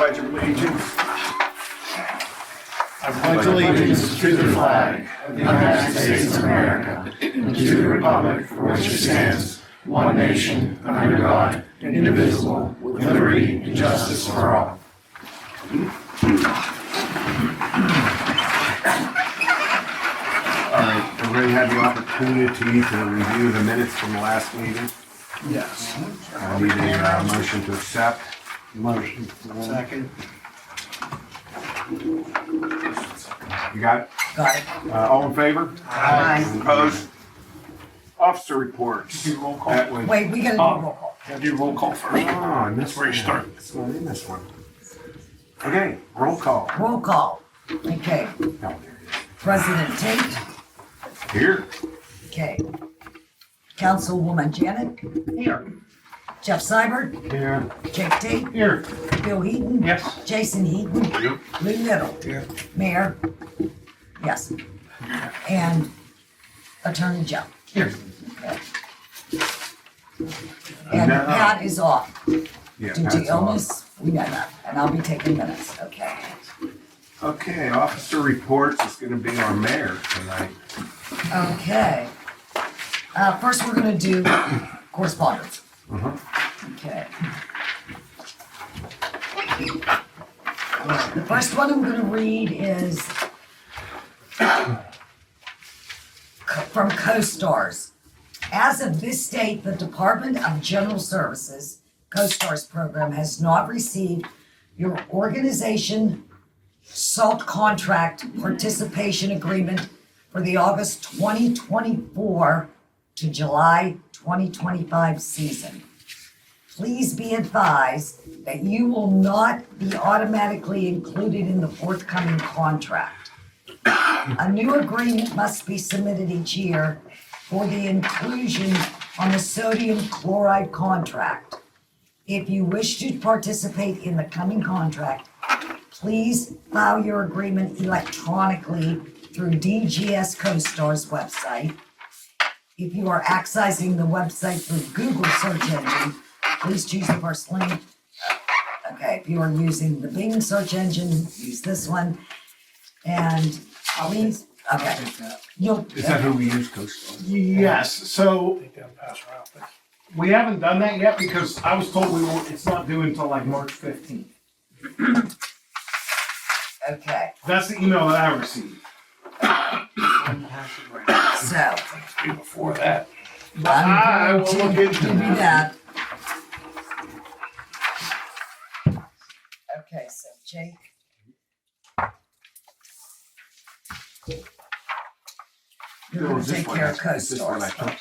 Pledge of Allegiance. I pledge allegiance to the flag of the United States of America and to the republic for which it stands, one nation, under God, indivisible, with liberty and justice for all. All right, everybody had the opportunity to review the minutes from the last meeting. Yes. I need a motion to accept. Motion. Second. You got it? Got it. All in favor? Aye. Opposed? Officer reports. Do roll call. That would- Wait, we gotta do a roll call. Gotta do roll call first. Oh, I missed Where you start. I missed one. Okay, roll call. Roll call. Okay, Oh, there it President Tate. is. Here. Okay. Councilwoman Janet. Here. Jeff Seibert. Here. Jake Tate. Here. Bill Heaton. Yes. Jason Heaton. Yep. Lou Little. Here. Mayor. Yes. And Attorney Joe. Here. And No. Pat is off Yeah, due that's to all. illness. We know that. And I'll be taking minutes. Okay. Okay, officer reports is gonna be our mayor tonight. Okay. First, we're gonna do correspondence. Okay. The first one I'm gonna read is from CoStars. As of this date, the Department of General Services CoStars program has not received your organization SALT contract participation agreement for the August 2024 to July 2025 season. Please be advised that you will not be automatically included in the forthcoming contract. A new agreement must be submitted each year for the inclusion on the sodium chloride contract. If you wish to participate in the coming contract, please file your agreement electronically through DGS CoStar's website. If you are accessing the website through Google search engine, please choose the first link. Okay, if you are using the Bing search engine, use this one. And please, okay, you'll, Is that who we use, CoStar? Yes, so we haven't done that yet because I was told we won't, it's not due until like March 15th. okay, That's the email that I received. so. Before that. I'm will going look to into give you that. that. Okay, so Jake. You're gonna take care of Is this one I CoStars. took?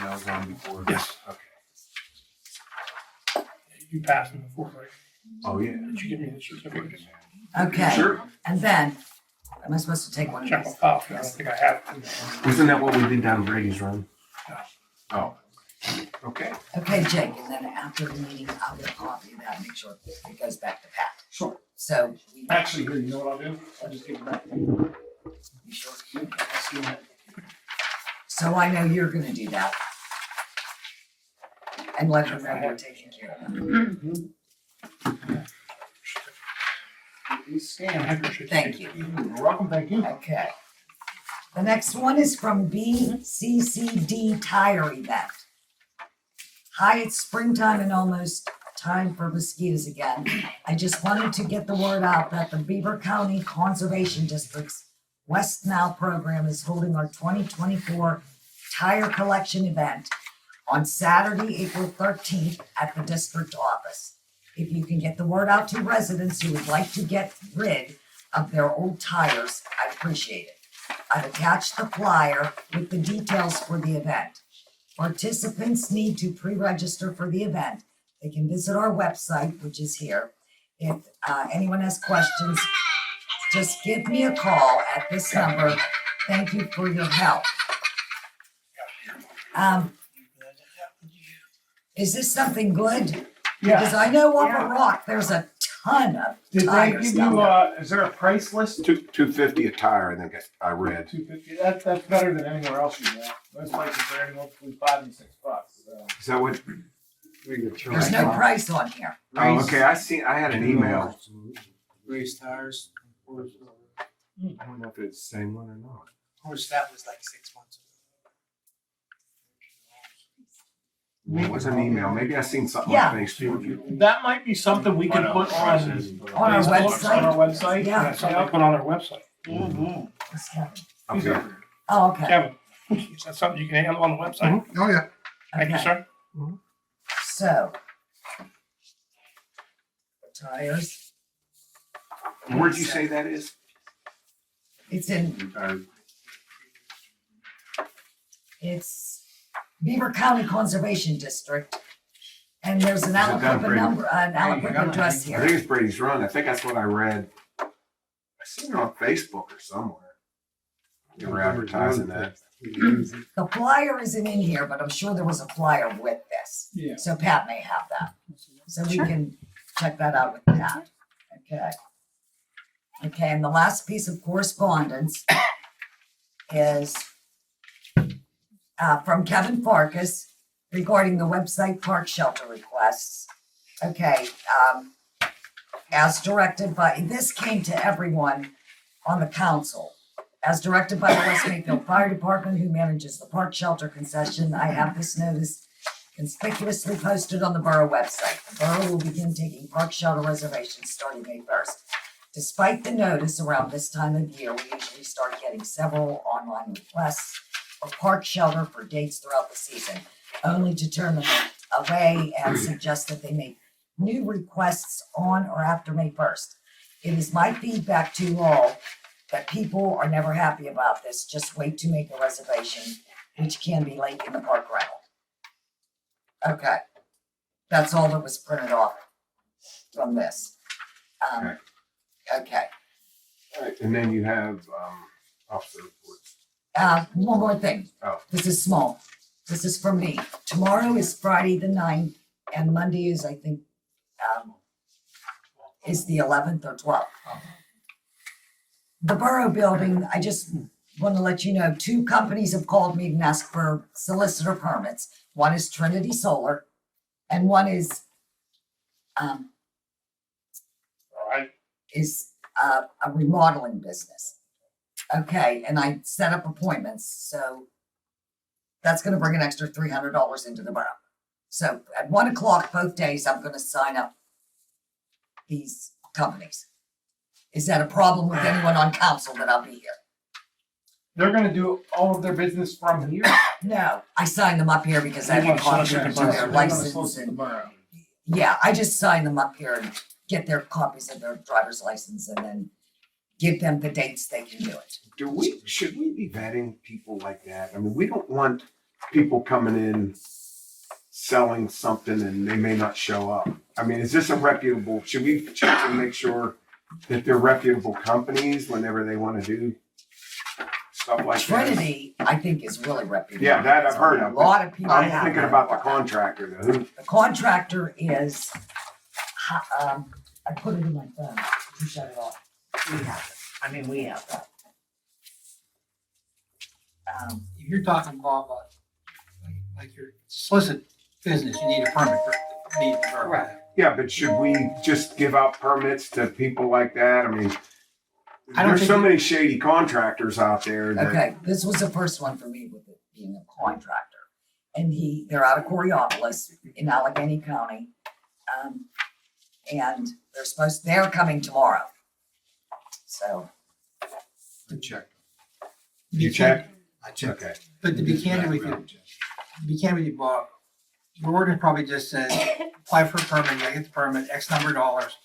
And I was on before? Yes. Okay. You passed me before, right? Oh, yeah. Did you give me the certificate? Okay, Sure. and then, am I supposed to take one of Check these? my file, I don't think I have it. Isn't that what we did down Brady's Run? Oh. Okay. Okay, Jake, and then after the meeting, I'll get a copy of that, make sure it goes back to Pat. Sure. So, we, Actually, here, you know what I'll do? I'll just give it back to you. you sure? I'll see that. So I know you're gonna do that. And let her know you're taking care of it. Please scan. Thank you. You're welcome, thank you. Okay. The next one is from BCCD Tire Event. Hi, it's springtime and almost time for mosquitoes again. I just wanted to get the word out that the Beaver County Conservation District's West Now program is holding our 2024 tire collection event on Saturday, April 13th at the district office. If you can get the word out to residents who would like to get rid of their old tires, I'd appreciate it. I've attached the flyer with the details for the event. Participants need to pre-register for the event. They can visit our website, which is here. If anyone has questions, just give me a call at this number. Thank you for your help. Is this something good? Because I know over Rock, there's a ton of Did they tires give down you, there. is there a price list? $250 a tire, I think I read. $250, that's better than anywhere else you go. Most places are anywhere between $5 and $6, so. Is that what, There's no price on here. Oh, okay, I had an email. Race tires. I don't know if it's the same one or not. Course, that was like 6 months It was an email. Maybe I seen something Yeah. on Facebook. That might be something we can put on On our Facebook, website. On our website, Yeah. yeah, something to put on our website. What's Kevin? Okay. Oh, okay. Kevin, is that something you can handle on the website? Oh, yeah. Thank you, Okay. sir. So. Tires, Where'd you say that is? it's it's Beaver County Conservation District. And there's an Is it down Alabama Brady? number, an Alabama address I here. think it's Brady's Run. I think that's what I read. I seen it on Facebook or somewhere. They were advertising that. The flyer isn't in here, but I'm sure there was a flyer with this. Yeah. So Pat may have that. So we can check that out with Pat. Okay. Okay, and the last piece of correspondence is from Kevin Farkas regarding the website park shelter requests. Okay, as directed by, this came to everyone on the council. As directed by the West Mayfield Fire Department, who manages the park shelter concession, I have this notice conspicuously posted on the borough website. The borough will begin taking park shelter reservations starting May 1st. Despite the notice, around this time of year, we usually start getting several online requests for park shelter for dates throughout the season, only to turn them away and suggest that they make new requests on or after May 1st. It is my feedback to you all that people are never happy about this. Just wait to make a reservation, which can be late in the park rental. Okay, that's all that was printed off from this. Okay, All right, and then you have officer reports. one more thing. Oh. This is small. This is from me. Tomorrow is Friday the 9th, and Monday is, I think, is the 11th or 12th. The borough building, I just want to let you know, 2 companies have called me and asked for solicitor permits. One is Trinity Solar, and one is All right. a remodeling business. Okay, and I set up appointments, so that's gonna bring an extra $300 into the borough. So at 1 o'clock both days, I'm gonna sign up these companies. Is that a problem with anyone on council that I'll be here? They're gonna do all of their business from here. No, I signed them up here because I have a contract to their license and, yeah, I just sign them up here and get their copies of their driver's license and then give them the dates they can do it. Should we be vetting people like that? I mean, we don't want people coming in selling something and they may not show up. I mean, is this a reputable, should we check and make sure that they're reputable companies whenever they want to do stuff like that? Trinity, I think, is really reputable. Yeah, that I've heard of. A lot of people I'm have thinking that. about the contractor though. The contractor is, I put it in my phone, you shut it off. We have it, I mean, we have that. If you're talking about like your solicit business, you need a permit for, need a permit. Right. Yeah, but should we just give out permits to people like that? I mean, I don't there's so think- many shady contractors out there that. Okay, this was the first one for me with it being a contractor. And they're out of Coriopolis in Allegheny County. And they're coming tomorrow. So, Good check. You check? I checked. Okay. But to be candid with you, to be candid with you, Bob, your ordinance probably just says, apply for a permit, you gotta get the permit, X number of dollars.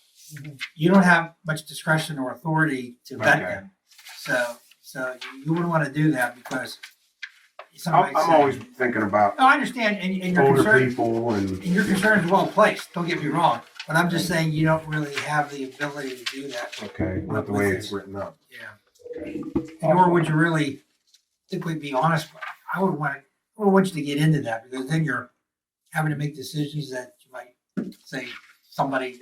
You don't have much discretion or authority to vet Okay. them. So you wouldn't wanna do that because somebody I'm always thinking about No, I understand, and your older concern, people and. and your concern is well placed, don't get me wrong. But I'm just saying you don't really have the ability to do that. Okay, not the way it's written up. Yeah. Nor would you really, if we'd be honest, I would want you to get into that because then you're having to make decisions that you might say somebody,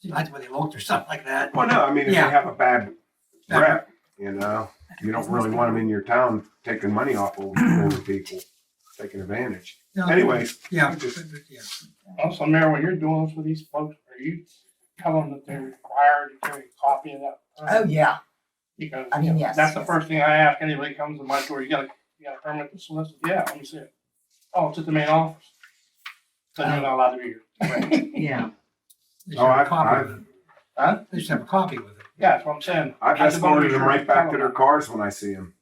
like the way they looked or something like that. Well, no, I mean, if they Yeah. have a bad rep, you know, you don't really want them in your town taking money off of older people. taking advantage. No, Anyways, Yeah. just- Yeah. Also, Mayor, when you're doing this with these folks, are you telling them that they're required to carry a copy of that? Oh, yeah, Because I mean, yes, that's the yes. first thing I ask anybody comes to my door. You got a permit to solicit? Yeah, let me see it. Oh, it's at the main office. So you're not allowed to be here. yeah. They should Oh, have a I've- copy I've- with it. Huh? They should have a copy with it. Yeah, that's what I'm saying. I've I just wanna escorted be them sure right back tell to their them. cars when I see them.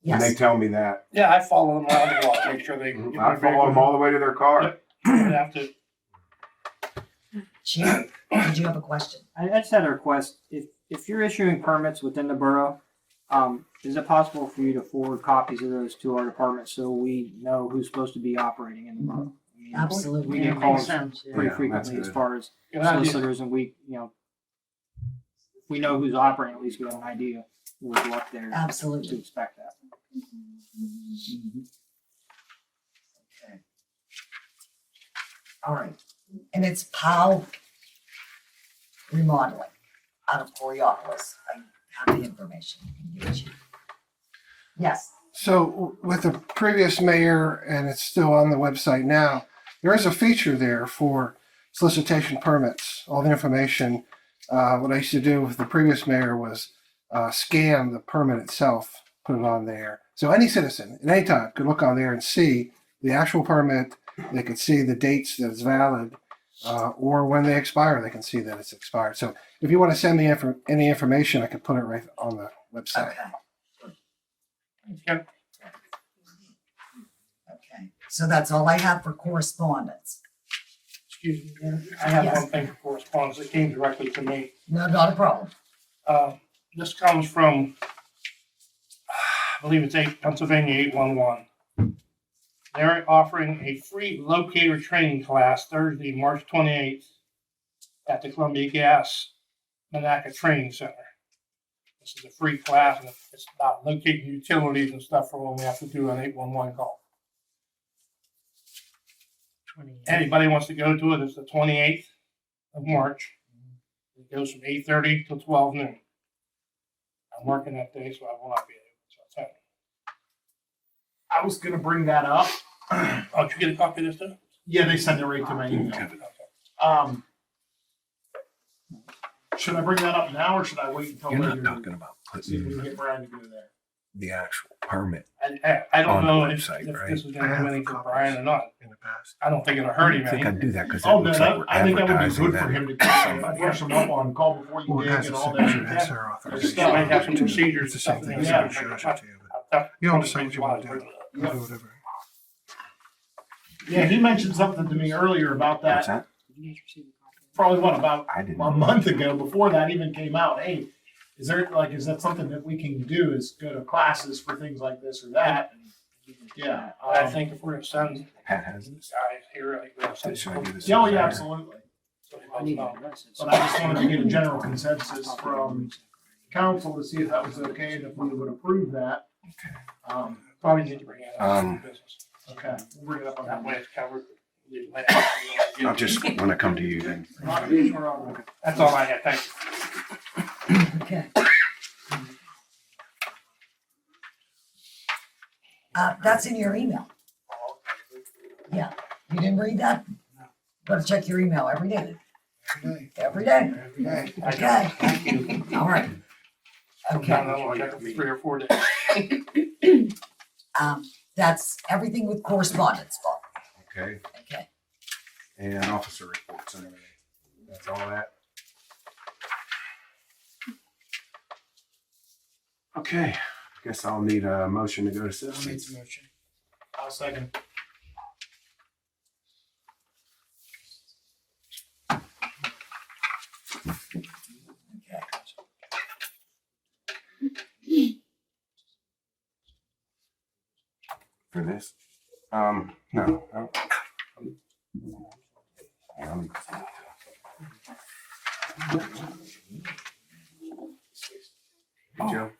And they Yes, tell me that. Yeah, I follow them around the block, make sure they. I follow them all the way to their car. Yep. They have to. Chief, did you have a question? I just had a request. If you're issuing permits within the borough, is it possible for you to forward copies of those to our department so we know who's supposed to be operating in the borough? I mean, Absolutely. We get calls pretty Yeah, that's frequently as good. far as Good idea. solicitors, and we, if we know who's operating, at least we have an idea who's what there to Absolutely. expect that. Okay. All right, and it's POW remodeling out of Coriopolis. I have the information. I can give it to you. Yes, So with the previous mayor, and it's still on the website now, there is a feature there for solicitation permits. All the information, what I used to do with the previous mayor was scan the permit itself, put it on there. So any citizen at any time could look on there and see the actual permit. They could see the dates that it's valid, or when they expire, they can see that it's expired. So if you want to send me any information, I could put it right on the website. okay, Yep. okay. So that's all I have for correspondence. Excuse me, Mayor. I have Yes. one thing for correspondence that came directly to me. No, not a problem. This comes from, I believe it's Pennsylvania 811. They're offering a free locator training class Thursday, March 28th at the Columbia Gas Monaca Training Center. This is a free class, and it's about locating utilities and stuff for when we have to do an 811 call. Anybody wants to go to it, it's the 28th of March. It goes from 8:30 till 12 noon. I'm working that day, so I will not be able to attend. I was gonna bring that up. Oh, did you get a copy of this too? Yeah, they sent it right to my email. Should I bring that up now or should I wait until You're later? not talking about See if we can putting get Brian to go there. the actual permit I don't On the know if website, if right? this is gonna I do have anything for copies. Brian or not. in the past. I don't think it'll I hurt him don't think any. I'd do that because Oh, it looks man, like we're I think that would be advertising good for that him to to somebody. brush him up on call before you Well, it dig has and a all signature, that. that's their It authorization. might have some procedures. It's the same and thing stuff as in an there. insurance to you. I'll You all decide what you want to do. Yeah. Do whatever. Yeah, he mentioned something to me earlier about What's that, that? Did you guys receive a copy? probably what, about I didn't. a month ago, before that even came out. Hey, is that something that we can do, is go to classes for things like this or that? Yeah. I think if we're gonna send Pat has these this. guys here, I think we're gonna send Should I do this? Yeah, oh, yeah, absolutely. I need to address it. But I just wanted to get a general consensus from council to see if that was okay and if we would approve that. Probably need to bring it up to business. Okay, we'll bring it up on That that way way. it's covered. I'll just want to come to you then. That's all I had, thank you. Okay. That's in your email. Yeah, you didn't read that? Gotta check your email every day. Every day. Every day. Okay. Thank you. All right. I Okay, don't know, I'll check it for 3 or 4 days. that's everything with correspondence, Bob. Okay. Okay. And officer reports and everything. That's all that. Okay, guess I'll need a motion to go to citizens. I'll second. Okay. For this? No. Joe?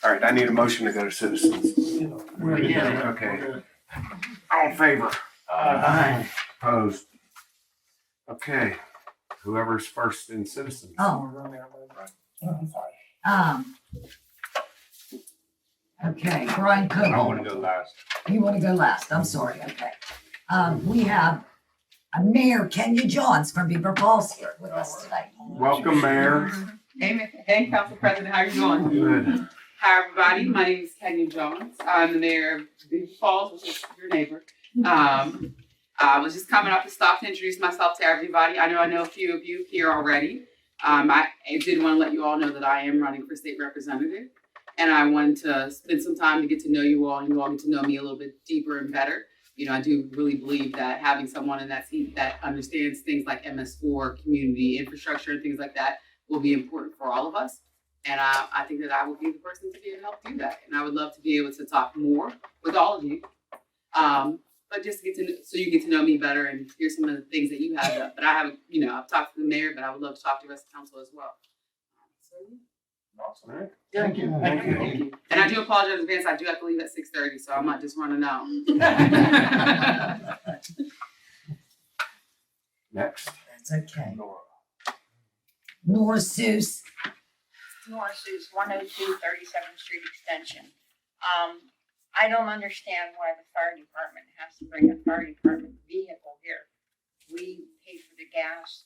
All right, I need a motion to go to citizens. We're here. Okay. All in favor? Opposed? Okay, whoever's first in citizens. Oh, I'm fine. Okay, Brian Cook. I want to go last. You want to go last? I'm sorry. Okay. We have Mayor Kenya Johns from Beaver Falls here with us today. Welcome, Mayor. Hey, Council President, how you doing? Good. Hi, everybody. My name is Kenya Jones. I'm the mayor of Beaver Falls, which is your neighbor. I was just coming up to stop to introduce myself to everybody. I know a few of you here already. I did want to let you all know that I am running for state representative, and I wanted to spend some time to get to know you all, and you all get to know me a little bit deeper and better. You know, I do really believe that having someone in that seat that understands things like MS4, community infrastructure, and things like that will be important for all of us. And I think that I will be the person to be able to help do that. And I would love to be able to talk more with all of you. But just to get to know, so you get to know me better and hear some of the things that you have. But I haven't, I've talked to the mayor, but I would love to talk to the rest of the council as well. All right. Thank you. Thank you. Thank you. And I do apologize in advance. I do have to leave at 6:30, so I'm not just running out. Next. That's okay. Nora Seuss. North is 102 37th Street Extension. I don't understand why the fire department has to bring a fire department vehicle here. We pay for the gas.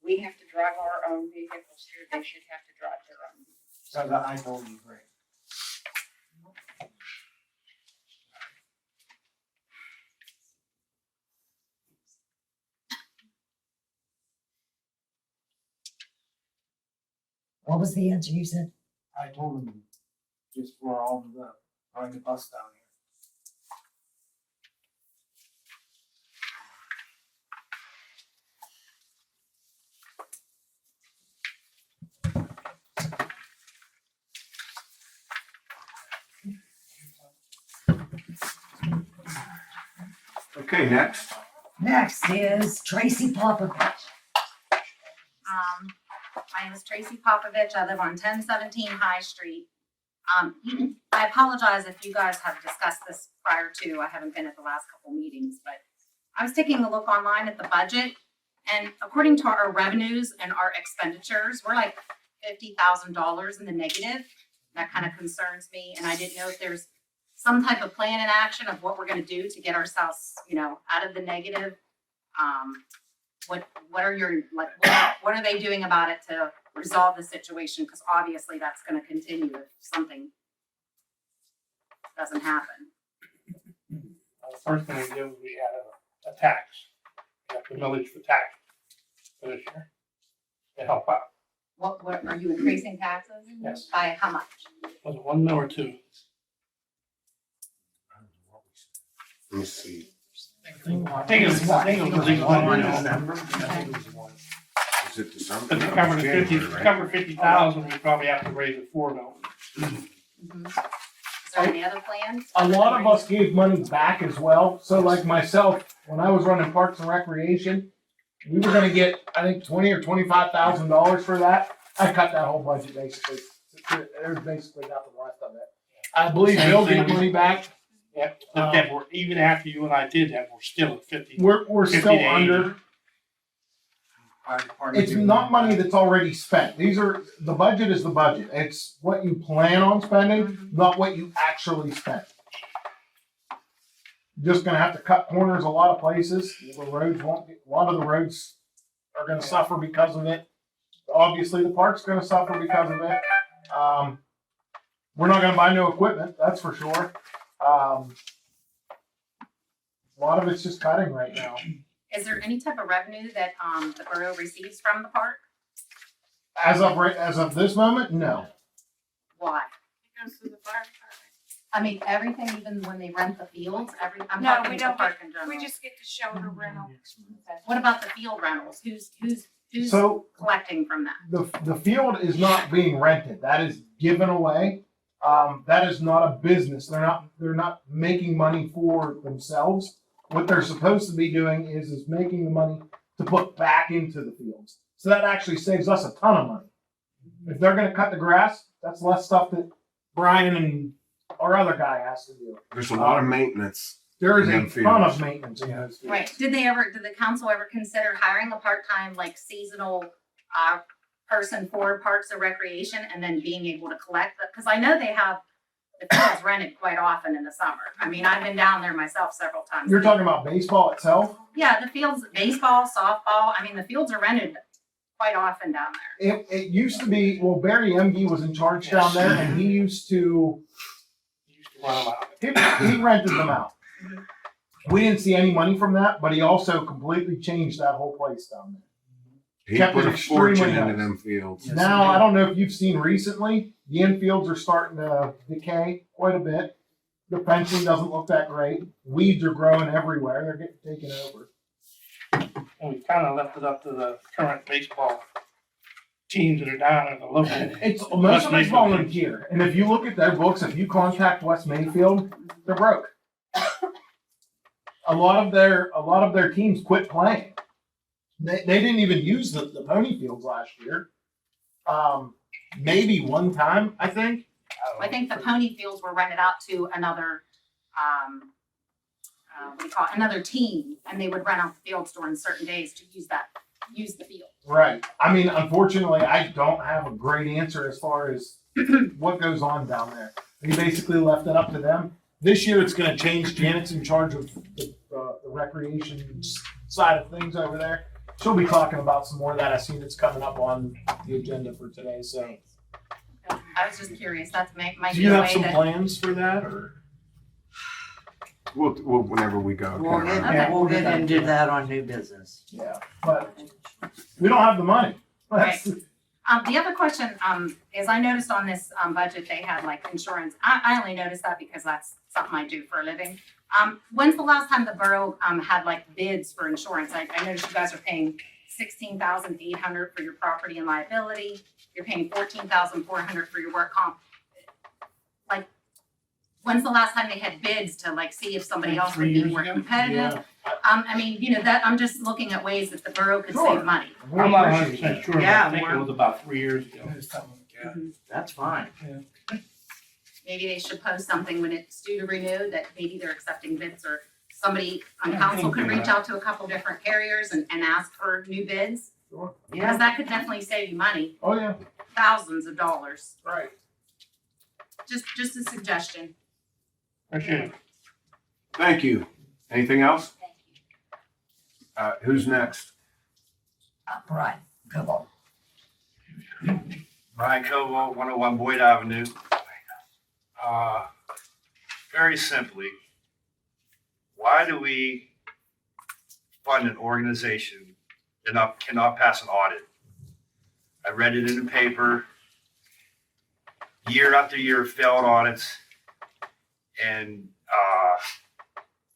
We have to drive our own vehicles here. They should have to drive their own. So that I totally agree. What was the answer you said? I told them just for all of the, riding the bus down here. Okay, next. Next is Tracy Popovich. My name is Tracy Popovich. I live on 1017 High Street. I apologize if you guys have discussed this prior to. I haven't been at the last couple meetings, but I was taking a look online at the budget, and according to our revenues and our expenditures, we're like $50,000 in the negative. That kind of concerns me, and I didn't know if there's some type of plan in action of what we're going to do to get ourselves, out of the negative. What are your, what are they doing about it to resolve the situation? Because obviously that's going to continue if something doesn't happen. The first thing we did was we had a tax, the millage for tax for this year to help out. What are you increasing taxes? Yes. By how much? Was it 1 mil or 2? Let me see. I think it was at least 1 mil. Is it December? But to No, cover it's the 50, January, to right? cover 50,000, we probably have to raise it 4 mil. Mm-hmm. Is there any other plans? A lot of us gave money back as well. So like myself, when I was running Parks and Recreation, we were gonna get, I think, $20,000 or $25,000 for that. I cut that whole budget basically. There's basically nothing left of it. I believe Same Bill thing. gave money back. Yep. But then we're, even after you and I did that, we're still at 50. We're 50 still to 80. under. Fire department It's doing not that. money that's already spent. The budget is the budget. It's what you plan on spending, not what you actually spent. Just gonna have to cut corners a lot of places. The roads won't, a lot of the roads are gonna suffer because of it. Obviously, the park's gonna suffer because of it. We're not gonna buy new equipment, that's for sure. A lot of it's just cutting right now. Is there any type of revenue that the borough receives from the park? As of this moment, no. Why? It goes to the fire department. I mean, everything, even when they rent the fields, I'm No, talking we the don't park in general. We just get the shoulder rental. What about the field rentals? Who's So collecting from that? the field is not being rented. That is given away. That is not a business. They're not making money for themselves. What they're supposed to be doing is making the money to put back into the fields. So that actually saves us a ton of money. If they're gonna cut the grass, that's less stuff that Brian and our other guy has to do. There's a lot of maintenance. There is In a them ton fields. of maintenance in those fields. Right. Did the council ever consider hiring a part-time, like seasonal, person for Parks and Recreation and then being able to collect that, because I know they have the fields rented quite often in the summer. I mean, I've been down there myself several times. You're talking about baseball itself? Yeah, the fields, baseball, softball, I mean, the fields are rented quite often down there. It used to be, well, Barry Emge was in charge down there and he used to, Run 'em out. he rented them out. We didn't see any money from that, but he also completely changed that whole place down there. He Kept put it a fortune extremely into nice. them fields. Now, I don't know if you've seen recently, the infields are starting to decay quite a bit. The fencing doesn't look that great. Weeds are growing everywhere. They're getting taken over. And we kind of left it up to the current baseball teams that are down in the local. It's most of it's volunteer. And if you look at their books, if you contact West Mayfield, they're broke. A lot of their teams quit playing. They didn't even use the pony fields last year. Maybe one time, I think. I think the pony fields were rented out to another, what do you call it, another team, and they would rent out the fields during certain days to use the field. Right. I mean, unfortunately, I don't have a great answer as far as what goes on down there. We basically left it up to them. This year, it's going to change. Janet's in charge of the recreation side of things over there. She'll be talking about some more of that. I seen it's coming up on the agenda for today. So, I was just curious, that's might do be you a have way some that. plans for that, or? We'll whenever we go. We'll kind of- get, we'll get into that on new business. Yeah, but we don't have the money. That's- The other question, is I noticed on this, budget, they had like insurance. I only noticed that because that's something I do for a living. When's the last time the borough, had like bids for insurance? I noticed you guys are paying $16,800 for your property and liability. You're paying $14,400 for your work comp. Like, when's the last time they had bids to like see if somebody else would be more competitive? I mean, that, I'm just looking at ways that the borough could Sure. save money. I'm not 100% sure, but Yeah, I think it we're- was about 3 years ago. That's fine. Maybe they should post something when it's due to renew, that maybe they're accepting bids, or somebody on council could reach out to a couple different carriers and ask for new bids. Sure. Because that could definitely save you money, Oh, yeah, thousands of dollars. right. Just a suggestion. Appreciate it. Thank you. Anything else? Thank you. Who's next? Brian, come on. Brian Cobo, 101 Boyd Avenue. Very simply, why do we fund an organization that cannot pass an audit? I read it in the paper, year after year, failed audits, and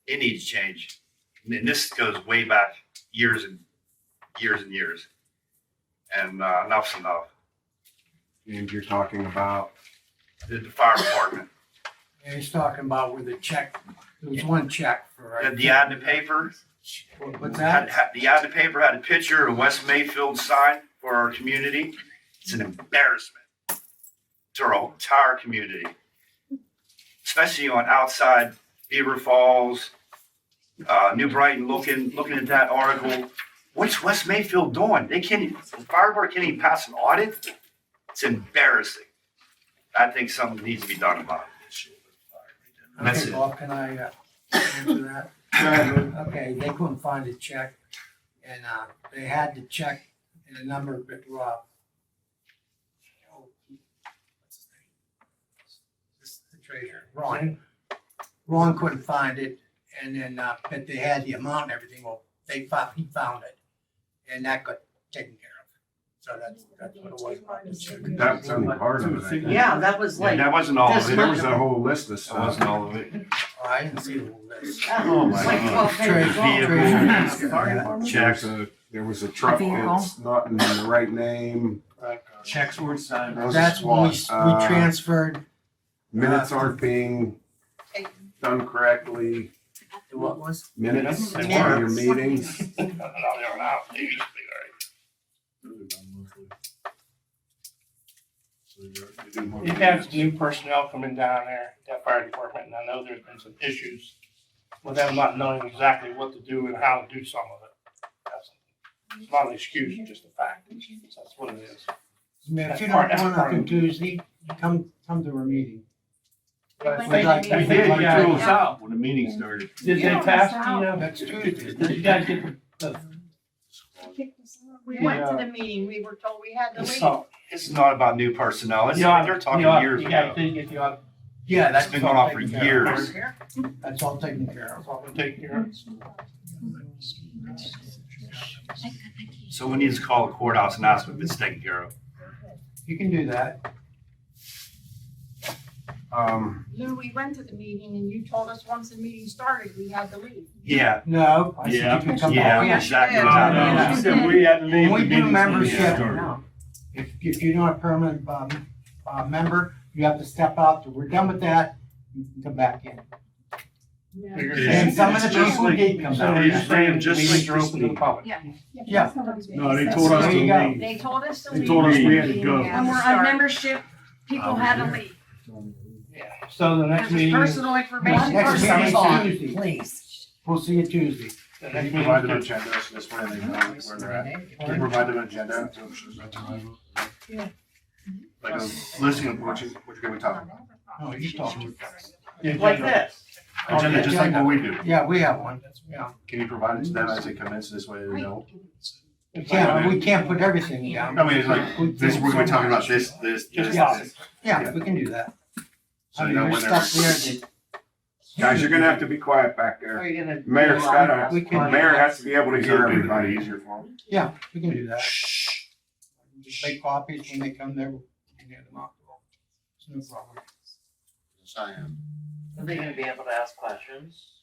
it needs change. And this goes way back years and years and years. And enough's enough. And you're talking about The fire department. And he's talking about where the check, there was one check for. The ad in the paper, What's that? the ad in the paper had a picture of West Mayfield sign for our community. It's an embarrassment to our entire community, especially on outside Beaver Falls, New Brighton. Looking at that article, what's West Mayfield doing? The fire department can't even pass an audit. It's embarrassing. I think something needs to be done about it. That's Okay, it. Bob, can I answer that? Okay, they couldn't find a check, and they had the check and the number, but what's his name? This is the treasurer, Ron couldn't find it, and then, but they had the amount and everything, well, he found it, and that got taken care of. So that's what it was about the check. that's only part of it. I think. Yeah, that was Yeah, like, that wasn't all of this it. There was a whole list of That stuff. wasn't all of it. Oh, I didn't see the whole list. oh my like God. 12 pages long. There was a truck that's not in the right name. Checks were signed. That was That's when we SWAT. transferred, Minutes aren't being done correctly. what was? Minutes of Yeah. your meetings. They used to be all right. You've had some new personnel coming down there, that fire department, and I know there's been some issues with them not knowing exactly what to do and how to do some of it. It's not an excuse, it's just a fact. That's what it is. Man, if you don't want nothing Tuesday, come to our meeting. Wednesday like- meeting. They did, yeah. Threw us out when the meeting started. Did they pass the, Next Tuesday. did you guys get the, We went to the meeting, we were told we had to leave. So, it's not about new personnel, it's, Yeah, they're talking yeah, years you guys ago. did get the audit. Yeah, that's It's been all going on for taken care of. years. That's all taken care of. That's all been taken care of. So we need to call the courthouse and ask if it's taken care of. You can do that. Lou, we went to the meeting and you told us once the meeting started, we had to leave. Yeah, No, I said Yeah. you can come yeah, back. exactly. Yeah. She said we had to leave. When we the do meeting membership, started. if you're not a permanent, member, you have to step out, till we're done with that, you can come back in. And some of the It's just people like- did come So out. you're saying Just meetings like are open to the public? Yeah. No, they told us There to you go. leave. They told us to They leave. told us we had to go. And we're on membership, people had to leave. Yeah. So the next This is meeting, personal information. Next personal meeting's thought. Tuesday. Please. We'll see you Tuesday. the Can next you provide them an meeting, agenda, so this way they know where they're at? Can you provide them an agenda? Like a listing of what you're gonna be talking about. Oh, you talking. the Like agenda. this. Agenda, just like what we do. Yeah, we have one. Yeah. Can you provide it to them as they come in, so this way they know? We can't put everything down. I mean, it's like, this, we're gonna be talking about this, Just this. Yeah, we can do that. So I you mean, know there's when they're. stuff there that. Guys, you're gonna have to be quiet back there. Are you gonna? Mayor's gotta, We can- mayor has to be able to hear It'd be everybody. easier for them. Yeah, we can do that. Just make copies when they come there, we can hand them out. It's no problem. Are they gonna be able to ask questions?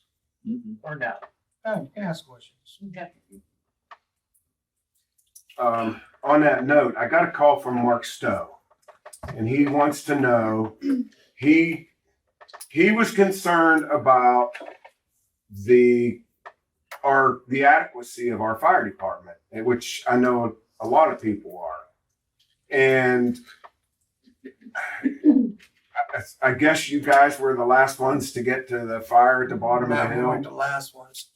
Or no? Oh, you can ask questions. On that note, I got a call from Mark Stowe. And he wants to know, he was concerned about the adequacy of our fire department, which I know a lot of people are. And I guess you guys were the last ones to get to the fire at the bottom of the We weren't hill. the last ones.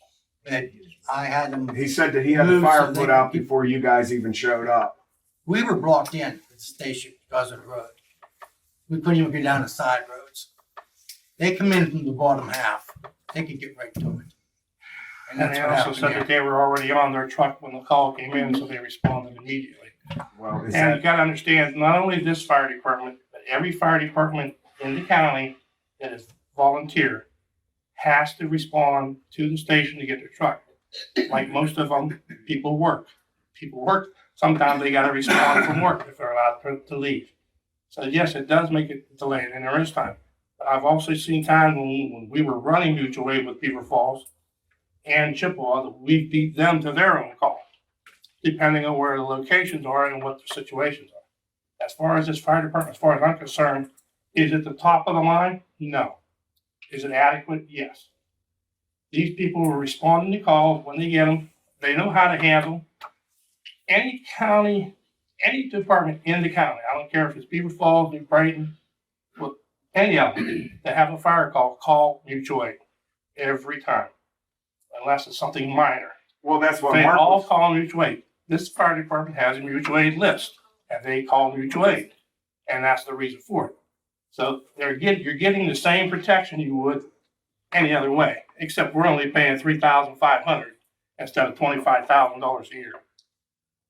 That I had them, He said that he had the Moved fire so they put out could- before you guys even showed up. we were blocked in at the station because of the road. We couldn't even get down the side roads. They come in from the bottom half, they could get right to it. And And that's they what also happened said there. that they were already on their truck when the call came in, so they responded immediately. Well, is And you that, gotta understand, not only this fire department, but every fire department in the county that is volunteer has to respond to the station to get their truck. Like most of them, people work. Sometimes they gotta respond from work if they're allowed to leave. So yes, it does make it delayed, and there is time. But I've also seen times when we were running mutual aid with Beaver Falls and Chippewa, that we beat them to their own call, depending on where the locations are and what the situations are. As far as this fire department, as far as I'm concerned, is it the top of the line? No. Is it adequate? Yes. These people are responding to calls when they get them. They know how to handle any county, any department in the county. I don't care if it's Beaver Falls, New Brighton, with any of them that have a fire call mutual aid every time, unless it's something minor. well, that's what They Mark all was, call mutual aid. This fire department has a mutual aid list, and they call mutual aid, and that's the reason for it. So you're getting the same protection you would any other way, except we're only paying $3,500 instead of $25,000 a year.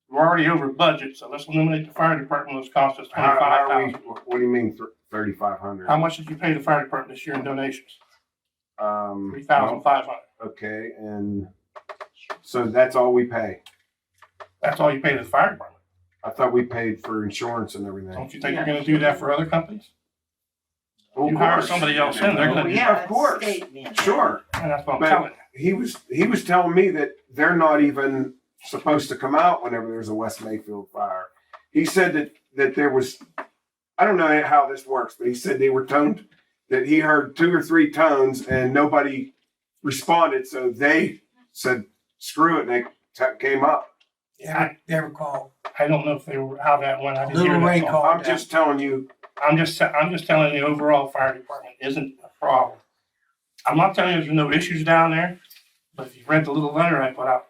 We're already over budget, so let's eliminate the fire department, which cost us how are we, $25,000. what do you mean 3,500? How much did you pay the fire department this year in donations? Well, $3,500. okay, and so that's all we pay. That's all you pay to the fire department. I thought we paid for insurance and everything. Don't you think you're gonna do that for other companies? Well, of You hire course. somebody else in, they're gonna do Yeah, Of course. Sure, And that's what I'm But- telling you. he was telling me that they're not even supposed to come out whenever there's a West Mayfield fire. He said that there was, I don't know how this works, but he said they were toned, that he heard 2 or 3 tones and nobody responded, so they said, screw it, and they came up. They were called. I don't know if they were, how that went. I didn't hear Little Ray that call. called. I'm just telling you, I'm just telling you, the overall fire department isn't a problem. I'm not telling you there's no issues down there, but if you read the little letter I put out,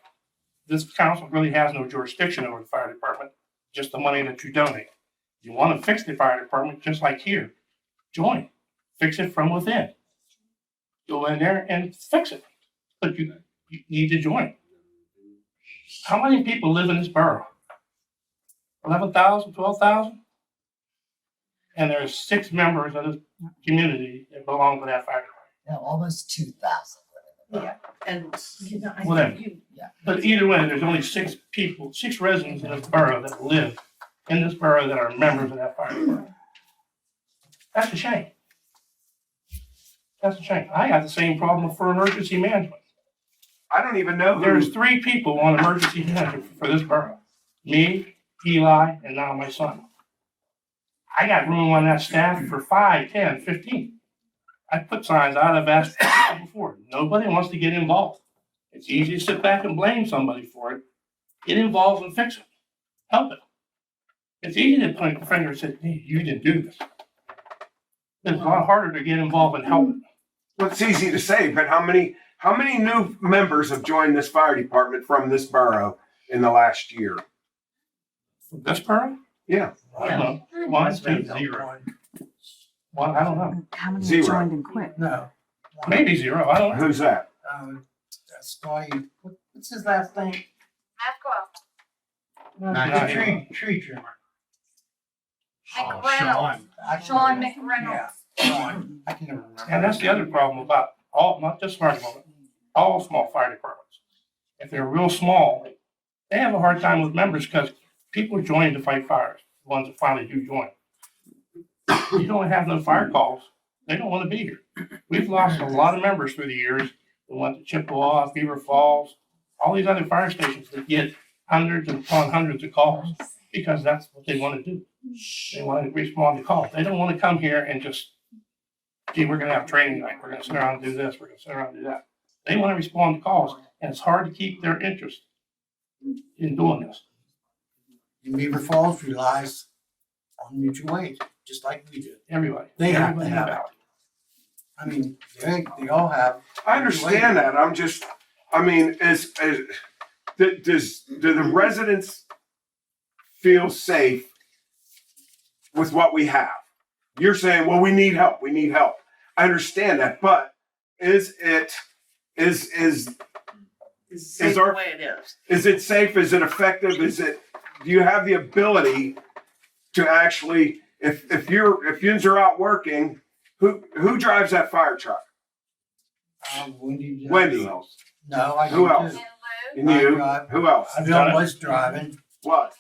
this council really has no jurisdiction over the fire department, just the money that you donate. You want to fix the fire department, just like here, join, fix it from within. Go in there and fix it, but you need to join. How many people live in this borough? 11,000, 12,000? And there's 6 members of this community that belong to that fire department. Yeah, almost 2,000. Yeah, and, I Whatever. think you, But either way, there's only 6 people, 6 residents in this borough that live in this borough that are members of that fire department. That's a shame. That's a shame. I got the same problem for emergency management. I don't even know There's who, 3 people on emergency management for this borough. Me, Eli, and now my son. I got room on that staff for 5, 10, 15. I put signs out, I've asked people before. Nobody wants to get involved. It's easy to sit back and blame somebody for it. Get involved and fix it. Help it. It's easy to point the finger and say, hey, you didn't do this. It's a lot harder to get involved and help it. well, it's easy to say, but how many new members have joined this fire department from this borough in the last year? This borough? Yeah, I don't know. 1, 2, 0. 1, I don't know. How many Zero. joined and quit? No. Maybe 0, I don't know. who's that? That's why, what's his last name? Not The here. tree trimmer. McReynolds, Sean McReynolds. Sean, I can never remember. And that's the other problem about all, not just fire department, all small fire departments. If they're real small, they have a hard time with members because people join to fight fires, the ones that finally do join. You don't have no fire calls, they don't want to be here. We've lost a lot of members through the years. We went to Chippewa, Beaver Falls, all these other fire stations that get hundreds and upon hundreds of calls because that's what they want to do. They want to respond to calls. They don't want to come here and just, gee, we're gonna have training night, we're gonna sit around and do this, we're gonna sit around and do that. They want to respond to calls, and it's hard to keep their interest in doing this. And Beaver Falls relies on mutual aid, just like we do. Everybody. They have everybody to in the have it. valley. I mean, they all have. I understand that, I'm just, I mean, do the residents feel safe with what we have? You're saying, well, we need help. I understand that, but is it Safe our- the way it is. is it safe? Is it effective? Do you have the ability to actually, if yous are out working, who drives that fire truck? Wendy. Wendy. No, I Who do else? too. And you? drive. Who else? Bill was driving, What?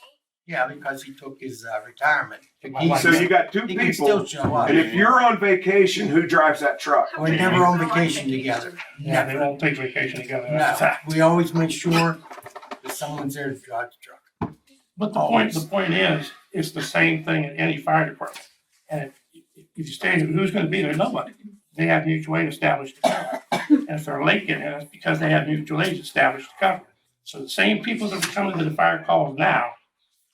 yeah, because he took his retirement. My wife- So you got 2 He can still people, show up. and if you're on vacation, who drives that truck? We're never on vacation together. Yeah, they Never. won't take vacation together. That's a No, fact. we always make sure that someone's there to drive the truck. But the point is, it's the same thing in any fire department. And if you stay, who's gonna be there? Nobody. They have mutual aid established to cover. And if they're late getting it, it's because they have mutual aid established to cover. So the same people that are coming to the fire calls now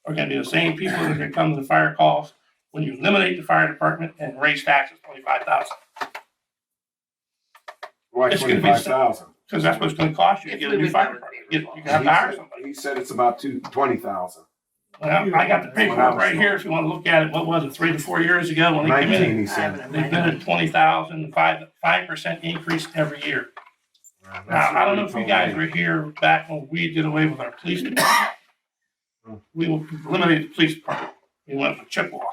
are gonna be the same people that are gonna come to the fire calls when you eliminate the fire department and raise taxes 25,000. Why It's gonna be 25,000? Because that's what it's gonna cost you to get a new fire department. You have to hire somebody. He said it's about 20,000. Well, I got the paperwork right here if you wanna look at it. What was it, 3 to 4 years ago when they came 19, in? he said. They bid at 20,000, 5% increase every year. Now, I don't know if you guys were here back when we did away with our police department. We eliminated the police department. We went with Chippewa.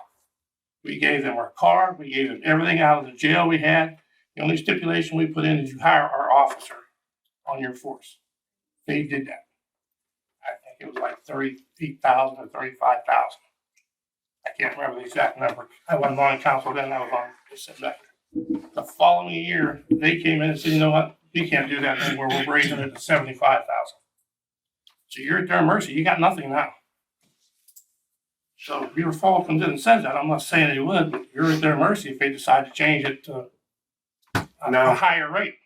We gave them our car, we gave them everything out of the jail we had. The only stipulation we put in is you hire our officer on your force. They did that. I think it was like 38,000 or 35,000. I can't remember the exact number. I wasn't on council then, I was on the executive. The following year, they came in and said, you know what, we can't do that anymore, we're raising it to 75,000. So you're at their mercy, you got nothing now. So if Beaver Falls comes in and says that, I'm not saying they would, but you're at their mercy if they decide to change it to a higher rate.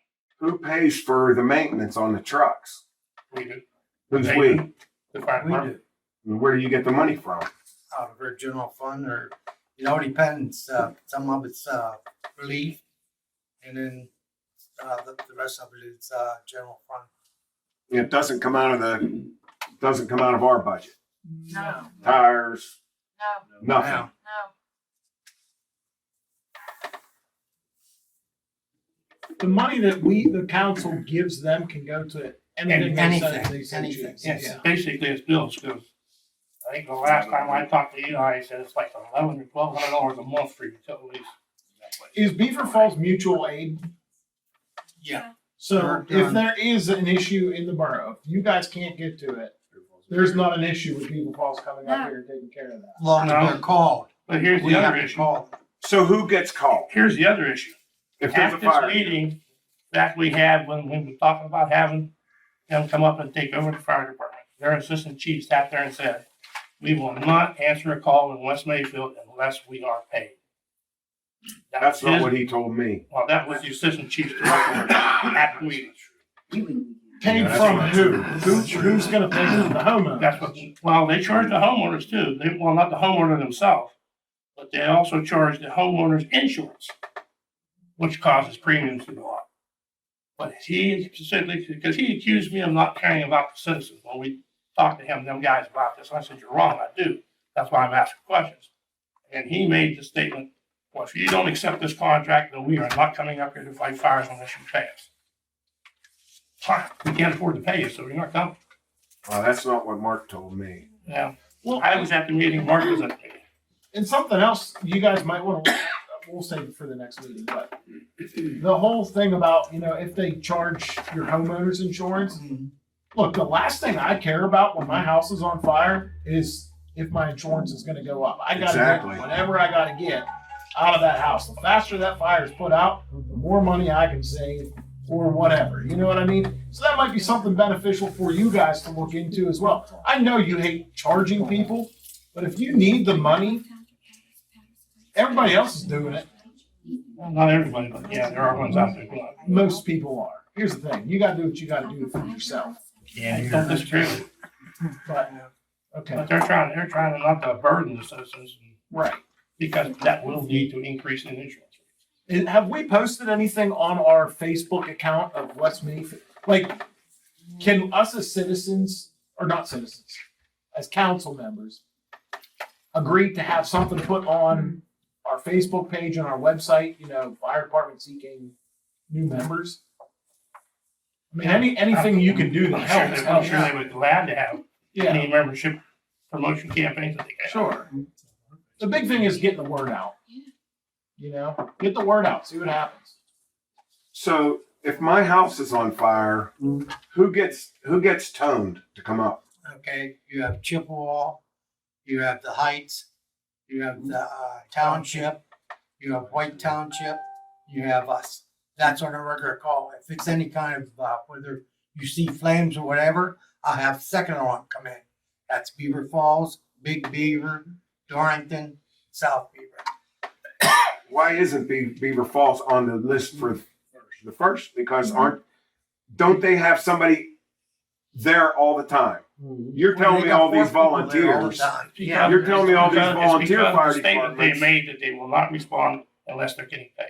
Who pays for the maintenance on the trucks? We do. Who's They we? do. The fire We department. do, And where do you get the money from? out of our general fund, or, it all depends, some of it's, relief, and then, the rest of it is, general fund. It doesn't come out of the doesn't come out of our budget. No, Tires, no, nothing. no. The money that the council gives them can go to anything they say Anything, choose. yes. Yeah. Basically, it's bills, because I think the last time I talked to Eli, he said it's like $1,100 or $1,200 a month for utilities. Is Beaver Falls mutual aid? Yeah. So if there is an issue in the borough, if you guys can't get to it, there's not an issue with Beaver Falls coming up here and taking care of that. As long as they're called. But here's We the have other to issue. call. So who gets called? Here's the other issue. If there's a At this fire? meeting that we had when we were talking about having them come up and take over the fire department, their assistant chief sat there and said, we will not answer a call in West Mayfield unless we are paid. That's not what he told me. Well, that was the assistant chief's director at the meeting. Paid from who? Who's gonna pay for the homeowner? That's what, well, they charge the homeowners too. Well, not the homeowner themselves, but they also charge the homeowner's insurance, which causes premiums to go up. But he specifically, because he accused me of not caring about the citizens when we talked to him, them guys about this. I said, you're wrong, I do. That's why I'm asking questions. And he made the statement, well, if you don't accept this contract, then we are not coming up here to fight fires unless you pay us. Fine, we can't afford to pay you, so you're not coming. Well, that's not what Mark told me. Yeah, well, I was at the meeting, Mark was at the meeting. And something else you guys might want to, we'll save it for the next meeting, but the whole thing about, if they charge your homeowner's insurance, look, the last thing I care about when my house is on fire is if my insurance is gonna go up. I gotta Exactly. get whatever I gotta get out of that house. The faster that fire is put out, the more money I can save or whatever, you know what I mean? So that might be something beneficial for you guys to look into as well. I know you hate charging people, but if you need the money, everybody else is doing it. Well, not everybody, but yeah, there are ones out there doing it. Most people are. Here's the thing, you gotta do what you gotta do for yourself. I don't disagree with you, But, okay, but they're trying to not to burden the citizens, right. because that will lead to increase in insurance. Have we posted anything on our Facebook account of West Mayfield? Like, can us as citizens, or not citizens, as council members, agree to have something put on our Facebook page and our website, fire department seeking new members? I mean, anything you can do that helps. I'm sure they would be glad to have Yeah, any membership promotion campaigns that they can. sure. The big thing is getting the word out. Get the word out, see what happens. So if my house is on fire, who gets toned to come up? Okay, you have Chippewa, you have the Heights, you have the Township, you have White Township, you have us. That's on a regular call. If it's any kind of, whether you see flames or whatever, I'll have second alarm come in. That's Beaver Falls, Big Beaver, Dorrington, South Beaver. Why isn't Beaver Falls on the list for the first? Because don't they have somebody there all the time? You're telling me all these volunteers. Yeah. You're telling me all these volunteer It's because fire of the statement they departments. made that they will not respond unless they're getting paid.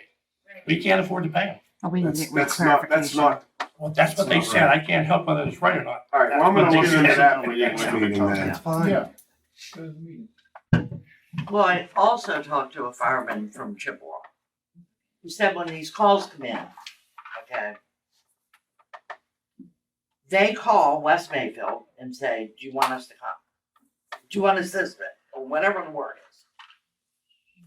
We can't afford to pay them. Oh, we need to That's get that's not, Well, that's what they That's not said. right. I can't help whether it's right or not. all right, well, I'm That's gonna what look they into said. that for next meeting then. That's fine. Yeah. Well, I also talked to a fireman from Chippewa. He said when these calls come in, okay, they call West Mayfield and say, do you want us to come? Do you want assistance? Or whatever the word is.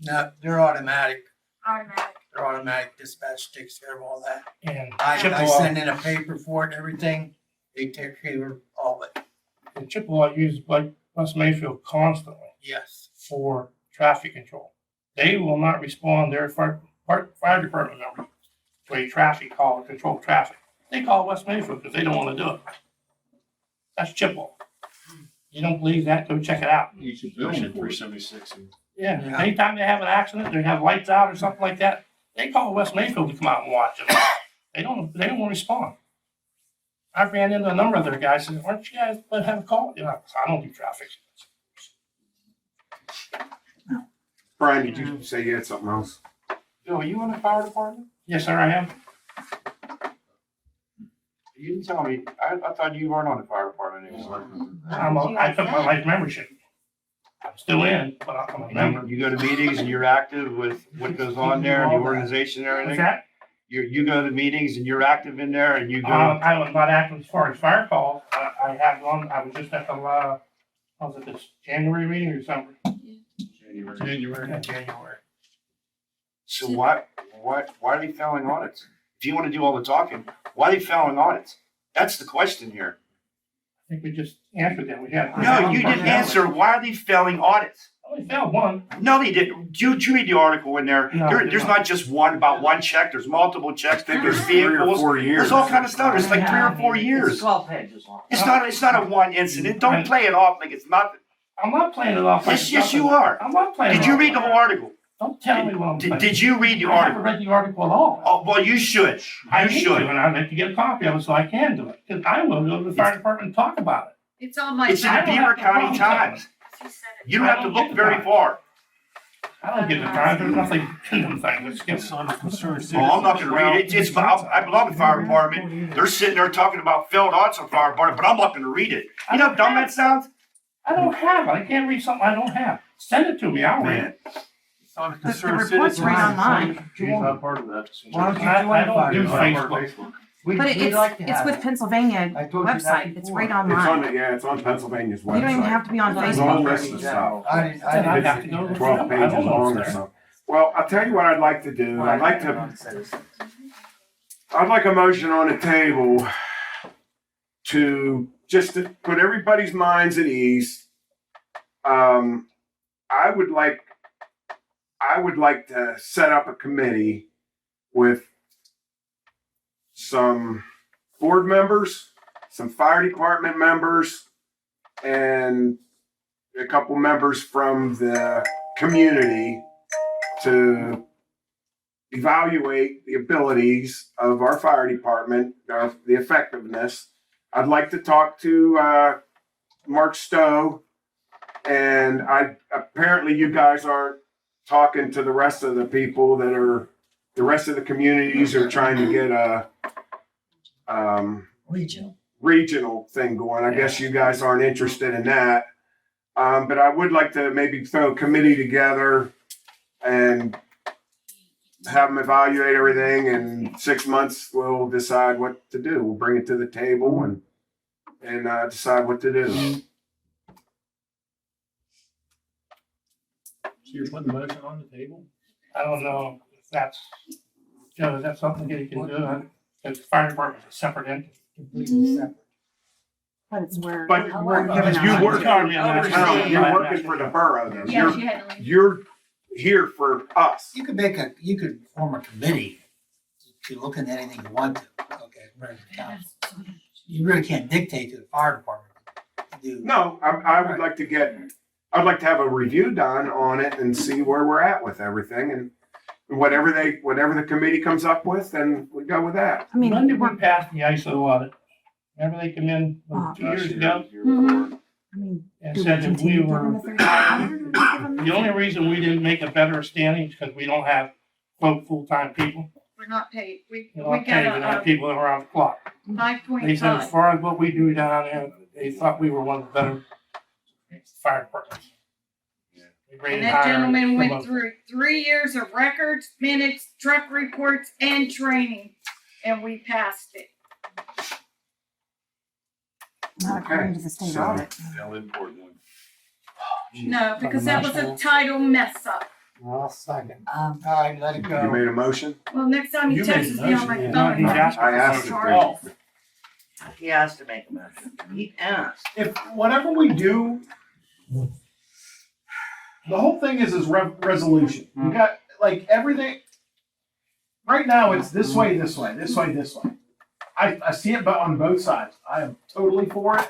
No, they're automatic. Automatic. Their automatic dispatch takes care of all that. And I Chippewa, send in a paper for it and everything. They take care of all of it. and Chippewa uses West Mayfield constantly Yes. for traffic control. They will not respond, their fire department members, to a traffic call to control traffic. They call West Mayfield because they don't want to do it. That's Chippewa. You don't believe that? Go check it out. You should bill them 376. Yeah, Yeah. anytime they have an accident, they have lights out or something like that, they call West Mayfield to come out and watch them. They don't want to respond. I ran into a number of their guys and said, aren't you guys, but have a call? I don't do traffic. Brian, did you say you had something else? Bill, are you in the fire department? Yes, sir, I am. You didn't tell me. I thought you weren't on the fire department. department anymore. I took my life membership. I'm still in, but I'm a member. You go to meetings and you're active with what goes on there and the organization and What's everything? that? You go to meetings and you're active in there and you go, I was not active as far as fire calls. I have one, I was just at the, was it this January meeting or something? January. so why are they failing audits? If you want to do all the talking, why are they failing audits? That's the question here. I think we just answered that. We had. No, you didn't answer. Why are they failing audits? We found one. No, they didn't. Did you read the article in there? No, There's not just one about one check. There's multiple checks. There's 3 or vehicles. 4 years. There's all kind of stuff. It's like 3 or 4 It's years. 12 pages long. It's not a one incident. Don't play it off like it's nothing. I'm not playing it off. like Yes, you nothing. are. I'm not playing it Did you off. read the whole article? Don't tell me what I'm playing. Did you read the I haven't article? read the article at all. Oh, well, you should. I You need to, should. and I'd like to get a copy of it so I can do it. Because I will go to the fire department and talk about it. It's on my. It's in the I don't Beaver have a County problem Times. You don't have to look very far. I don't get the time. There's nothing in them things. It's on the concerned Oh, I'm not gonna read it. It's, I belong to the fire department. They're sitting there talking about failed audits on fire department, but I'm not gonna read it. You know how dumb that sounds? I don't have it. I can't read something I don't have. Send it to me. I'll read it. It's on a The concerned report's citizen. right online. He's not part of that. Why don't you I join the don't fire do department? Facebook. We'd But like to it's have with it. Pennsylvania I told you that website. It's before. right It's on, online. it's on Pennsylvania's website. You don't even have to be on There's a whole Facebook. list of stuff. I Then I'd have to go to 12 I pages don't know long or what's there. something. Well, I'll tell you what I'd like to do. I'd like a motion on the table to just to put everybody's minds at ease. I would like to set up a committee with some board members, some fire department members, and a couple members from the community to evaluate the abilities of our fire department, the effectiveness. I'd like to talk to Mark Stowe, and apparently you guys aren't talking to the rest of the people the rest of the communities are trying to get a regional thing going. I guess you guys aren't interested in that. But I would like to maybe throw a committee together and have them evaluate everything. In 6 months, we'll decide what to do. We'll bring it to the table and decide what to do. So you're putting the motion on the table? I don't know if that's, Joe, is that something that you can do? Because the fire department is a separate entity. Completely separate. But it's where. But we're given you our- work on Overseeing. you're working for the borough, though. Yeah, she had to leave. You're here for us. You could you could form a committee to look at anything you want to, okay, right, you really can't dictate to the fire department to do. No, I'd like to have a review done on it and see where we're at with everything, and whatever the committee comes up with, then we go with that. I mean, When did we pass the ISO audit? Remember they come in, what, 2 years ago? I mean, And do we said that we continue were, giving the 3,500 or do we give them the only reason we didn't make a better standing is because we don't have, quote, full-time people. We're not paid. We You know, okay, we don't have got people that are around the clock. a 5.5. They said as far as what we do down there, they thought we were one of the better fire departments. We rated And that higher gentleman than went most. through 3 years of records, minutes, truck reports, and training, and we passed it. not according to the state So- audit? Still important one. No, because that was a title mess up. Well, second. Um, All right, let it You go. made a motion? Well, next time he You made texts the me on my motion, No, he's phone. asking. I asked for it. it. Oh, he asked to make a motion. He asked. If whatever we do, the whole thing is resolution. You got like everything. Right now, it's this way, this way, this way, this way. I see it, but on both sides, I am totally for it.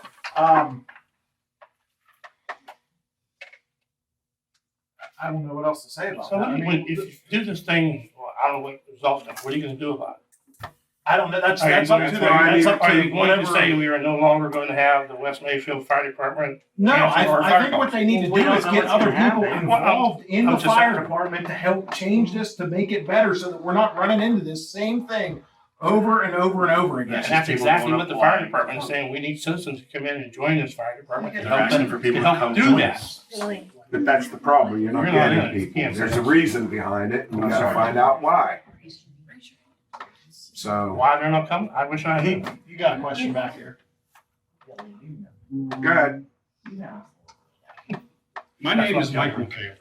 I don't know what else to say about So that. I mean, if you do this thing, well, I don't know what results, are. What are you gonna do about it? I don't know. That's Are you up to going them. to, That's up are to you going to whatever- say we are no longer going to have the West Mayfield Fire Department? No, Answer our I fire think what they need to We do don't is know get what's other gonna people happen. involved in I'm the just fire saying. department to help change this to make it better so that we're not running into this same thing over and over and over again. That's And that's just people exactly going what the up fire wide. department is saying. We need citizens to come in and join this fire department to They're help asking them, for to people to help come do join that. us. But that's the problem, you're not You're not in getting it. You people. can't There's say a that. reason behind it, and we I'm gotta sorry. find out why. So, Why they're not coming? I wish I knew. You got a question back here? go ahead. My name is Michael Taylor.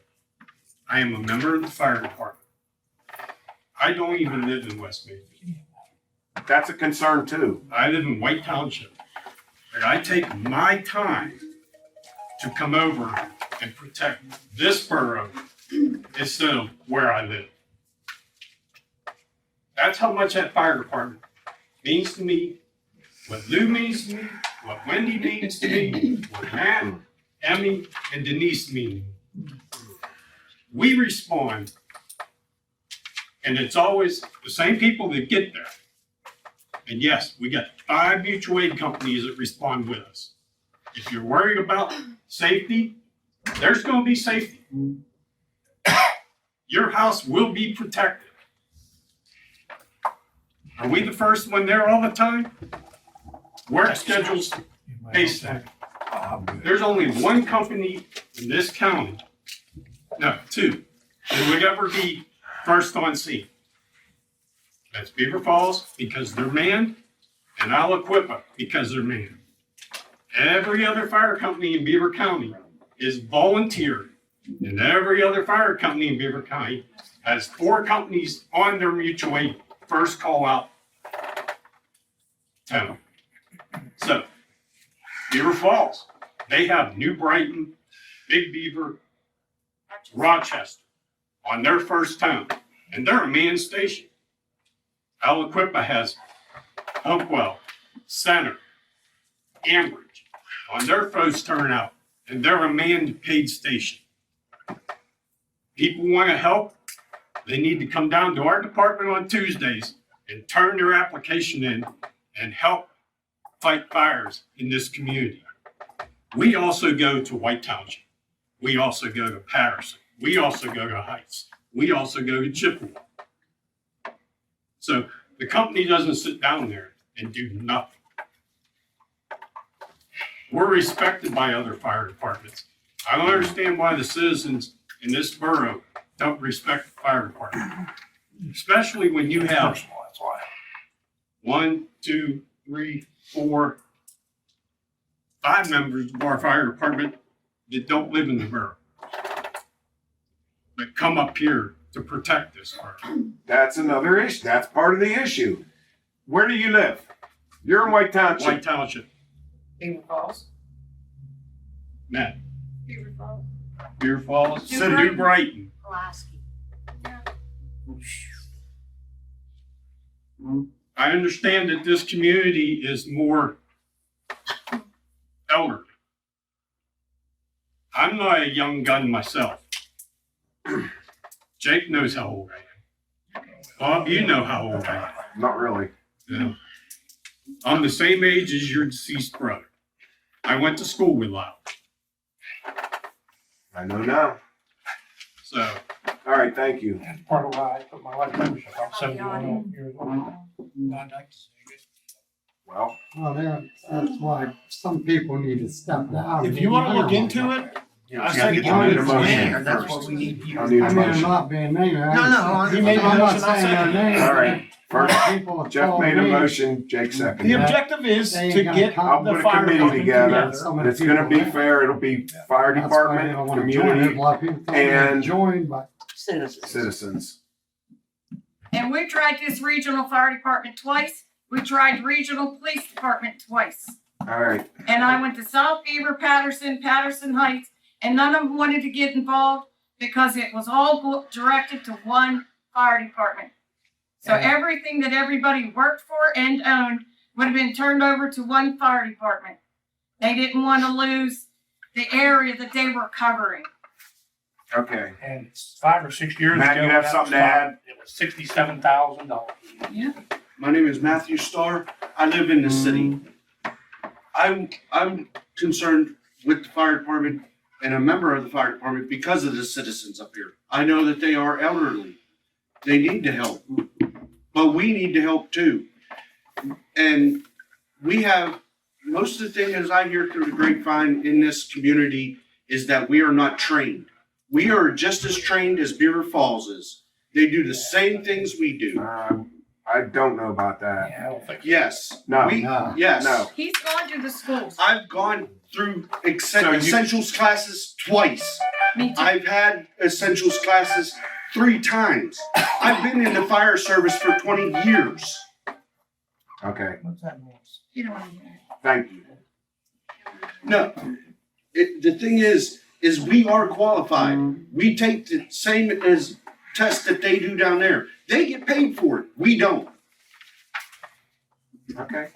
I am a member of the fire department. I don't even live in West Mayfield. That's a concern too. I live in White Township. And I take my time to come over and protect this borough instead of where I live. That's how much that fire department means to me, what Lou means to me, what Wendy means to me, what Matt, Emmy, and Denise mean. We respond, and it's always the same people that get there. And yes, we got 5 mutual aid companies that respond with us. If you're worried about safety, there's gonna be safety. Your house will be protected. Are we the first one there all the time? Work schedules based on. There's only one company in this county, no, 2, that would ever be first on scene. That's Beaver Falls because they're manned, and Aliquippa because they're manned. Every other fire company in Beaver County is volunteer, and every other fire company in Beaver County has 4 companies on their mutual aid first call out town. So, Beaver Falls, they have New Brighton, Big Beaver, Rochester on their first town, and they're a manned station. Aliquippa has Hopewell, Center, Ambridge on their first turnout, and they're a manned paid station. People want to help, they need to come down to our department on Tuesdays and turn their application in and help fight fires in this community. We also go to White Township. We also go to Patterson. We also go to Heights. We also go to Chippewa. So the company doesn't sit down there and do nothing. We're respected by other fire departments. I don't understand why the citizens in this borough don't respect the fire department. Especially when you have Personal, that's why. 1, 2, 3, 4, 5 members of our fire department that don't live in the borough, but come up here to protect this borough. That's another issue. That's part of the issue. Where do you live? You're in White Township. White Township, Beaver Falls. Matt, Beaver Falls. Beer Falls, New New Brighton. Pulaski. I understand that this community is more elderly. I'm not a young gun myself. Jake knows how old I am. Bob, you know how old I am. Not really. Yeah. I'm the same age as your deceased brother. I went to school with Lyle. I know now. So, All right, thank you. That's part of why I put my life membership. I'm 71 years old. I'd like to see it. Well, Well, that's why some people need to step down. If you wanna look into it, Yeah, I you say gotta get join the the motion Mayor, that's first. what we need you. I'll need I a mean, I'm motion. not being mean. No, no, He made a I'm not motion, I'll saying their second. name. All right, first, People have Jeff told made a me motion, Jake The seconded. objective is they to ain't gonna get come. I'll the put a fire committee department together. Some of the It's gonna be people, fair. It'll be fire That's why they department, don't wanna join. There's community, a lot of people told me to and- join, but Citizens. citizens. And we tried this regional fire department twice. We tried regional police department twice. All right, And I went to South Beaver, Patterson, Patterson Heights, and none of them wanted to get involved because it was all directed to one fire department. So everything that everybody worked for and owned would have been turned over to one fire department. They didn't want to lose the area that they were covering. okay. And it's 5 or 6 years ago. Matt, you have that something was to add? It was $67,000. My name is Matthew Starr. I live in the city. I'm concerned with the fire department and a member of the fire department because of the citizens up here. I know that they are elderly. They need to help, but we need to help too. And we have, most of the thing as I hear through the grapevine in this community is that we are not trained. We are just as trained as Beaver Falls is. They do the same things we do. I don't know about that. I don't think. Yes. No. Yes. No. He's gone to the schools. I've gone through So you- essentials classes twice. Me too. I've had essentials classes 3 times. I've been in the fire service for 20 years. Okay, What's that noise? You don't want to hear it. thank you. No, the thing is we are qualified. We take the same as tests that they do down there. They get paid for it. We don't. Okay.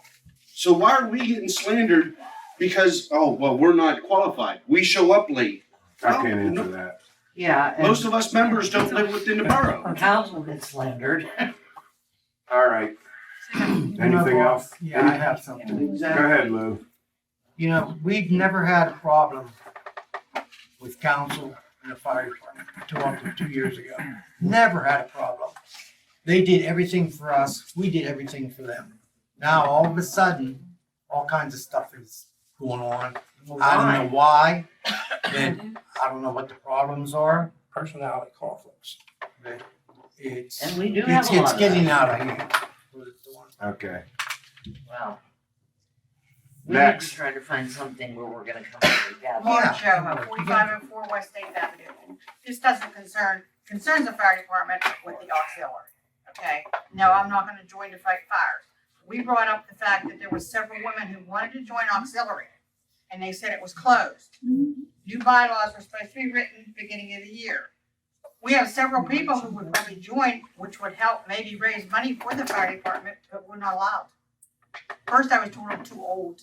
So why are we getting slandered because, oh, well, we're not qualified. We show up late. I can't answer that. Yeah, and Most of us members don't live within the borough. our council gets slandered. All right. Anything else? Yeah, I have something. Go ahead, Lou. You know, we've never had a problem with council and the fire department until up to 2 years ago. Never had a problem. They did everything for us, we did everything for them. Now, all of a sudden, all kinds of stuff is going on. I don't know why, and I don't know what the problems are. Personality conflicts. But it's, And we do have a lot it's of getting that. out of hand. Okay. Wow. We need Next. to try to find something where we're gonna come together. Mark Joe, 4504 West State Avenue. This doesn't concerns the fire department with the auxiliary, okay? No, I'm not gonna join to fight fires. We brought up the fact that there were several women who wanted to join auxiliary, and they said it was closed. New bylaws were supposed to be written beginning of the year. We have several people who would probably join, which would help maybe raise money for the fire department, but we're not allowed. First, I was told I'm too old.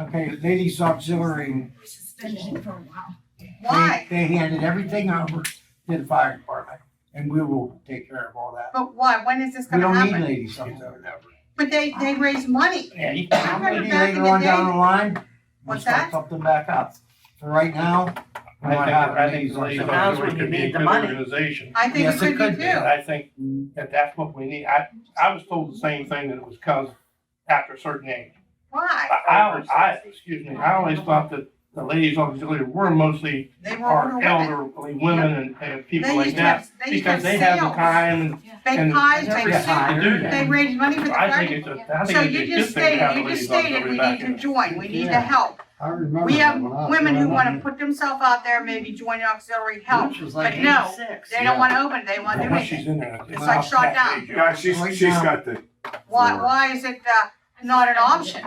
Okay, ladies auxiliary, We suspended it for a while. they, Why? they handed everything over to the fire department, and we will take care of all that. But why? When is this We gonna don't need happen? ladies auxiliary. But they raise money. Yeah, you I remember maybe back in later the on down day- the line, we'll What's start that? something back up. For right now, we don't have I think ladies the ladies auxiliary. Now's when auxiliary you could be a need the good money. organization. I think Yes, it it could could be be. too. I think that that's what we need. I was told the same thing, that it was because after a certain age. Why? Excuse me, I always thought that the ladies auxiliary were mostly They were older our women. elderly women and people They like used to that. have- they used to Because have they have the sales. time Bake and- pies, and bake yeah, soup. to do that. They raise money for the I fire. think it's a, I think So it'd be you a good just thing to have stated, the you just ladies stated auxiliary we back need in. to join, we need to Yeah. help. I remember We have that when I was women who growing wanna up. put themselves out there, maybe join auxiliary help, Which was like but no, 86. they don't wanna open, it, they wanna do Once she's anything. in there. It's like shot down. Yeah, she's got the. Why is it, not an option?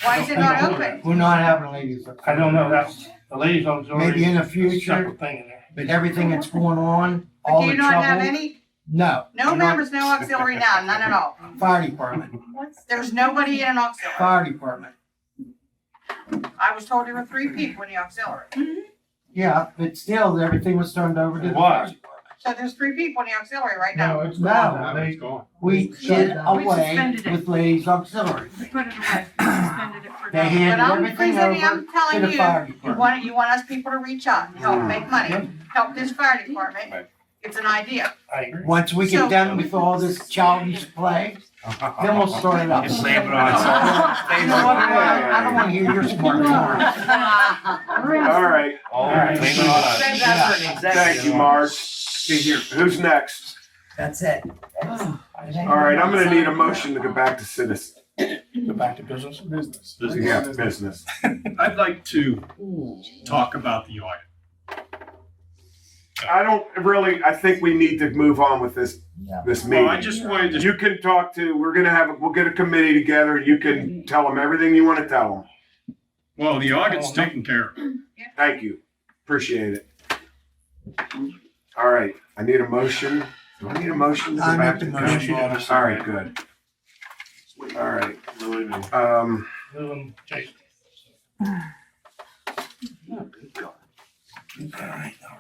Why is it not open? We're not having ladies auxiliary. I don't know, that's, the ladies auxiliary. Maybe in the is a future, separate thing in there. but everything that's going on, But all do the you not have trouble. any? No. No Not- members, no auxiliary now, none at all. Fire department, There's nobody in an auxiliary. fire department. I was told there were 3 people in the auxiliary. Yeah, but still, everything was turned over to the Why? fire department. So there's 3 people in the auxiliary right No, now. it's No. gone now. They, We Shut did down. away suspended it. with ladies auxiliary. We put it away, we suspended it for They now. handed But I'm everything presenting, over I'm to telling the you, fire you department. you want us people to reach out and help make money, help this fire department. It's an idea. I agree. Once we So- get done with all this childish play, then we'll start it up. Blame it on You know what, I don't wanna hear your smart words. All right. All right. Blame it on us. Save that for an executive. Thank you, Mark. Who's next? That's it. All right, I'm gonna need a motion to go back to citizen. Go back to business. business. Yeah, business. I'd like to talk about the audit. I think we need to move on with this meeting. Well, I just wanted to, You can talk to, we'll get a committee together, you can tell them everything you wanna tell them. well, the audit's taken care of. Thank you, appreciate it. All right, I need a motion. Do I need a motion to go I back make to the motion. All right, good. All right, Lou and Jason.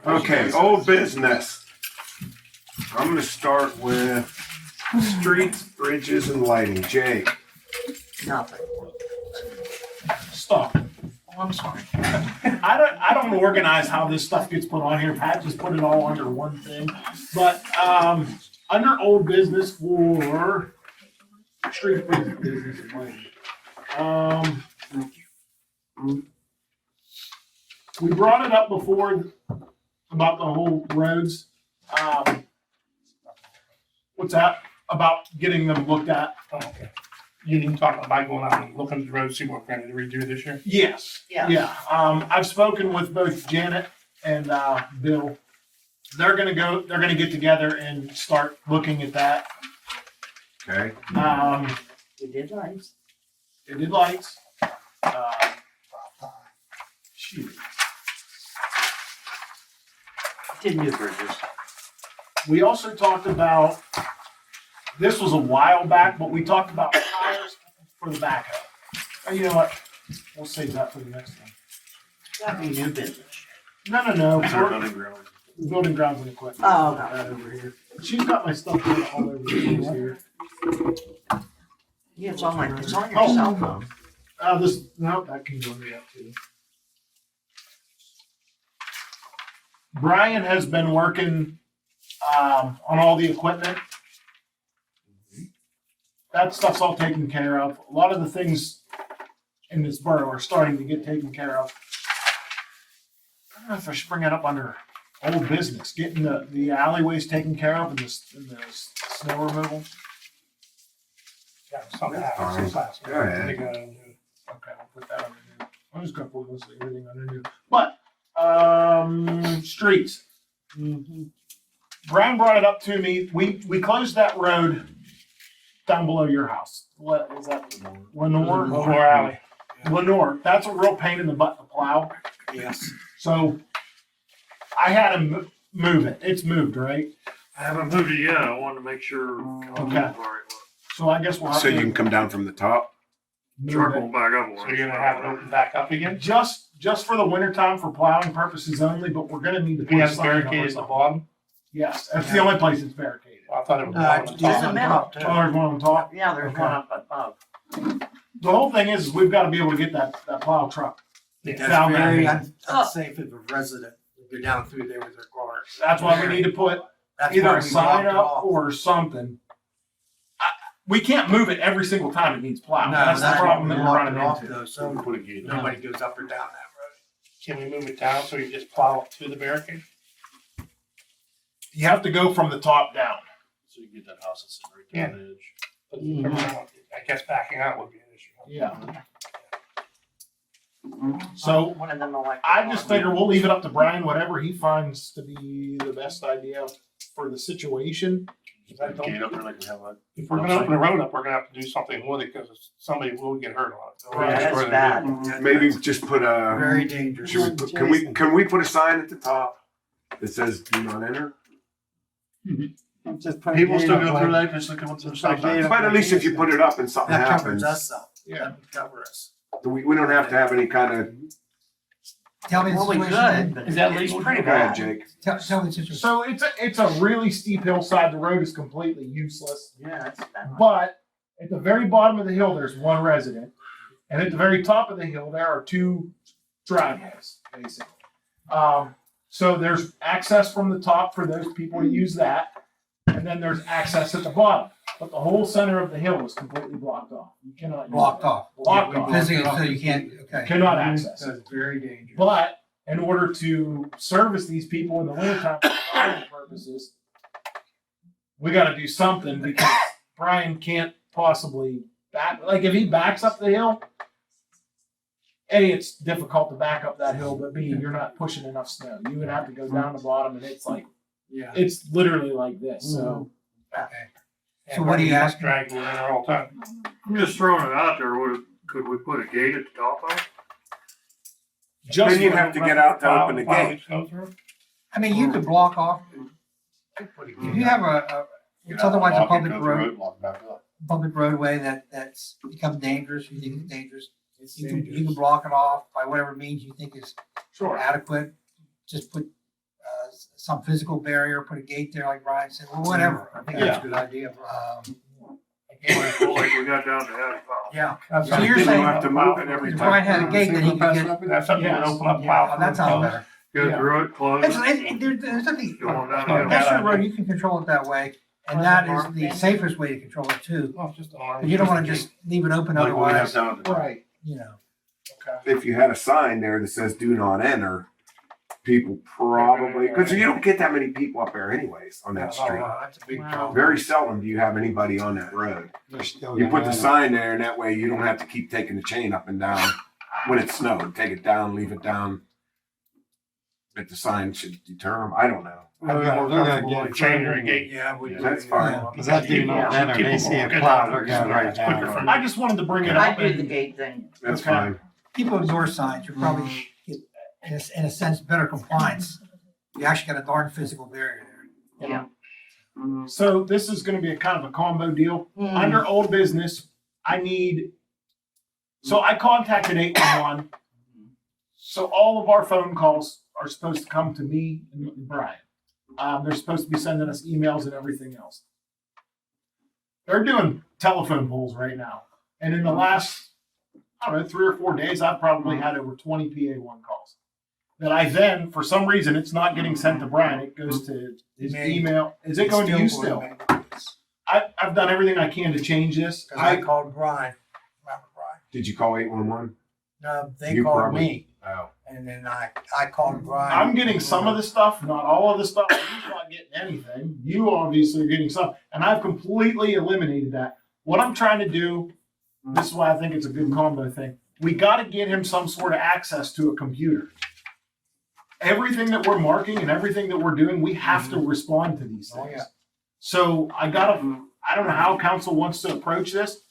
okay, old business. I'm gonna start with streets, bridges, and lighting. Jake. Nothing. Stop. Oh, I'm sorry. I don't organize how this stuff gets put on here. Pat just put it all under one thing. But under old business for street business and lighting. We brought it up before about the whole roads. What's that? About getting them looked at? Oh, okay. You didn't talk about going out and looking at the road, see what we're gonna redo this year? Yes. Yeah. Yeah. I've spoken with both Janet and Bill. They're gonna get together and start looking at that. Okay. We did lights. They did lights. Shoot. Did new bridges. We also talked about, this was a while back, but we talked about tires for the backhoe. You know what? We'll save that for the next one. That'd be new business. No. Building ground. Building grounds and equipment. Oh, Put that over here. She's got my stuff all over the place here. Yeah, it's on your Oh. cell phone. That can go under that too. Brian has been working on all the equipment. That stuff's all taken care of. A lot of the things in this borough are starting to get taken care of. I don't know if I should bring it up under old business, getting the alleyways taken care of and the snow removal. Yeah, something happened since last week. Go ahead. They got Okay, I'll put that under new. I'm just gonna put mostly everything under new. But, streets. Brian brought it up to me. We closed that road down below your house. What is that? Lenore? Lenore Alley. Lenore. That's a real pain in the butt to plow. Yes. So I had him move it. It's moved, right? I haven't moved it yet. I wanted to make sure. Okay. So I guess we'll have So to you can come down from the top? move Charcoal it. back up. So you're gonna have it open back up again? Just for the winter time for plowing purposes only, but we're gonna need to We put a have sign up or barricaded the something. bottom? Yes, that's the only place it's barricaded. I thought it was Uh, on the it's There's a top. middle too. Oh, there's one on top. Yeah, there's Okay. one up above. The whole thing is we've got to be able to get that plow truck. That's Down that very hill. unsafe if a resident would go down through there with their cars. That's why we need to put That's either why a we sign blocked it up off. or something. We can't move it every single time it needs plowed. No, That's the problem that we we're blocked running it off into. though, so Put a gate. nobody goes up or down that road. Can we move it down so you just plow up to the barricade? You have to go from the top down. So you get that house that's right down the edge. But I guess backing out would be an issue. Yeah. So One of them electric. I just figure we'll leave it up to Brian, whatever he finds to be the best idea for the situation. Put a gate up there like we have a. If we're gonna open the road up, we're gonna have to do something with it because somebody will get hurt on it. Right, that's Destroy the bad. vehicle. Maybe just put a, Very dangerous. can we put a sign at the top that says do not enter? Just put a People gate still up go like- through that just to come up to the Just like stop sign. gate up But at like least if you this. put it up and something That covers happens, us though. Yeah. That would cover us. we don't have to have any kind of, Tell me the Well, we situation. could, but Is that it's legal? pretty go ahead, bad. Jake. Tell me the situation. So it's a really steep hillside. The road is completely useless. Yeah, that's bad. But at the very bottom of the hill, there's one resident. And at the very top of the hill, there are two driveways, basically. So there's access from the top for those people to use that. And then there's access at the bottom. But the whole center of the hill is completely blocked off. You cannot use Blocked it. off. Blocked off. Physically, so you can't, okay. Cannot access it. That's very dangerous. But in order to service these people in the wintertime for farming purposes, we got to do something because Brian can't possibly back. Like if he backs up the hill, A, it's difficult to back up that hill, but B, you're not pushing enough snow. You would have to go down the bottom, and it's like Yeah. it's literally like this. So Okay. And So what do you we're ask? Dragging it in there all the time. I'm just throwing it out there. Could we put a gate at the top of it? just Then you'd have to get out to open the gate. Go through. I mean, you could block off, if you have it's otherwise a public road, public roadway that's become dangerous, you think it's dangerous, you can block it off by whatever means you think is adequate. Just put some physical barrier, put a gate there like Brian said, or whatever. I think that's a good idea. Like we got down to half. Yeah. That's So you're something saying, we'll have to move it every if time. Brian had a gate that he could get, That's something that open up plow. that sounds better. Go through it, close it. There's nothing, Going down Yeah. the that's your road, you can control it that way. And that is the safest way to control it too. Well, it's just an alarm. Because you don't want to just leave it open Like what we have otherwise, down at the Right. you know. Okay. If you had a sign there that says "Do not enter," people probably because you don't get that many people up there anyways on that street. That's a big problem. Very seldom do you have anybody on that road. You put the sign there, and that way you don't have to keep taking the chain up and down when it snowed. Take it down, leave it down. If the sign should deter them, I don't know. I'd be more comfortable with chain or a gate. Yeah, we That's fine. Because that do not enter, they see a cloud, they're going right down. I just wanted to bring it I up. do the And gate thing. That's Okay. fine. People ignore signs, you're probably, in a sense, better compliance. You actually got a darn physical barrier there. Yeah. so this is going to be a kind of a combo deal. Mm. Under old business, I need. So I contacted 811. So all of our phone calls are supposed to come to me and Brian. They're supposed to be sending us emails and everything else. They're doing telephone polls right now. And in the last, I don't know, 3 or 4 days, I've probably had over 20 PA1 calls. That I then, for some reason, it's not getting sent to Brian. It goes to his email. Is it going to you still? I've done everything I can to change this. Because I called Brian, remember Brian? Did you call 811? No, they You called probably- me, Oh. and then I called Brian. I'm getting some of the stuff, not all of the stuff. He's not getting anything. You obviously are getting some. And I've completely eliminated that. What I'm trying to do, this is why I think it's a good combo thing. We got to get him some sort of access to a computer. Everything that we're marking and everything that we're doing, we have to respond to these things. Oh, yeah. So I don't know how council wants to approach this,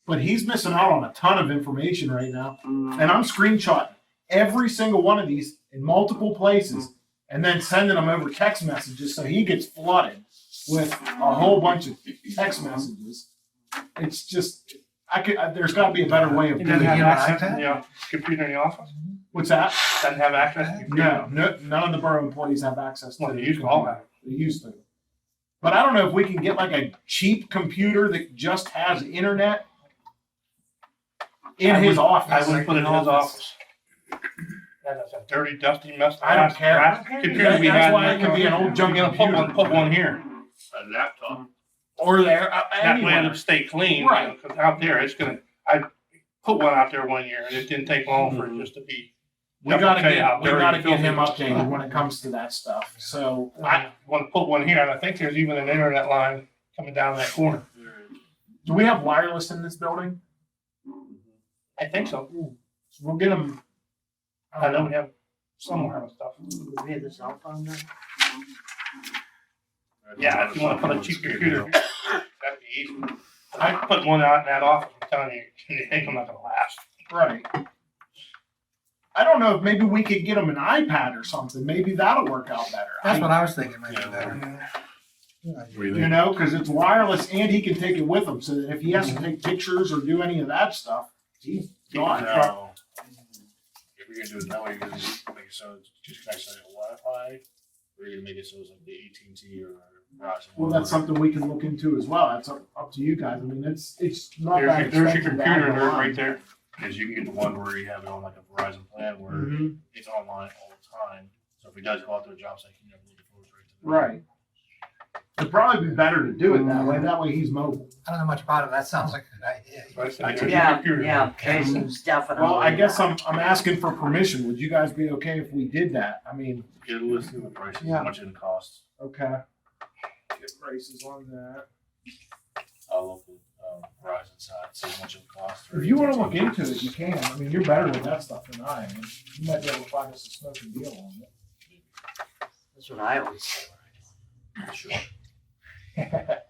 but he's missing out on a ton of information right now. And I'm screenshotting every single one of these in multiple places and then sending them over text messages so he gets flooded with a whole bunch of text messages. It's just, there's got to be a better way of He doing doesn't have it. access to the computer in the office? What's that? Doesn't have access to the computer? No, none of the borough employees have access to Well, it. they used to all have it. They used to. But I don't know if we can get like a cheap computer that just has internet in his office. I would put it in his office. That's a dirty, dusty mess. I don't care. Computer we That's had. why it could be an old junk We're gonna computer. put one here. A laptop. Or there, That way anywhere. it'll stay clean. Right. Because out there, I put one out there one year and it didn't take long for it just to be. We gotta tell you how get dirty him filthy it is. updated when it comes to that stuff. So I want to put one here and I think there's even an internet line coming down that corner. do we have wireless in this building? I think so. So we'll get them. I know we have somewhere and stuff. We have the cell phone there. Yeah, if you want to put a cheap computer, that'd be easy. I put one out in that office, I'm telling you, you think I'm not gonna last. Right. I don't know if maybe we could get him an iPad or something. Maybe that'll work out better. That's what I was thinking, maybe better. You know, because it's wireless and he can take it with him, so that if he has to take pictures or do any of that stuff, he's gone. No. If we're gonna do it that way, you're gonna make it so it's just connects to Wi-Fi, or you're gonna make it so it's like the AT&T or Verizon. Well, that's something we can look into as well. That's up to you guys. I mean, it's not that There's your expensive to computer have it there, on. right there. Because you can get the one where you have it on like a Verizon plan where Mhm. it's online all the time. So if he does go out to a job site, he can have a little photos right to the Right. It'd probably be better to do it that way. That way he's mobile. I don't know much about it, that sounds like a good idea. Yeah, Casey's definitely. Well, I guess I'm asking for permission. Would you guys be okay if we did that? I mean, Get a list of the prices, Yeah. how much it costs. okay. Get prices on that. I'll look at Verizon side, see how much it costs. If you want to look into it, you can. I mean, you're better with that stuff than I am. You might be able to find us a smoking deal on it. That's what I always say. Sure.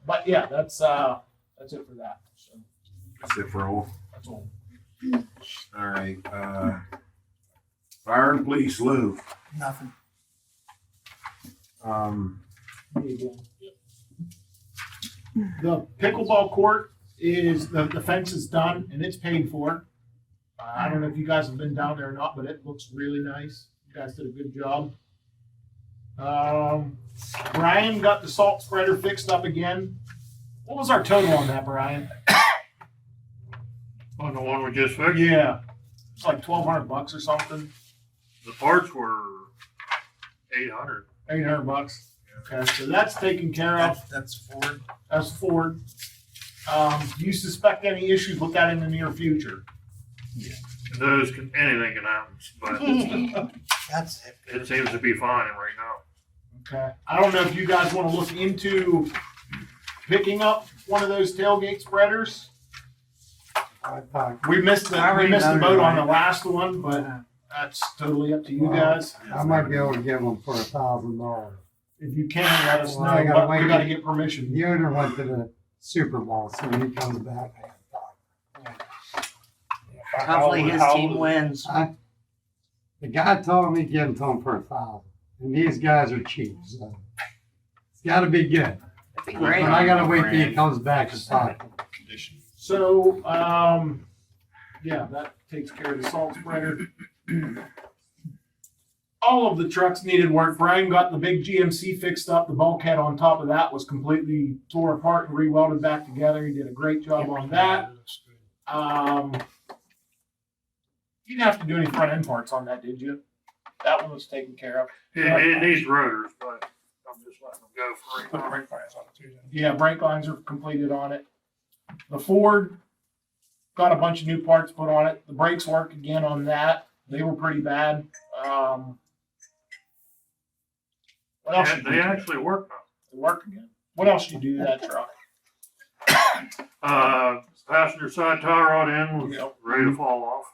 But yeah, that's it for that. So That's it for old. that's all. All right. Fire and police, Lou. Nothing. Me again. The pickleball court is the fence is done and it's paid for. I don't know if you guys have been down there or not, but it looks really nice. You guys did a good job. Brian got the salt spreader fixed up again. What was our total on that, Brian? On the one we just fixed? Yeah, it's like $1,200 or something. The parts were 800. $800. Okay, so that's taken care of. That's Ford. That's Ford. Do you suspect any issues with that in the near future? Anything can happen, but That's it. it seems to be fine right now. Okay. I don't know if you guys want to look into picking up one of those tailgate spreaders. I thought, We missed the boat on the last one, but that's totally up to you guys. I might be able to get one for $1,000. If you can, let us know, Well, I gotta but we wait. gotta get permission. The owner went to the Super Bowl, so when he comes back, I have to talk. Hopefully his team wins. The guy told me to give him to him for $1,000, and these guys are cheap, so it's got to be good. That'd be great. But I got to wait till he comes back to talk. So, yeah, that takes care of the salt spreader. All of the trucks needed work. Brian got the big GMC fixed up. The bulkhead on top of that was completely tore apart and re-welded back together. He did a great job on that. You didn't have to do any front end parts on that, did you? That one was taken care of. It needs rotors, but I'm just letting them go free. Put brake lines on it too. Yeah, brake lines are completed on it. The Ford got a bunch of new parts put on it. The brakes work again on that. They were pretty bad. What else? you do They to actually work now. it? They work again. What else you do to that truck? Passenger side tie rod end was ready to fall off.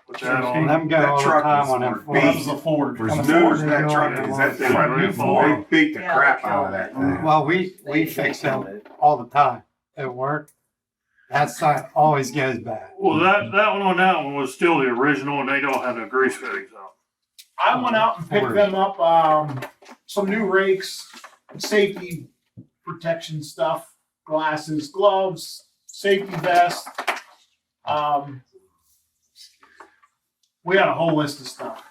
Put that on. Them go all the truck time is on them for Fords. That was a Ford. For On the news, Ford, that they truck go is all that the thing. time. They beat the crap out of that thing. Well, we fix them all the time at work. That side always goes bad. Well, that one on that one was still the original, and they don't have the grease fittings on. I went out and picked them up, some new rakes, safety protection stuff, glasses, gloves, safety vest. We had a whole list of stuff.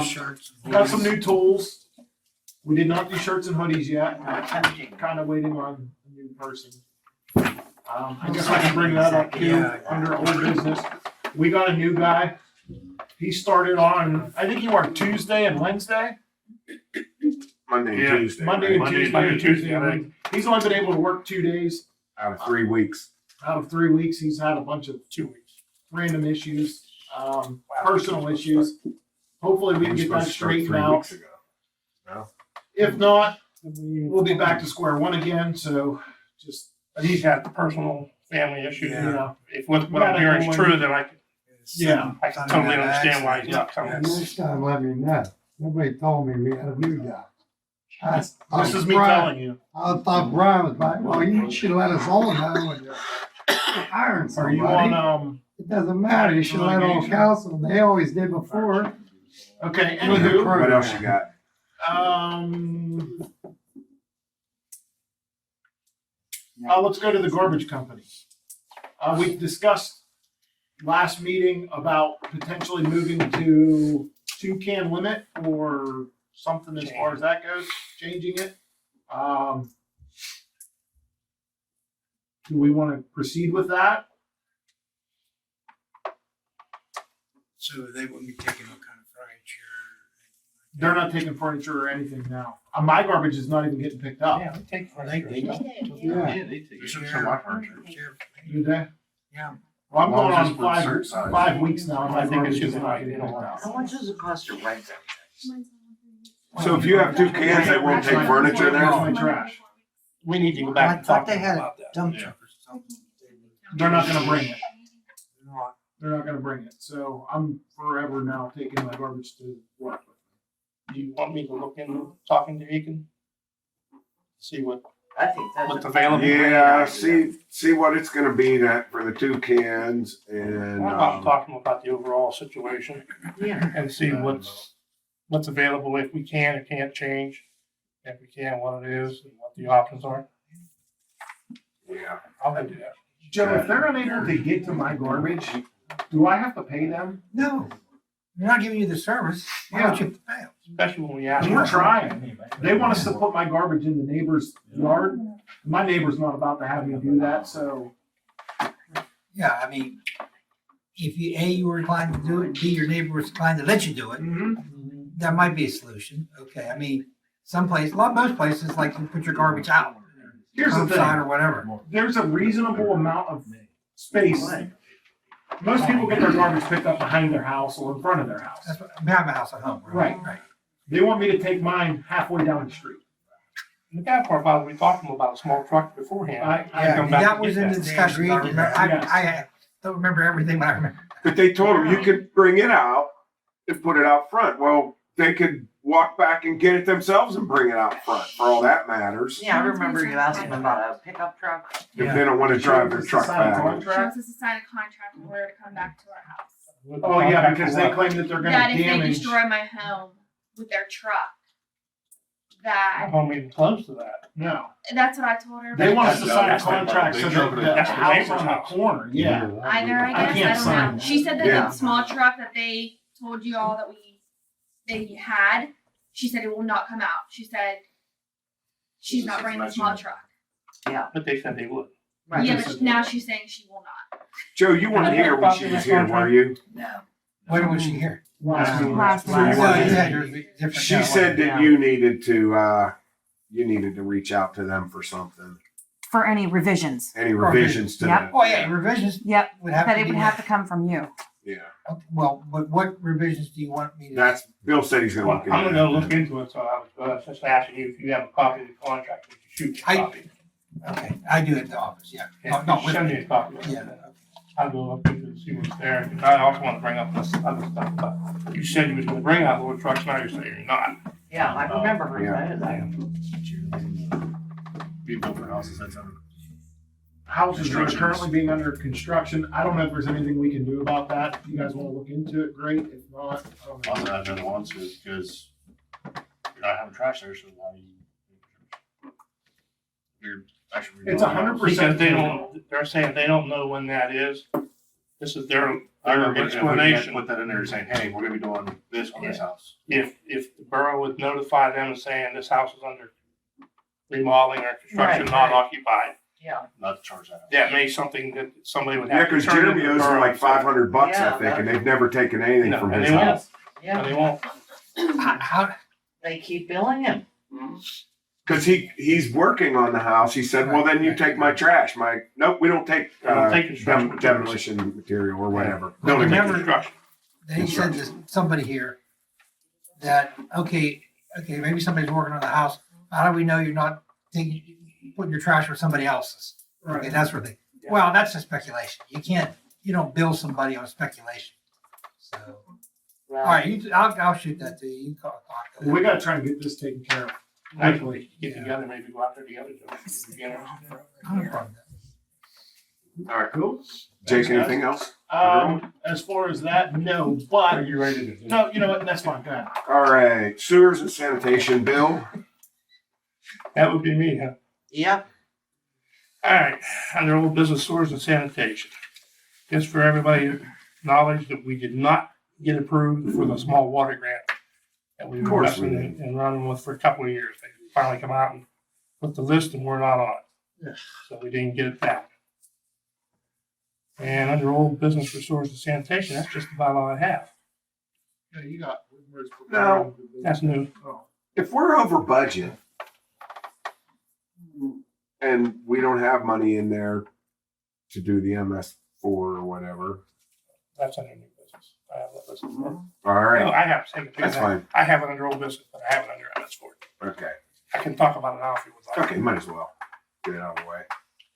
Shirts. Got some new tools. We did not do shirts and hoodies yet. I'm kind of waiting on a new person. I guess I can bring that up too, Yeah. under old business. We got a new guy. He started on, I think he worked Tuesday and Wednesday. Monday and Yeah. Tuesday. Monday and right? Tuesday. I think. He's only been able to work 2 days. Out of 3 weeks. Out of 3 weeks, he's had a bunch of 2 weeks. random issues, personal issues. Hopefully we He can was get that supposed to start straightened 3 out. weeks ago. No? If not, we'll be back to square one again, so just, But he's got the personal family issues. Yeah. If what I'm hearing is true, then I can totally understand why he's not coming. Next time, let me know. Nobody told me we had a new guy. this is me telling you. I thought Brian was like, well, you should let us all know when you're hiring Are somebody. you on, It doesn't matter. You should let all council. They always did before. okay, With the anywho, program. What else you got? let's go to the garbage company. We discussed last meeting about potentially moving to 2-can limit or something as far as that goes, changing it. Do we want to proceed with that? So they wouldn't be taking no kind of furniture. They're not taking furniture or anything now. My garbage is not even getting picked up. Yeah, we take They Yeah. they take some of my furniture. Do they? Yeah. Well, I'm As long going as on it's for certain size. 5 weeks now, and my I think garbage it's is just not like, getting you know, picked up. How much does it cost to rent everything? So if you have 2 cans, they won't take furniture Where's there? my trash? We need to go I back and thought talk they had about a that. dump truck or something. They're not gonna bring it. Not. They're not gonna bring it. So I'm forever now taking my garbage to work with me. Do you want me to look into talking to Egan? See what, I think that's. what's a available? great Yeah, idea. see what it's gonna be that for the 2 cans and, I'm talking about the overall situation Yeah. and see what's available, if we can or can't change. If we can, what it is and what the options are. yeah. I'll do that. Joe, if they're unable to get to my garbage, do I have to pay them? No, they're not giving you the service. Why don't you have to pay them? Especially when we ask. We're for- trying. They want us to put my garbage in the neighbor's yard. My neighbor's not about to have me do that, so. Yeah, I mean, if you were inclined to do it, B, your neighbor was inclined to let you do it, that might be a solution. Okay, I mean, most places, like you put your garbage out. Here's the Curbside thing. or whatever. There's a reasonable amount of space. Most people get their garbage picked up behind their house or in front of their house. That's what, I have a house at home. Right. They want me to take mine halfway down the street. The bad part about it, we talked to them about a small truck beforehand. I come back That and was get in the that. discussion. I remember, I don't remember everything, but I remember. But they told them you could bring it out and put it out front. Well, they could walk back and get it themselves and bring it out front, for all that matters. Yeah, I remember you asking about a pickup truck. If they don't want to drive their truck back. She wants us to sign a contract in order to come back to our house. Oh, yeah, because they claim that they're That gonna if they damage. destroy my home with their truck, that, Home even close to that. No, that's what I told her. they want us to That's sign a that's the- contract they so drove that it. the That's the house neighbor's on the house. corner, yeah. Either, I I guess, can't I don't sign know. it. She said that Yeah. the small truck that they told you all that they had, she said it will not come out. She said she's not bringing the small truck. But they said they would. Right. Yeah, but now she's saying she will not. Joe, you weren't here when she was here, were you? No. When was she here? Last week. Last So you week. weren't Yeah, here. yeah, yours was different. She now, said wasn't it? that you needed to reach out to them for something. For any revisions. Any revisions to Yep. that? Oh, yeah, revisions Yep, would have but to it be would have to come from you. Yeah. Okay, well, but what revisions do you want me to? That's, Bill said he's gonna Well, look I'm into gonna that. look into it, so I was just asking you if you have a copy of the contract, would you shoot me a copy? Okay, I do it at the office, yeah. Yeah, Not with send me. me a copy. Yeah. I'll go look into it, see what's there. And I also want to bring up this other stuff, but you said you was gonna bring out little trucks, now you're saying you're not. Yeah, I remember her Yeah. saying that. Be built for houses, that's under. Houses that are Constructions. currently being under construction. I don't know if there's anything we can do about that. If you guys wanna look into it, great. If not, I don't know. Also, I've been the ones because you're not having trash there, so why do you? You're actually. It's 100%. Because they don't, they're saying they don't know when that is. This is their I remember if we had explanation. put that in there saying, hey, we're gonna be doing this on this house. If the borough would notify them and saying this house is under remodeling or construction, Right, not right. occupied, Yeah. Not to charge that. that may be something that somebody would Yeah, have to cause turn into Jeremy the owes them borough like and say, $500, I Yeah, think, and they've never taken anything No, from and his they won't. house. And Yeah, they won't. How, they keep billing him. Cause he's working on the house. He said, well, then you take my trash. Nope, we don't take, We don't take construction materials. demolition material or whatever. Well, Building remember- construction. they said to somebody here that, okay, maybe somebody's working on the house. How do we know you're not putting your trash where somebody else's? Okay, that's where well, that's a speculation. You don't bill somebody on speculation. So, all Well, right, I'll shoot that to you. You talk to them. We gotta try and get this taken care of. Actually, get together, maybe go out there together. Together. No problem. All right, Cool. Jake, Thanks, guys. anything else? As far as that, no, but, Are you ready to do? no, you know what, that's fine, go ahead. All right, sewers and sanitation, Bill. That would be me, huh? yeah, All right, under old business sewers and sanitation. Just for everybody's knowledge that we did not get approved for the small water grant that we Of were course we investing and running with for a couple of years. They finally come out and put the list and we're not on it. So we didn't get it back. And under old business for sewers and sanitation, that's just about all I have. Yeah, you got. No. That's new. Oh. If we're over budget and we don't have money in there to do the MS4 or whatever, That's under new business. I have that listed. all No, right, I have to take a picture of that's that. fine. I have it under old business, but I have it under MS4. Okay, I can talk about it now if you would like. okay, might as well get it out of the way.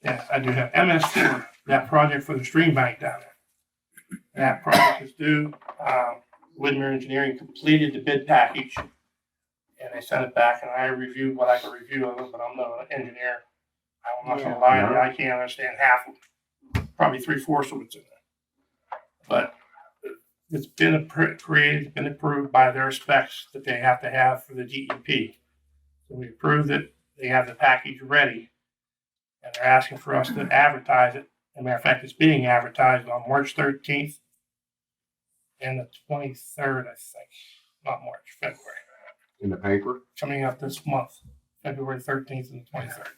Yes, I do have MS4, that project for the stream bank down there. That project is due. Whitmer Engineering completed the bid package. And they sent it back and I reviewed what I could review of it, but I'm not an engineer. I'm not gonna lie to you, I can't understand half of it, probably 3/4 of it's in there. But it's been created, been approved by their specs that they have to have for the DEP. So we approved it, they have the package ready. And they're asking for us to advertise it. As a matter of fact, it's being advertised on March 13th and the 23rd, I think. Not March, February. In the paper? Coming up this month, February 13th and the 23rd.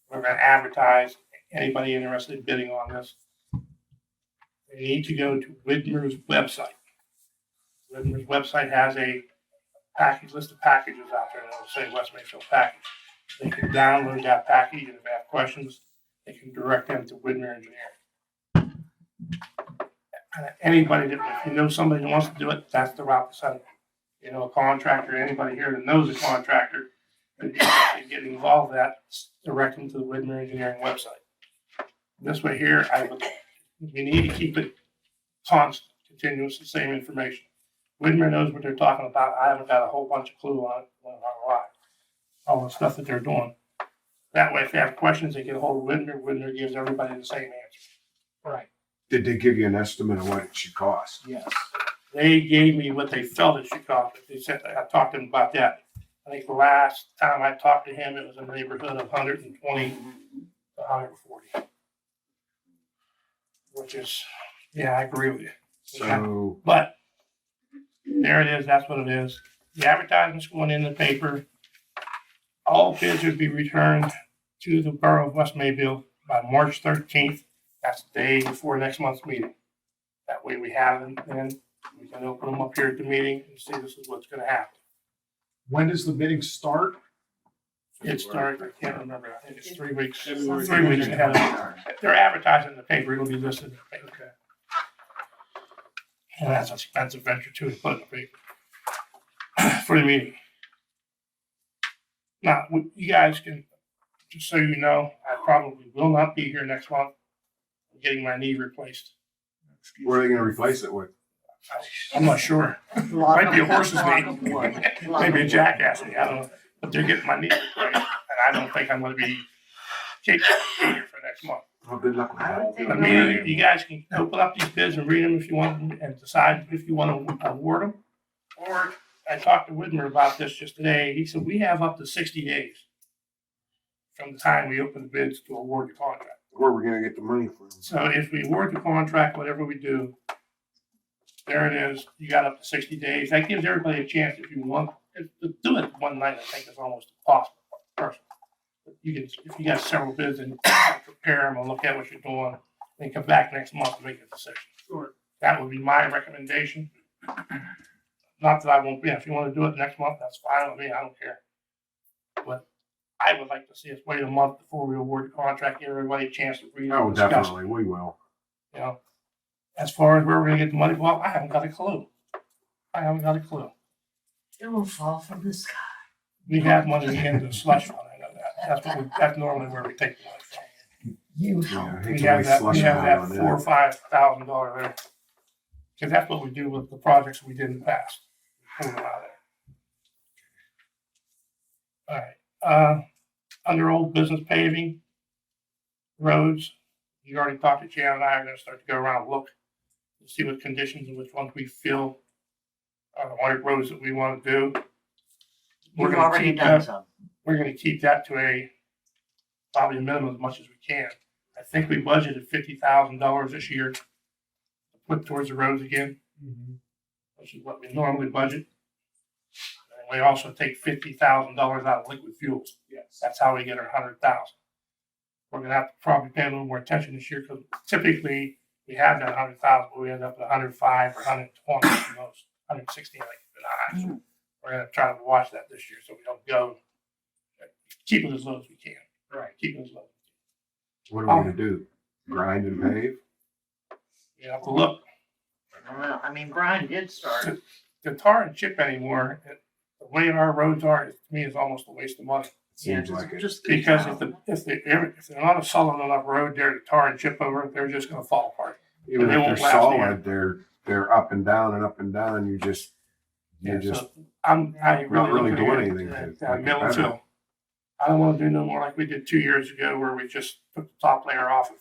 We're going to advertise anybody interested in bidding on this. They need to go to Whitmer's website. Whitmer's website has a list of packages out there, and it'll say West Mayfield package. They can download that package, and if they have questions, they can direct them to Whitmer Engineering. Anybody that, if you know somebody that wants to do it, that's the route to send them. You know, a contractor, anybody here that knows a contractor, and get involved with that, direct them to the Whitmer Engineering website. This way here, we need to keep it constant, continuous, the same information. Whitmer knows what they're talking about. I haven't got a whole bunch of clue on it, all the stuff that they're doing. That way, if they have questions, they get a hold of Whitmer. Whitmer gives everybody the same answer. Right. Did they give you an estimate of what it should cost? Yes. They gave me what they felt it should cost. They said, I talked to them about that. I think the last time I talked to him, it was in the neighborhood of 120 to 140. Which is, yeah, I agree with you. So, But there it is, that's what it is. The advertisement's going in the paper. All bids would be returned to the Borough of West Mayfield by March 13th. That's the day before next month's meeting. That way we have them, and we can open them up here at the meeting and see this is what's gonna happen. When does the bidding start? It starts, I can't remember, I think it's 3 weeks, 3 weeks ahead of, they're advertising in the paper, it'll be listed in the paper. Okay. And that's an expensive venture too, to put in the paper for the meeting. Now, you guys can, just so you know, I probably will not be here next month. I'm getting my knee replaced. what are they gonna replace it with? I'm not sure. Might be a horse's knee. Maybe a jackass knee, I don't know. But they're getting my knee replaced, and I don't think I'm gonna be capable of being here for next month. Well, good luck with that. I mean, you guys can open up these bids and read them if you want, and decide if you want to award them. Or I talked to Whitmer about this just today. He said, we have up to 60 days from the time we open the bids to award the contract. Where are we gonna get the money from? So if we award the contract, whatever we do, there it is. You got up to 60 days. That gives everybody a chance if you want to do it one night. I think is almost impossible. Personally. You can, if you got several bids and prepare them and look at what you're doing, then come back next month and make a decision. Sure. That would be my recommendation. Not that I won't be, if you want to do it next month, that's fine with me, I don't care. But I would like to see us wait a month before we award the contract, give everybody a chance to read it Oh, and discuss it. definitely, we will. You know, as far as where we're gonna get the money, well, I haven't got a clue. I haven't got a clue. It will fall from the sky. We have money in the slush fund, I know that. That's normally where we take the money from. You Yeah, I hate We to have waste that, slush we have money that on $4,000 or $5,000 there. Cause that's what we do with the projects we did in the past. Pull them out of there. All right, under old business paving, roads, you already talked to Jan and I are gonna start to go around and look and see what conditions and which ones we feel are the white roads that we wanna do. We're You've gonna already keep done that- some. We're gonna keep that to probably a minimum as much as we can. I think we budgeted $50,000 this year to put towards the roads again, which is what we normally budget. And we also take $50,000 out of liquid fuels. Yes. That's how we get our 100,000. We're gonna have to probably pay a little more attention this year because typically we have that 100,000, but we end up at 105 or 120 at the most, 116 like it's been high. So we're gonna try to watch that this year so we don't go, keep it as low as we can. Right. Keep it as low. What are we gonna do? Grind and pave? You have to look. Well, I mean, Brian did start. The tar and chip anymore, the way our roads are, to me, is almost a waste of money. Seems like it. Because if they're not a solid enough road there to tar and chip over, they're just gonna fall apart. Even And they if they're won't last the solid, they're up and down and up and down, you're just So I really not really looking doing at anything it, to make it mill and better. fill. I don't wanna do no more like we did 2 years ago where we just took the top layer off and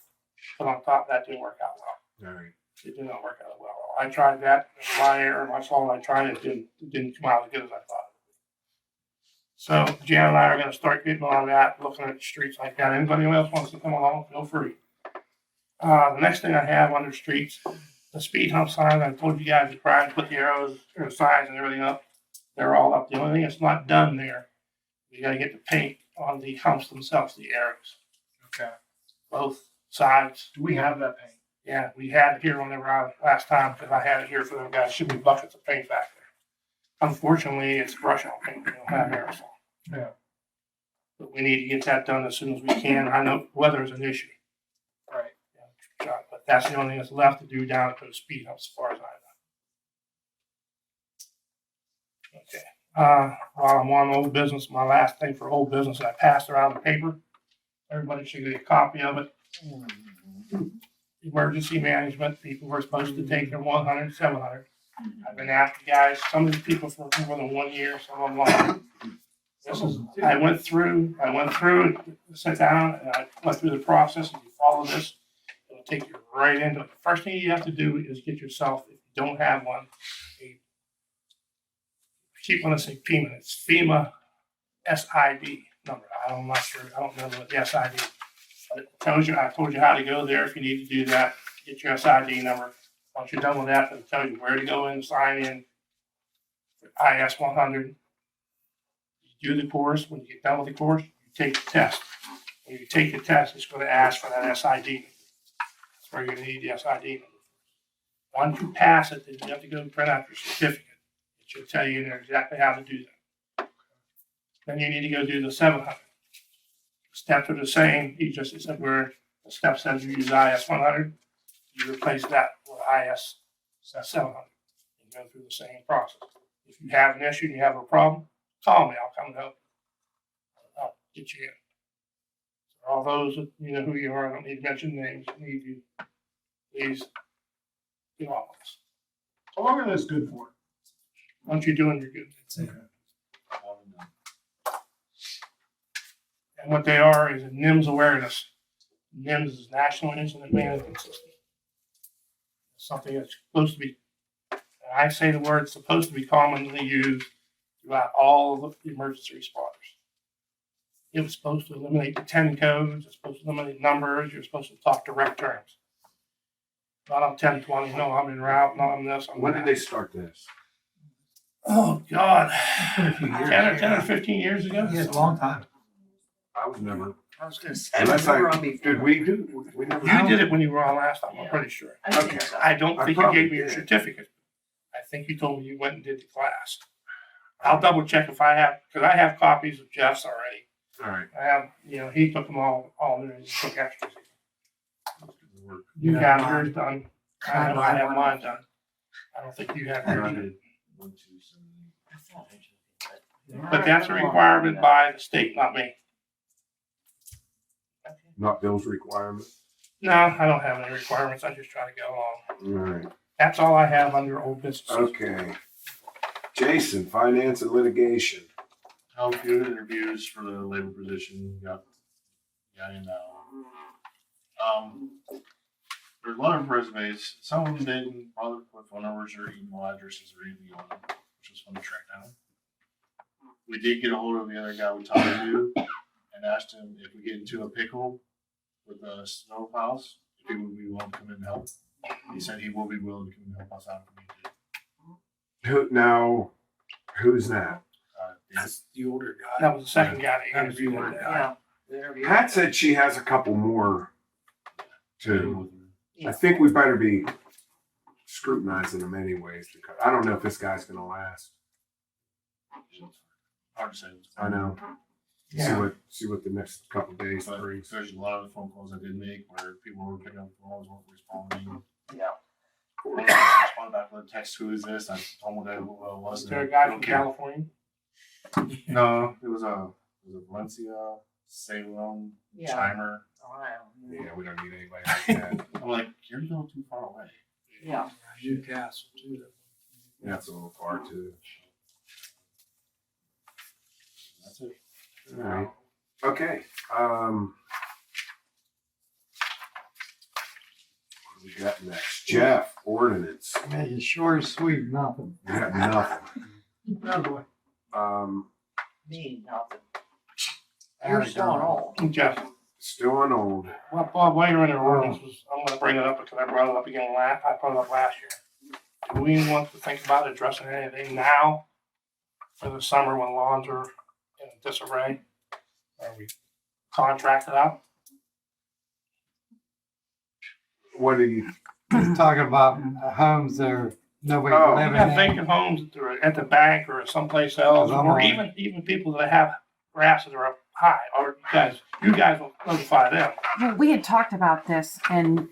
put on top. That didn't work out well. All right. It did not work out well. I tried that, my error, my fault, I tried it, didn't come out as good as I thought. So Jan and I are gonna start getting on that, looking at the streets like that. Anybody else wants to come along, feel free. The next thing I have under streets, the speed hump sign, I told you guys to try and put the arrows or the signs and everything up. They're all up. The only thing that's not done there, you gotta get the paint on the humps themselves, the arrows, Okay. both sides. Do we have that paint? Yeah, we had it here whenever last time, because I had it here for them guys, should be buckets of paint back there. Unfortunately, it's brush hopping, we don't have aerosol. Yeah. But we need to get that done as soon as we can. I know weather is an issue. Right. But that's the only thing that's left to do down at those speed humps as far as I know. Okay. While I'm on old business, my last thing for old business, I passed around the paper. Everybody should get a copy of it. Emergency management, people were supposed to take their 100, 700. I've been after guys, some of these people for more than 1 year, some of them longer. I went through, sat down, and I went through the process. If you follow this, it'll take you right into it. The first thing you have to do is get yourself, if you don't have one, I keep wanting to say FEMA. It's FEMA SID number. I'm not sure. I don't remember what the SID is. But it tells you, I told you how to go there if you need to do that. Get your SID number. Once you're done with that, it'll tell you where to go in, sign in for IS 100. You do the course. When you get done with the course, you take the test. When you take the test, it's going to ask for that SID. That's where you're going to need the SID. Once you pass it, then you have to go and print out your certificate. It should tell you in there exactly how to do that. Then you need to go do the 700. The steps are the same. You just said where the step says you use IS 100, you replace that with IS 700. You go through the same process. If you have an issue and you have a problem, call me. I'll come and help you. I'll get you in. For all those that you know who you are, I don't need to mention names. Need you, please get on this. How long are those good for? Once you're doing, you're good. Okay. And what they are is a NIMS awareness. NIMS is National Incident Management System. It's something that's supposed to be, and I say the word, supposed to be commonly used throughout all of the emergency responders. It was supposed to eliminate the 10 codes, it's supposed to eliminate numbers, you're supposed to talk direct terms. Not on 1020, no, I'm en route, no, I'm this, I'm When that. did they start this? Oh, God. Been a few years. 10 or 15 years ago? Yeah, it's a long time. I was never. I was gonna say, Unless we were I on before. did we do? We never. You did it when you were on last time, I'm pretty sure. I think Okay. so. I don't I think you probably gave me your did. certificate. I think you told me you went and did the class. I'll double check if I have, because I have copies of Jeff's already. All right. I have, he took them all there and took extras. You Yeah. have yours done. I know I have mine done. I don't think you have yours done. But that's a requirement by the state, not me. Not Bill's requirement. No, I don't have any requirements. I just try to go along. All right. That's all I have under old business. Okay. Jason, finance and litigation. Held a few interviews for the labor position, got in, there's a lot of resumes, some of them didn't bother to put phone numbers or email addresses or anything on them, which was fun to track down. We did get a hold of the other guy we talked to and asked him if we get into a pickle with the snow piles, if he would be willing to come in and help. He said he will be willing to come and help us out if we need to. Who's that? That's the older guy. That was the second guy that interviewed one day. Yeah. the interview. Pat said she has a couple more too. I think we better be scrutinizing them anyways because I don't know if this guy's gonna last. Hard to say. I know. Yeah. See what the next couple days But brings. there's a lot of the phone calls I did make where people were picking up the phones, weren't responding. Yeah. I responded back with a text, who is this? I told them who it was. Is there a guy from California? No, it was Valencia, Salem, Yeah. Chimer. Ohio. Yeah, we don't need anybody like that. I'm like, you're going too far away. Yeah. Newcastle too. That's a little far too. That's it. All right. Okay. What do we got next? Jeff, ordinance. Make it short, sweet, nothing. We got nothing. Oh, boy. Me, nothing. You're still on old. Jeff. Still on old. Well, Bob, while you're in the ordinance, I'm gonna bring it up because I brought it up again I brought it up last year. Do we want to think about addressing anything now for the summer when lawns are in disarray? Are we contracted out? What are you? He's talking about homes that are Nobody Oh. living You have there. vacant homes that are at the bank or someplace else, I'm or on even people that have grass that are up high, or you guys will notify them. Well, we had talked about this and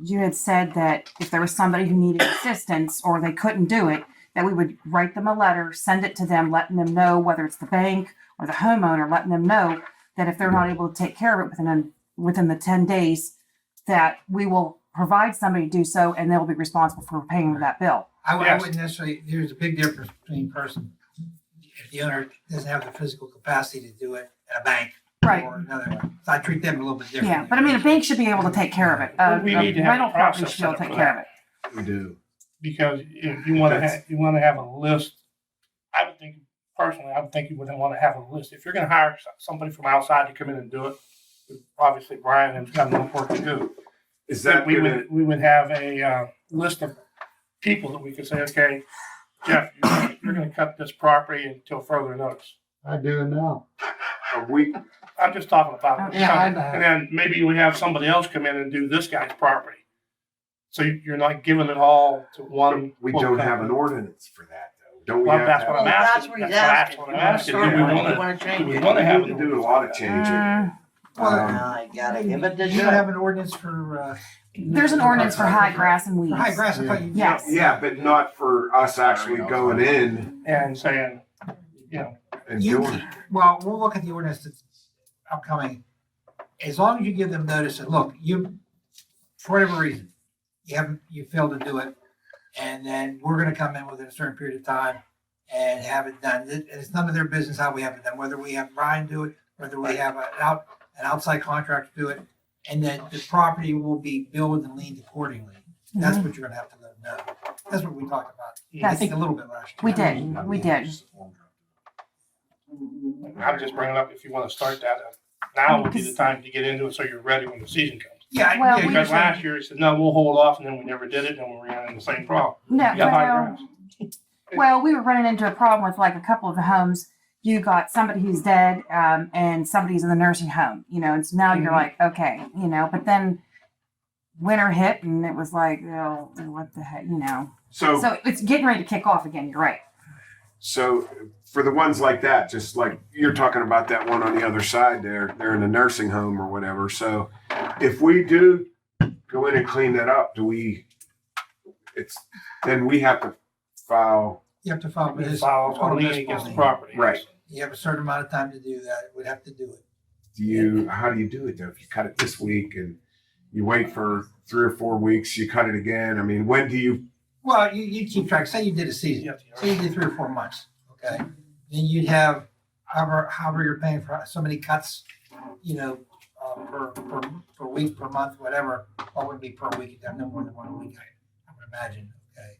you had said that if there was somebody who needed assistance or they couldn't do it, that we would write them a letter, send it to them, letting them know whether it's the bank or the homeowner, letting them know that if they're not able to take care of it within the 10 days, that we will provide somebody to do so and they'll be responsible for paying that bill. I Yes. wouldn't necessarily, there's a big difference between person, if the owner doesn't have the physical capacity to do it at a bank. Right. Or another one. So I treat them a little bit differently. Yeah, but I mean, a bank should be able to take care of it. We need to have a rental property process should be able to set up take for care of it. We do. Because if you want to have a list, I would think personally, I would think you wouldn't want to have a list. If you're going to hire somebody from outside to come in and do it, obviously Brian has got enough work to do. Is that we would have a list of people that we could say, okay, Jeff, you're going to cut this property until further notice. I do it now. Are we? I'm just talking about Yeah, I know. and then maybe we have somebody else come in and do this guy's property. So you're not giving it all to one. We quote don't have company. an ordinance for that, though. Don't we Well, have that's to what have? I'm Well, asking. that's what he's That's asking. what I'm You wanna asking. start Do we one, want you wanna to? change Do we it. want to have We can do a lot of changing. I gotta give it to You don't have an ordinance for, There's an ordinance for high grass and weeds. for high grass, I thought you. Yes. Yeah, but not for us actually going in And saying, you know, and You doing. Well, we'll look at the ordinance that's upcoming. As long as you give them notice and look, you, for whatever reason, you failed to do it. And then we're gonna come in within a certain period of time and have it done. It's none of their business how we have it done, whether we have Brian do it, whether we have an outside contractor do it. And then the property will be billed and liened accordingly. That's what you're gonna have to let them know. That's what we talked about. I think a little bit last year. We did. I'm just bringing up if you want to start that. Now would be the time to get into it so you're ready when the season comes. Yeah, Well, yeah, Because last year he said, no, we'll hold off, and then we never did it, and we ran into the same problem. No, You got high well, grass. well, we were running into a problem with like a couple of the homes. You got somebody who's dead, and somebody's in the nursing home, and so now you're like, okay, but then winter hit and it was like, oh, what the heck, So it's getting ready to kick off again. You're right. So for the ones like that, just like you're talking about that one on the other side there, they're in a nursing home or whatever. So if we do go in and clean that up, then we have to file. You have to file with his. File a lien against the property. Right. You have a certain amount of time to do that. We'd have to do it. How do you do it though? If you cut it this week and you wait for 3 or 4 weeks, you cut it again. I mean, when do you? Well, you keep track. Say you did a season. Say you did 3 or 4 months. Okay. Then you'd have however you're paying for so many cuts, per week, per month, whatever. What would be per week? You'd have no more than one a week, I would imagine. Okay.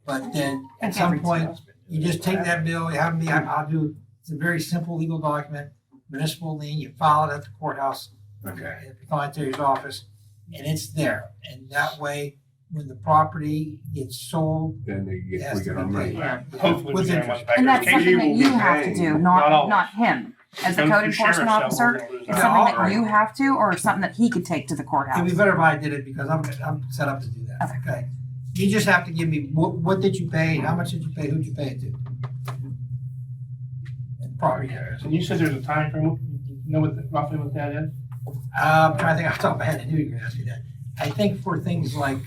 But then at some point, you just take that bill, you have me, it's a very simple legal document, municipal lien, you file it at the courthouse. Okay. At the Secretary's office, and it's there. And that way, when the property gets sold, Then it we has to get our be money. paid. back. Hopefully we With get our interest. money back. And that's There's something that will you be have to paying. do, Not always. not him. As the Comes code through enforcement sheriff's, so officer, we're gonna lose it's that. something that Right. you have to, or something that he could take to the It'd courthouse. be better if I did it because I'm set up to do that. Okay. You just have to give me what did you pay, how much did you pay, who'd you pay it to? And property tax. And you said there's a time frame. You know roughly what that is? I'm trying to think off the top of my head. I knew you were gonna ask me that. I think for things like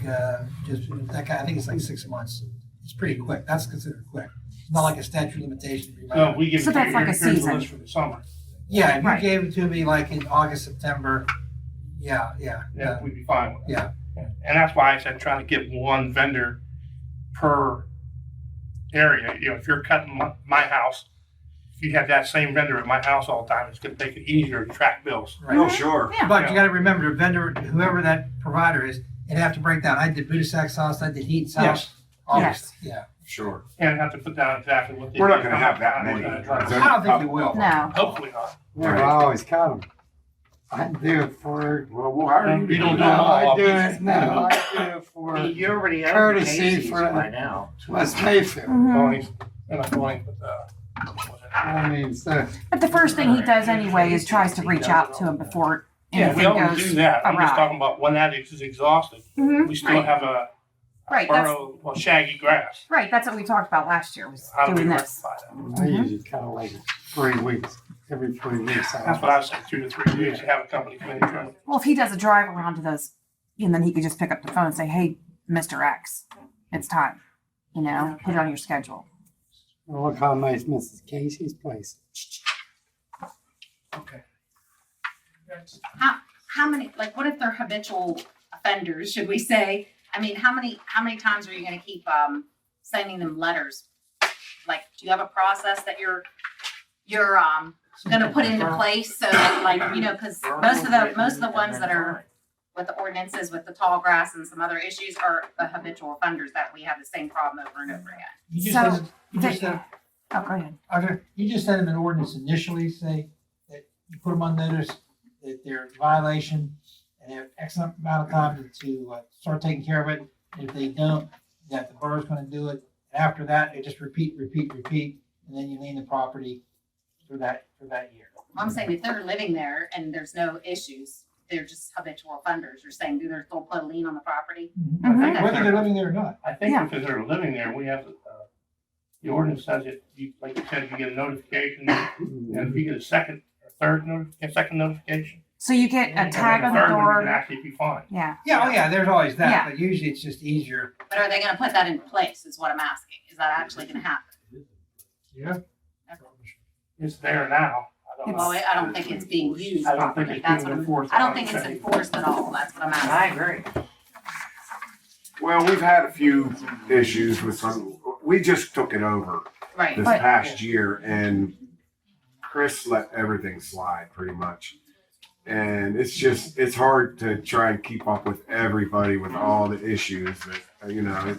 just that kind, I think it's like 6 months. It's pretty quick. That's considered quick. It's not like a statute of limitation. So we give So you that's like a here's the season. list for the summer. Yeah, if Right. you gave it to me like in August, September, yeah. Yeah, we'd be fine with that. Yeah. And that's why I said trying to get one vendor per area. If you're cutting my house, if you have that same vendor at my house all the time, it's gonna make it easier to track bills. Right. Oh, sure. Yeah. But you gotta remember, the vendor, whoever that provider is, it'd have to break down. I did Budasax sauce, I did Heat sauce. Yes. August, yeah. Sure. And have to put down exactly what they. We're not gonna have that many. I don't think you will. No. Hopefully not. I always cut them. I do it for. Well, we'll hire you. You don't do No, it all. I do it. No, I do it for You already have courtesy Casey's for by now. West Mayfield. Mhm. Tony's, and I'm going with, I mean, so But the first thing he does anyway is tries to reach out to him before yeah, we anything always goes do that. I'm just awry. talking about when that is exhausted. Mhm. We still have a Right, that's, burrow, well, shaggy grass. right, that's what we talked about last year, was How do we doing this. rectify that? I usually kind of like 3 weeks, every 3 weeks. That's what I was saying, 2 to 3 weeks, you have a company come in and trim it. Well, if he does a drive around to those, and then he could just pick up the phone and say, hey, Mr. X, it's time. You know, put it on your schedule. Well, look how nice Mrs. Casey's place. Okay. How many, like, what if they're habitual offenders, should we say? I mean, how many times are you gonna keep, sending them letters? Like, do you have a process that you're gonna put into place so that, like, you know, cause most of the ones that are with the ordinances, with the tall grass and some other issues are the habitual offenders that we have the same problem over and over again. You just So, said, you just said, Oh, go ahead. okay, you just sent them an ordinance initially, say that you put them on notice that they're in violation and they have X amount of time to start taking care of it. And if they don't, that the borough's gonna do it. After that, they just repeat, and then you lien the property for that year. I'm saying if they're living there and there's no issues, they're just habitual offenders. You're saying, do they still put a lien on the property? Mhm. Whether they're living there or not. I think because they're living there, we have, the ordinance says that you, like you said, if you get a notification, and if you get a second notification. So you get a tag on the third one, you door. can actually be fined. Yeah. Yeah, oh yeah, there's always that, Yeah. but usually it's just easier. But are they gonna put that in place is what I'm asking. Is that actually gonna happen? Yeah. It's there now. I don't Well, know. I don't think it's being used I don't think properly. it's That's being what enforced. I don't think it's enforced at all. That's what I'm asking. I agree. Well, we've had a few issues with some, we just took it over Right. this But- past year and Chris let everything slide pretty much. And it's hard to try and keep up with everybody with all the issues that, you know,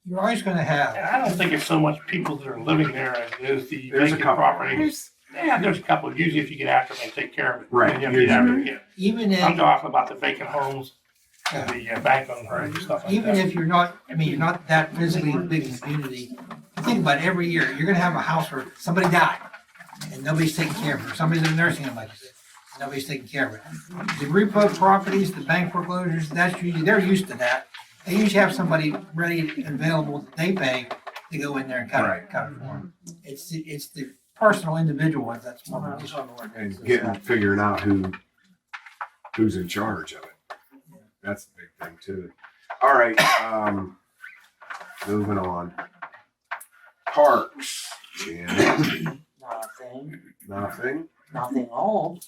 You're always gonna have. And I don't think it's so much people that are living there as it is the There's a vacant couple. properties. There's a couple. Usually if you get after them, they take care of it. Right, And you have to get after them again. Even I'm if, talking about the vacant homes, and the bank-owned homes and stuff like even that. if you're not, I mean, you're not that physically big in the community, you think about it, every year, you're gonna have a house where somebody died and nobody's taking care of it, or somebody's in a nursing home, like you said, and nobody's taking care of it. The repo properties, the bank foreclosures, that's usually, they're used to that. They usually have somebody ready and available that they pay to go in there and cut it for them. It's the personal individual ones that's more of an issue. and figuring out who's in charge of it. That's the big thing too. All right, moving on. Parks, Jan, Nothing, nothing. nothing old.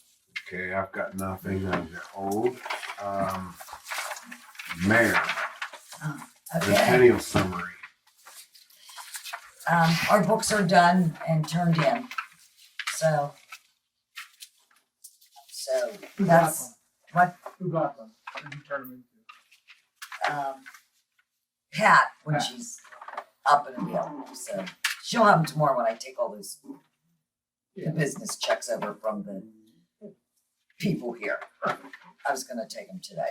Okay, I've got nothing on the old. Mayor, Okay, centennial summary. our books are done and turned in, so that's what, Who got them? Who did you turn them into? Pat, when she's up and available, so she'll have them tomorrow when I take all those, the business checks over from the people here. I was gonna take them today,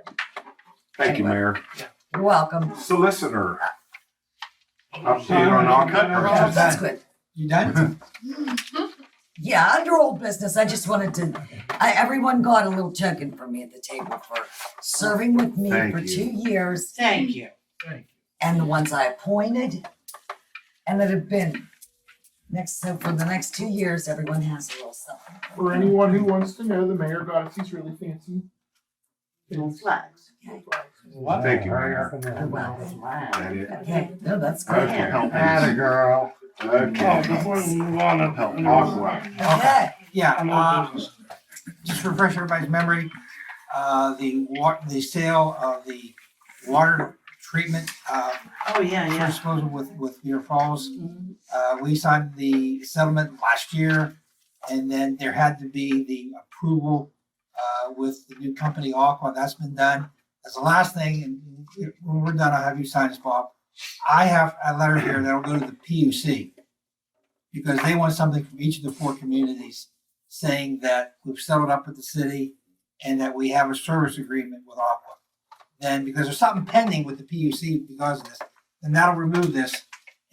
but Thank you, Mayor. you're welcome. Solicitor. Update on all Yeah, that's good. You done? Yeah, under old business, I just wanted to, everyone got a little token from me at the table for serving with me Thank for you. 2 years. Thank you. And the ones I appointed and that have been so for the next 2 years, everyone has a little something. For anyone who wants to know, the mayor got us these really fancy Flags. Thank you, Mayor. Flags. That it? Okay, no, that's good. Okay. Atta girl. Oh, Okay. before we move on, Aqua. Okay, Yeah, just to refresh everybody's memory, the sale of the water treatment, Oh, yeah. disposal with Beaver Falls. We signed the settlement last year, and then there had to be the approval with the new company Aqua. That's been done. As the last thing, and when we're done, I'll have you sign this, Bob. I have a letter here that'll go to the PUC because they want something from each of the 4 communities saying that we've settled up with the city and that we have a service agreement with Aqua. Then, because there's something pending with the PUC because of this, then that'll remove this,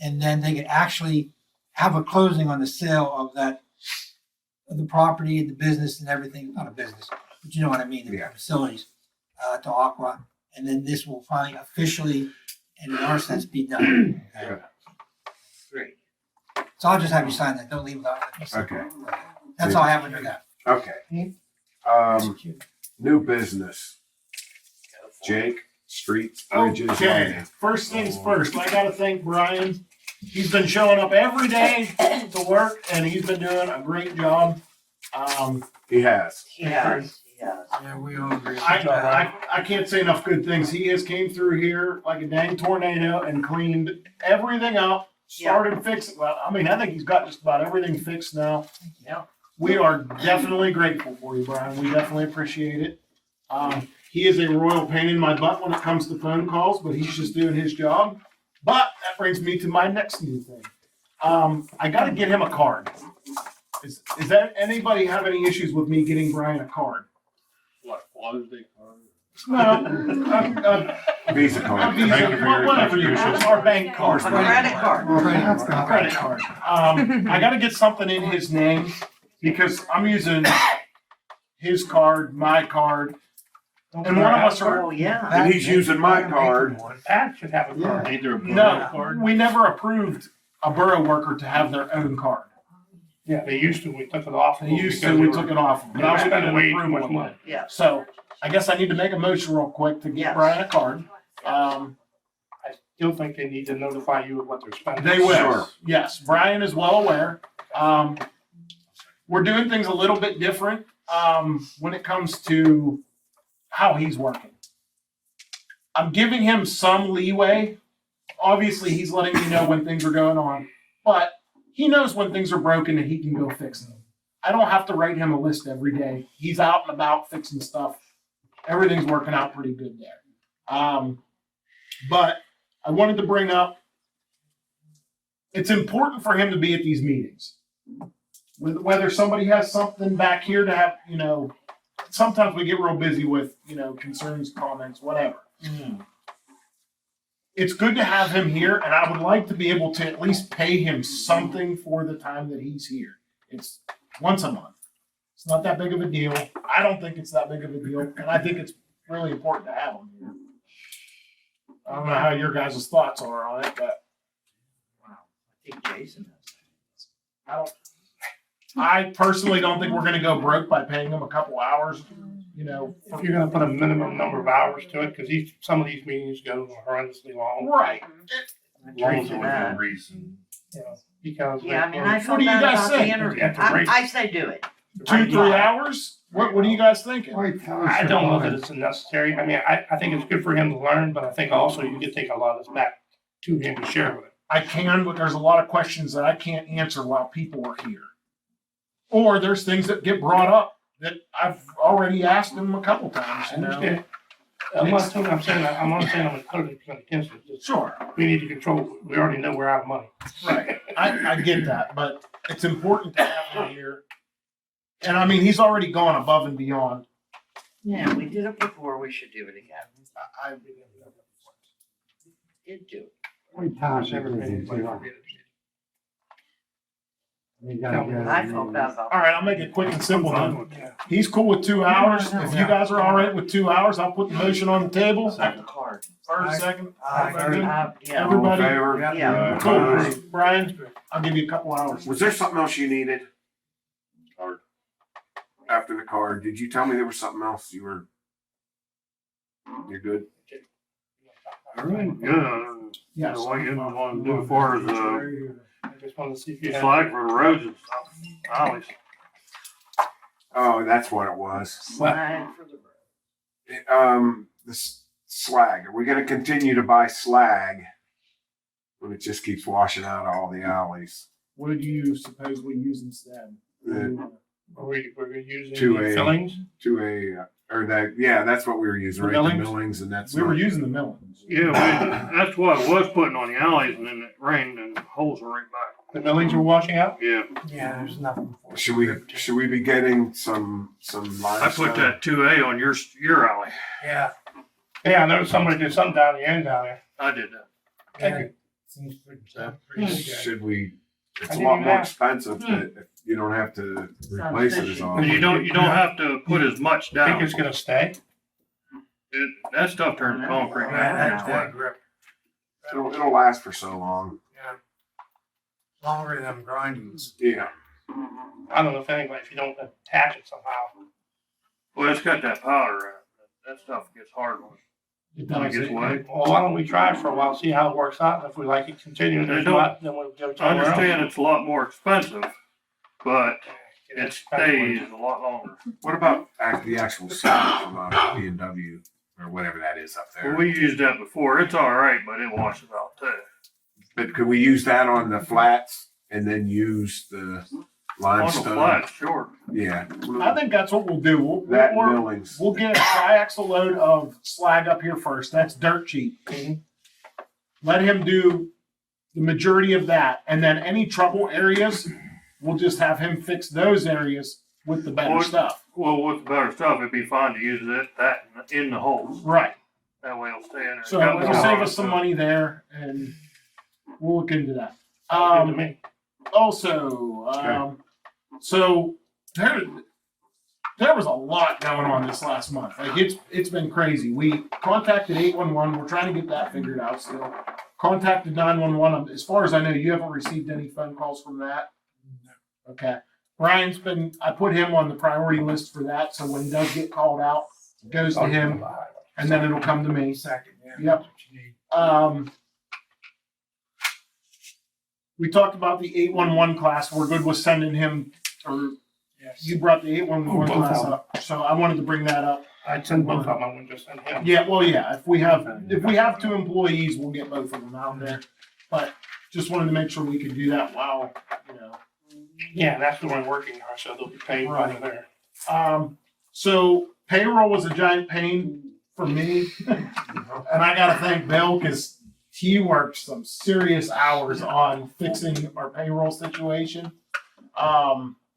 and then they can actually have a closing on the sale of the property and the business and everything, not a business, but you know what I mean, the Yeah. facilities, to Aqua. and then this will finally officially, and in our sense, be done. Okay? Great. So I'll just have you sign that, don't leave without it. Okay. That's all I have under that. Okay. New business. Jake, streets, bridges, Okay, lighting. first things first, I gotta thank Brian. He's been showing up every day to work and he's been doing a great job. He has. He has. Yeah, we all agree. I can't say enough good things. He has came through here like a dang tornado and cleaned everything up, started fixing, well, I mean, I think he's got just about everything fixed now. Yeah. We are definitely grateful for you, Brian. We definitely appreciate it. He is a royal pain in my butt when it comes to phone calls, but he's just doing his job. But that brings me to my next new thing. I got to get him a card. Is that anybody have any issues with me getting Brian a card? What, Father's Day card? No, Visa card. Whatever you choose. Our bank card. Credit card. Credit card. I got to get something in his name because I'm using his card, my card. And one of us are. Oh, yeah. And he's using my card. Pat should have a card. Either a borough No, card. we never approved a borough worker to have their own card. Yeah, they used to, we took it off. They used to, we took it off. But I was Spent gonna way too approve much one. money. Yeah. So I guess I need to make a motion real quick to get Yes. Brian a card. I still think they need to notify you of what they're spending. They will. Sure. Yes, Brian is well aware. We're doing things a little bit different when it comes to how he's working. I'm giving him some leeway. Obviously, he's letting me know when things are going on, but he knows when things are broken and he can go fix them. I don't have to write him a list every day. He's out and about fixing stuff. Everything's working out pretty good there. But I wanted to bring up, it's important for him to be at these meetings. Whether somebody has something back here to have, sometimes we get real busy with, concerns, comments, whatever. It's good to have him here, and I would like to be able to at least pay him something for the time that he's here. It's once a month. It's not that big of a deal. I don't think it's that big of a deal, and I think it's really important to have him here. I don't know how your guys' thoughts are on it, but I think Jason has. I personally don't think we're gonna go broke by paying him a couple hours, If you're gonna put a minimum number of hours to it, because some of these meetings go horrendously long. Right. Long for that. reason. Because. Yeah, I mean, I What felt do you bad guys about the think? interview. You have to break- I say do it. 2-3 hours? What are you guys thinking? I don't know that it's necessary. I mean, I think it's good for him to learn, but I think also you could take a lot of this back to him to share with him. I can, but there's a lot of questions that I can't answer while people are here. Or there's things that get brought up that I've already asked them a couple times, I understand. I'm not saying I'm totally against it. Just Sure. we need to control, we already know we're out of money. Right. I get that, but it's important to have him here. And I mean, he's already gone above and beyond. Yeah, we did it before, we should do it again. I Did do it. How many times have you been to You gotta get it. I felt bad about All right, I'll make it quick and simple then. He's cool with 2 hours. If you guys are all right with 2 hours, I'll put the motion on the table. Set the card. First, second. Yeah. Everybody? Yeah. Cool. Brian, I'll give you a couple hours. Was there something else you needed? Or after the card, did you tell me there was something else you're good? Everything good. Yes. What you want to do as far as, I just wanted to see if you it's had. like for the roads and stuff. I always, Oh, that's what it was. Slide for the Slag. Are we gonna continue to buy slag when it just keeps washing out all the alleys? What do you suppose we use instead? Were we using To the a- fillings? That's what we were using, The right? The millings? millings, and that's. We were not- using the millings. yeah, that's what it was putting on the alleys and then it rained and the holes were right back. The millings were washing out? Yeah, Yeah, there's nothing. for it. Should we be getting some I limestone? put that 2A on your alley. Yeah. Yeah, I noticed somebody did something down the end down there. I did that. Thank you. Seems pretty good. Should we? It's I a didn't lot even more ask. expensive if you don't have to replace it as And often. you don't have to put as much I think down. it's gonna stay. That stuff turns concrete. That's that grip. It'll last for so long. Yeah. Longer than them grindings. Yeah. I don't know if anybody, if you don't attach it somehow. Well, it's got that powder in it. That stuff gets hard when It it does. gets wet. Well, why don't we try it for a while, see how it works out, and if we like it, continue, and if not, then we'll go I somewhere else. understand it's a lot more expensive, but it stays a lot longer. What about the actual sound from B&W or whatever that is up there? Well, we used that before. It's all right, but it washes out too. But could we use that on the flats and then use the limestone? On the flat, sure. Yeah. I think that's what we'll do. That millings. We'll get a triaxle load of slag up here first. That's dirt cheap. Let him do the majority of that, and then any trouble areas, we'll just have him fix those areas with the better stuff. Well, with the better stuff, it'd be fine to use that in the holes. Right. That way it'll stay in there. So Got it'll more save on us it, some so- money there, and we'll look into that. Sounds good to me. Also, so there was a lot going on this last month. Like it's been crazy. We contacted 811. We're trying to get that figured out still. Contacted 911. As far as I know, you haven't received any phone calls from that. Okay. Brian's I put him on the priority list for that. So when he does get called out, it goes to him, and then it'll come to me. Second, yeah. Yep. That's what you need. We talked about the 811 class. We're good with sending him, or Yes. you brought the 811 Both class of them. up. So I wanted to bring that up. I'd send both of them, I wouldn't just send him. Yeah, well, yeah, if we have 2 employees, we'll get both of them out there. But just wanted to make sure we could do that while, Yeah, that's the one working on, so they'll be paid right there. So payroll was a giant pain for me. And I gotta thank Bill because he worked some serious hours on fixing our payroll situation.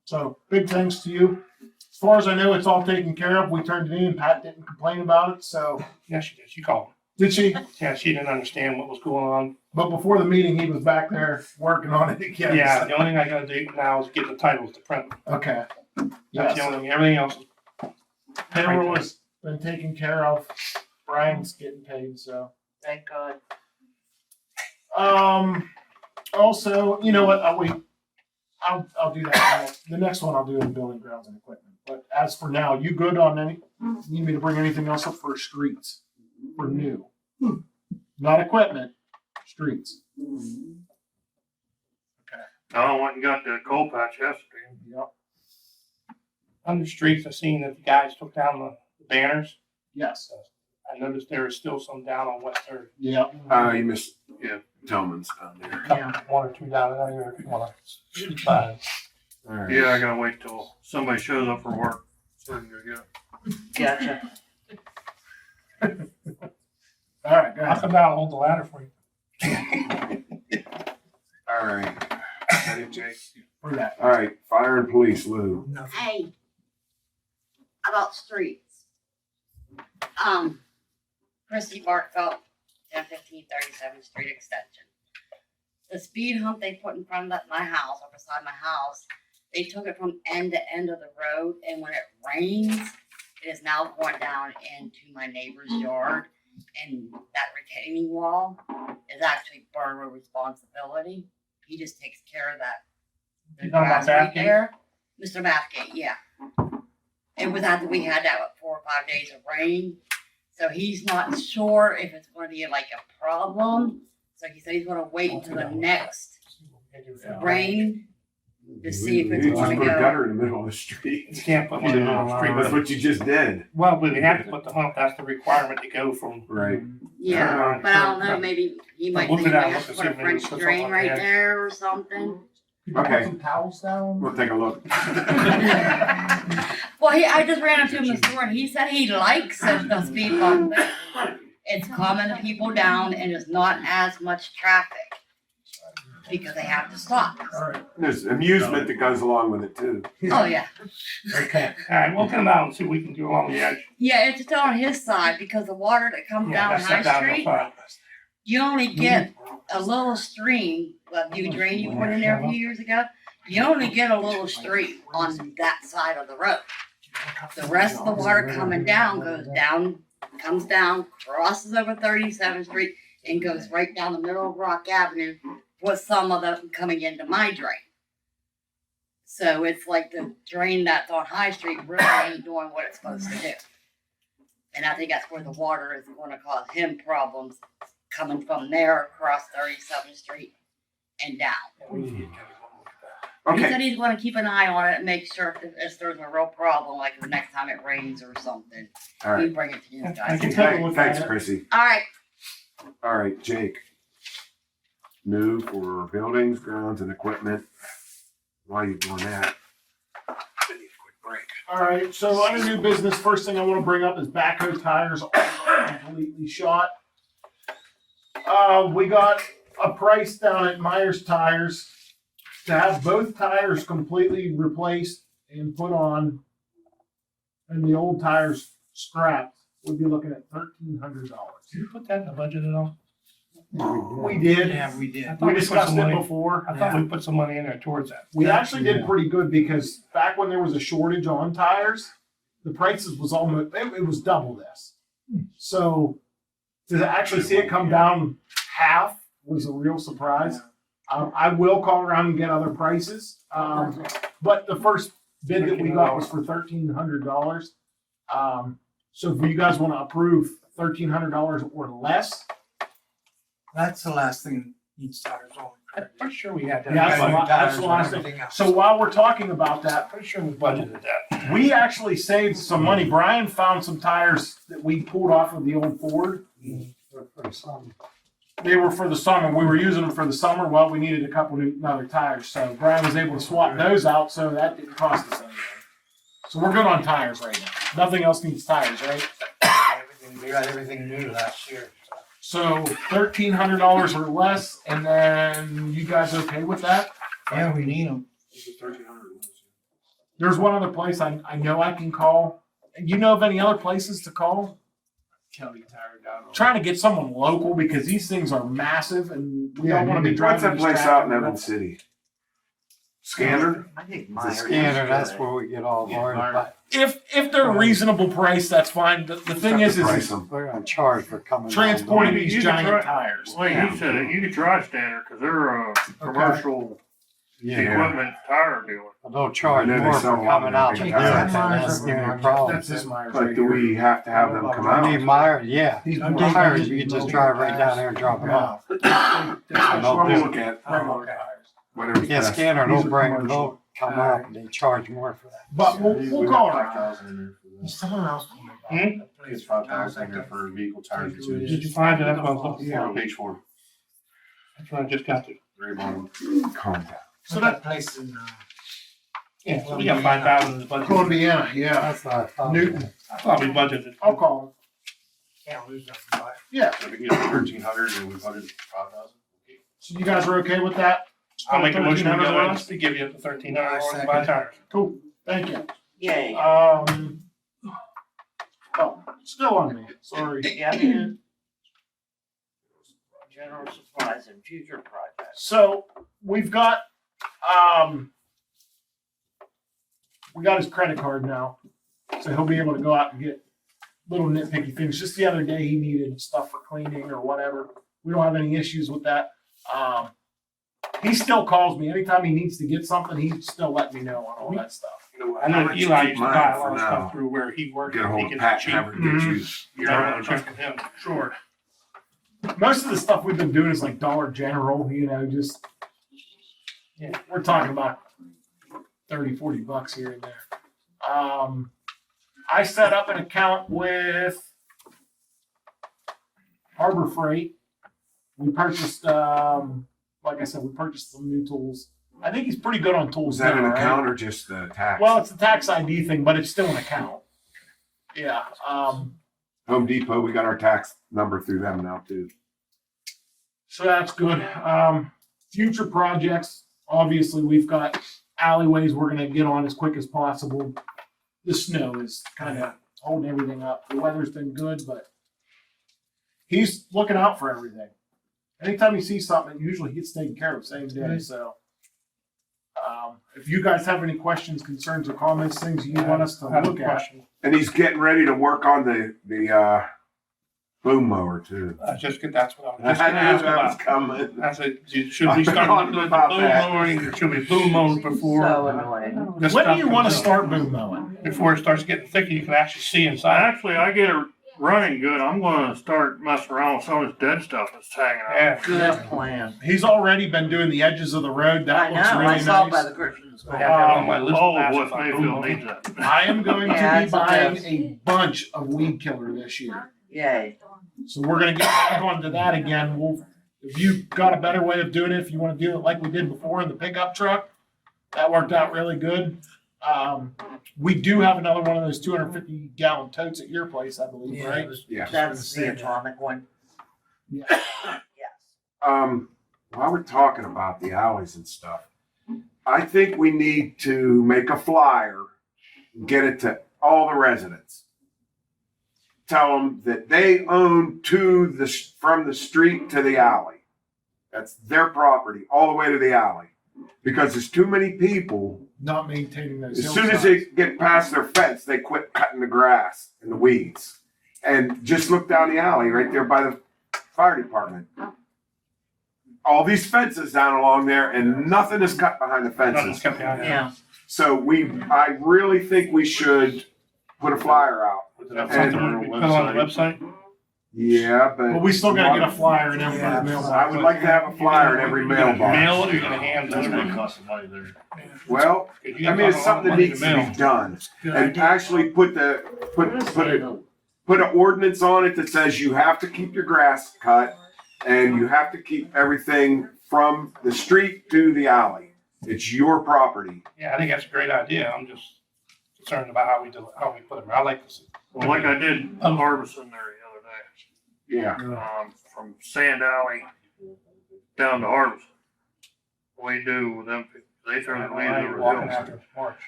So big thanks to you. As far as I know, it's all taken care of. We turned it in. Pat didn't complain about it, so. Yeah, she did, she called. Did she? Yeah, she didn't understand what was going on. But before the meeting, he was back there working on it again. Yeah, the only thing I gotta do now is get the titles to print. Okay. That's Yes. the only thing, everything else is Payroll has been taken care of. Brian's getting paid, so. Thank God. Also, you know what? I'll wait. I'll do that. The next one I'll do in building grounds and equipment. But as for now, you good on any? Need me to bring anything else up for streets? For new? Not equipment, streets. I went and got the coal patch yesterday. Yep. on the streets. I seen that the guys took down the banners. Yes. I noticed there is still some down on West Third. Yeah. You missed, Tillman's down there. Yeah. One or two down there if you wanna shoot by. All right. Yeah, I gotta wait till somebody shows up for work. So we can go get it. Gotcha. All right, go I'll ahead. come down and hold the ladder for you. All right. Is that it, Jake? For that. All right, fire and police, Lou. Hey, about streets. Christy Bartfeld, 1015 37th Street Extension. The speed hump they put in front of my house, or beside my house, they took it from end to end of the road, and when it rains, it is now going down into my neighbor's yard, and that retaining wall is actually borough responsibility. He just takes care of that. The You talking about grass right Bathgate? there. Mr. Bathgate, yeah. It was after we had that, 4 or 5 days of rain. So he's not sure if it's gonna be like a problem. So he said he's gonna wait until the next rain to see if it's You just gonna put a go. gutter in the middle of the street. You can't put one in the middle of the street. That's what you just did. Well, but we have to put the hump, that's the requirement to go from. Right. Yeah, but I don't know, maybe he might Look think it he out, might have look to and put see a if maybe French put something drain on right the edge. there or something. Okay. Some towels down. We'll take a look. Well, I just ran into him in the store and he said he likes the speed bump. It's calming the people down and there's not as much traffic because they have to stop. All right. There's amusement that goes along with it too. Oh, yeah. Okay. All right, we'll come out and see what we can do along the edge. Yeah, it's still on his side because the water that comes Yeah, down that's High not down the Street, side. you only get a little stream, the new drain you put in there a few years ago. You only get a little stream on that side of the road. The rest of the water coming down goes down comes down, crosses over 37th Street, and goes right down the middle of Rock Avenue, with some of them coming into my drain. So it's like the drain that's on High Street really ain't doing what it's supposed to do. And I think that's where the water is gonna cause him problems, coming from there across 37th Street and down. He said he's gonna keep an eye on it and make sure if there's a real problem, like the next time it rains or something, All right. we bring it to you guys. Thanks, Chrissy. All right. All right, Jake. New for buildings, grounds, and equipment. While you're doing that, I need a quick break. All right, so under new business, first thing I want to bring up is backhoe tires are completely shot. We got a price down at Myers Tires to have both tires completely replaced and put on, and the old tires scrapped. We'd be looking at $1,300. Did you put that in the budget at all? We did. Yeah, we did. I thought We put discussed some it money- before. I thought we put some money in there towards that. We actually did pretty good because back when there was a shortage on tires, the prices was almost, it was double this. So to actually see it come down half was a real surprise. I will call around and get other prices. But the first bid that we got was for $1,300. So if you guys want to approve $1,300 or less, That's the last thing needs tires on. I'm pretty sure we had that. yeah, that's the last thing. So while we're talking about that, Pretty sure we budgeted that. we actually saved some money. Brian found some tires that we pulled off of the old Ford. They were for the summer. We were using them for the summer. Well, we needed a couple new other tires, so Brian was able to swap those out, so that didn't cost us anything. So we're good on tires right now. Nothing else needs tires, right? We got everything new last year. So $1,300 or less, and then you guys okay with that? Yeah, we need them. There's one other place I know I can call. You know of any other places to call? County Tire down. Trying to get someone local because these things are massive and we don't want to be What's driving. that place out in Evan City? Scanner? I think The scanner, that's where we get all of ours, but If they're a reasonable price, that's fine. The thing is Price them. we're gonna charge for coming. transporting You these can giant try- tires. Like you said, you could try Standard because they're a commercial Yeah, equipment tire dealer. they'll charge I know they more sell for a lot coming of out to big do it, tires. that's the only problem. That's this Myers But right do here. we have to have them come I out? need Myers, yeah. These Myers, you can just drive right down there and drop them off. Well, we'll look at Regular tires. whatever's Yeah, best. scanner, These they'll are bring, commercial. they'll come out and they charge more for that. But we'll call around. Someone else told me about Hmm? it. It's 5,000 in there for vehicle tires and tubes. Did you find it? That's what I was looking for. Page 4. That's what I just got to. Very bottom. Contact. So that place in, Yeah, so we got 5,000 in the budget. Columbiana, yeah. That's what I thought. Newton. I thought we budgeted. I'll call him. can't lose nothing by it. Yeah. So we can get 1,300 and we budgeted 5,000. So you guys are okay with that? I'll make a motion to $1,300 go in less? to give you the $1,300 I to buy tires. Cool. Thank you. Yay. Oh, still on me. Sorry. Yeah, man. General supplies and future projects. So we've got we got his credit card now, so he'll be able to go out and get little nitpicky things. Just the other day, he needed stuff for cleaning or whatever. We don't have any issues with that. He still calls me anytime he needs to get something. He still let me know on all that stuff. I know Eli used to buy a lot for of now. stuff through where he worked. Get a hold He of gets Pat cheap. and have her get you. You're not checking him. Sure. Most of the stuff we've been doing is like Dollar General, you know, just yeah, we're talking about 30, 40 bucks here and there. I set up an account with Harbor Freight. We purchased, like I said, we purchased some new tools. I think he's pretty good on tools. Was that now, an right? account or just the tax? Well, it's a tax ID thing, but it's still an account. Yeah. Home Depot, we got our tax number through them now too. So that's good. Future projects, obviously, we've got alleyways we're going to get on as quick as possible. The snow is kind of holding everything up. The weather's been good, but he's looking out for everything. Anytime he sees something, usually he gets taken care of same day. So if you guys have any questions, concerns, or comments, things you want us to look at. And he's getting ready to work on the boom mower too. That's what I was just I gonna knew ask that was about. coming. I said, should we start looking at the About boom that. mowing, or should we boom mow before? So annoying. this When do stuff you want to comes start boom mowing? in? Before it starts getting thicker, you can actually see inside. Actually, I get it running good. I'm gonna start messing around with some of this dead stuff that's hanging out. Yeah. Good plan. He's already been doing the edges of the road. That I looks know, really I saw it by nice. the Christian school. I have that on my list. All to of ask West about boom Mayfield mowing. needs that. I am going Yeah, to be it's a buying mess. a bunch of weed killer this year. Yay. So we're gonna get back onto that again. If you've got a better way of doing it, if you want to do it like we did before in the pickup truck, that worked out really good. We do have another one of those 250 gallon totes at your place, I believe, right? Yeah. That's the atomic one. Yeah. While we're talking about the alleys and stuff, I think we need to make a flyer and get it to all the residents. Tell them that they own from the street to the alley. That's their property, all the way to the alley. Because there's too many people, Not maintaining those. as soon as they get past their fence, they quit cutting the grass and the weeds. And just look down the alley right there by the fire department. All these fences down along there and nothing is cut behind the Nothing's fences. kept behind it. Yeah. So I really think we should put a flyer out. Is that something we put on the website? Yeah, But but we still gotta get a flyer in everybody's mailbox. I would like to have a flyer in every mailbox. Mail it or you're gonna hand That's gonna it? cost some money there. Well, I mean, it's something that needs to be done. And actually put an ordinance on it that says you have to keep your grass cut and you have to keep everything from the street to the alley. It's your property. Yeah, I think that's a great idea. I'm just concerned about how we put them. I like this. Well, like I did Harbison there Yeah. the other day, from Sand Alley down to Harbison. We do with them, they throw the weeds over Walking the hills. after March.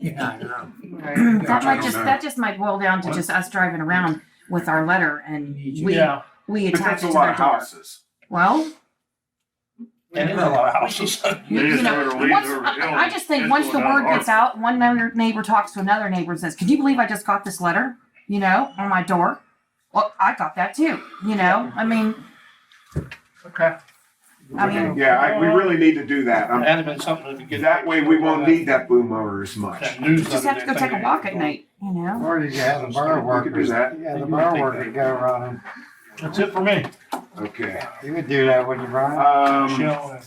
Yeah, I know. That just might boil down to just us driving around with our letter and we Yeah. we But attach that's it a to lot their of door. houses. Well, And there's a lot of houses. They you just know, throw their weeds once, over the hill. I just think and once go the down word to gets out, one neighbor talks to another neighbor and says, "Could you believe I just got this letter? You know, on my door." Well, I got that too. You know, I mean, Okay. I mean, Yeah, we really need to do that. That'd have been something to get. That way we won't need that boom mower as much. That you newsletter. just have to go take a walk at night. You know. Or you can have the borough We could do workers, that. yeah, the borough workers go around That's it for me. Okay. and, you would do that, wouldn't you, Brian? Michelle and-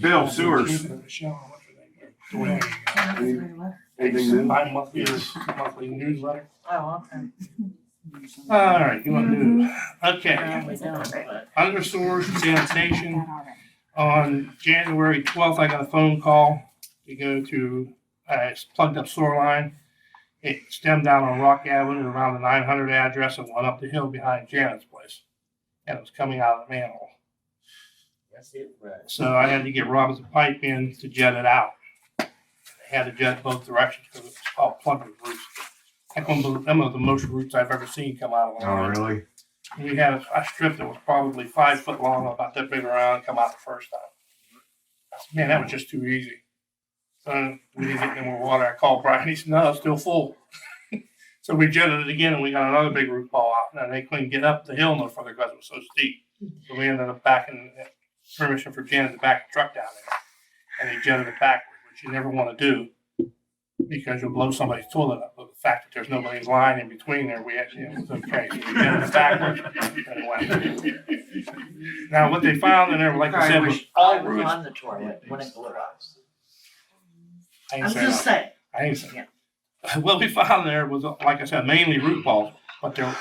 Bill, sewers. Michelle, what's her name? Anything new? Monthly newsletter. Oh, okay. All right, you want to do, okay. Under sewers and sanitation, on January 12th, I got a phone call to go to a plugged up sewer line. It stemmed down on Rock Avenue around the 900 address and went up the hill behind Janet's place. And it was coming out of the manhole. So I had to get Robinson pipe in to jet it out. They had to jet both directions because it was all plugged with roots. Heck, them are the most roots I've ever seen come out of a Oh, line. really? We had a strip that was probably 5 foot long, about that big around, come out the first time. Man, that was just too easy. So we didn't get any more water. I called Brian. He said, "No, it's still full." So we jetted it again, and we got another big root ball out. And they couldn't get up the hill no further because it was so steep. So we ended up backing permission for Janet to back the truck down there, and they jetted it backward, which you never want to do because you'll blow somebody's toilet up. But the fact that there's nobody's line in between there, we actually, it was okay. So we jetted it backwards and it went. Now, what they found in there, like I I said, was wish I all was roots. on the toilet when it blew up. I ain't I'm saying just that. saying. I ain't saying. What we found there was, like I said, mainly root balls, but there was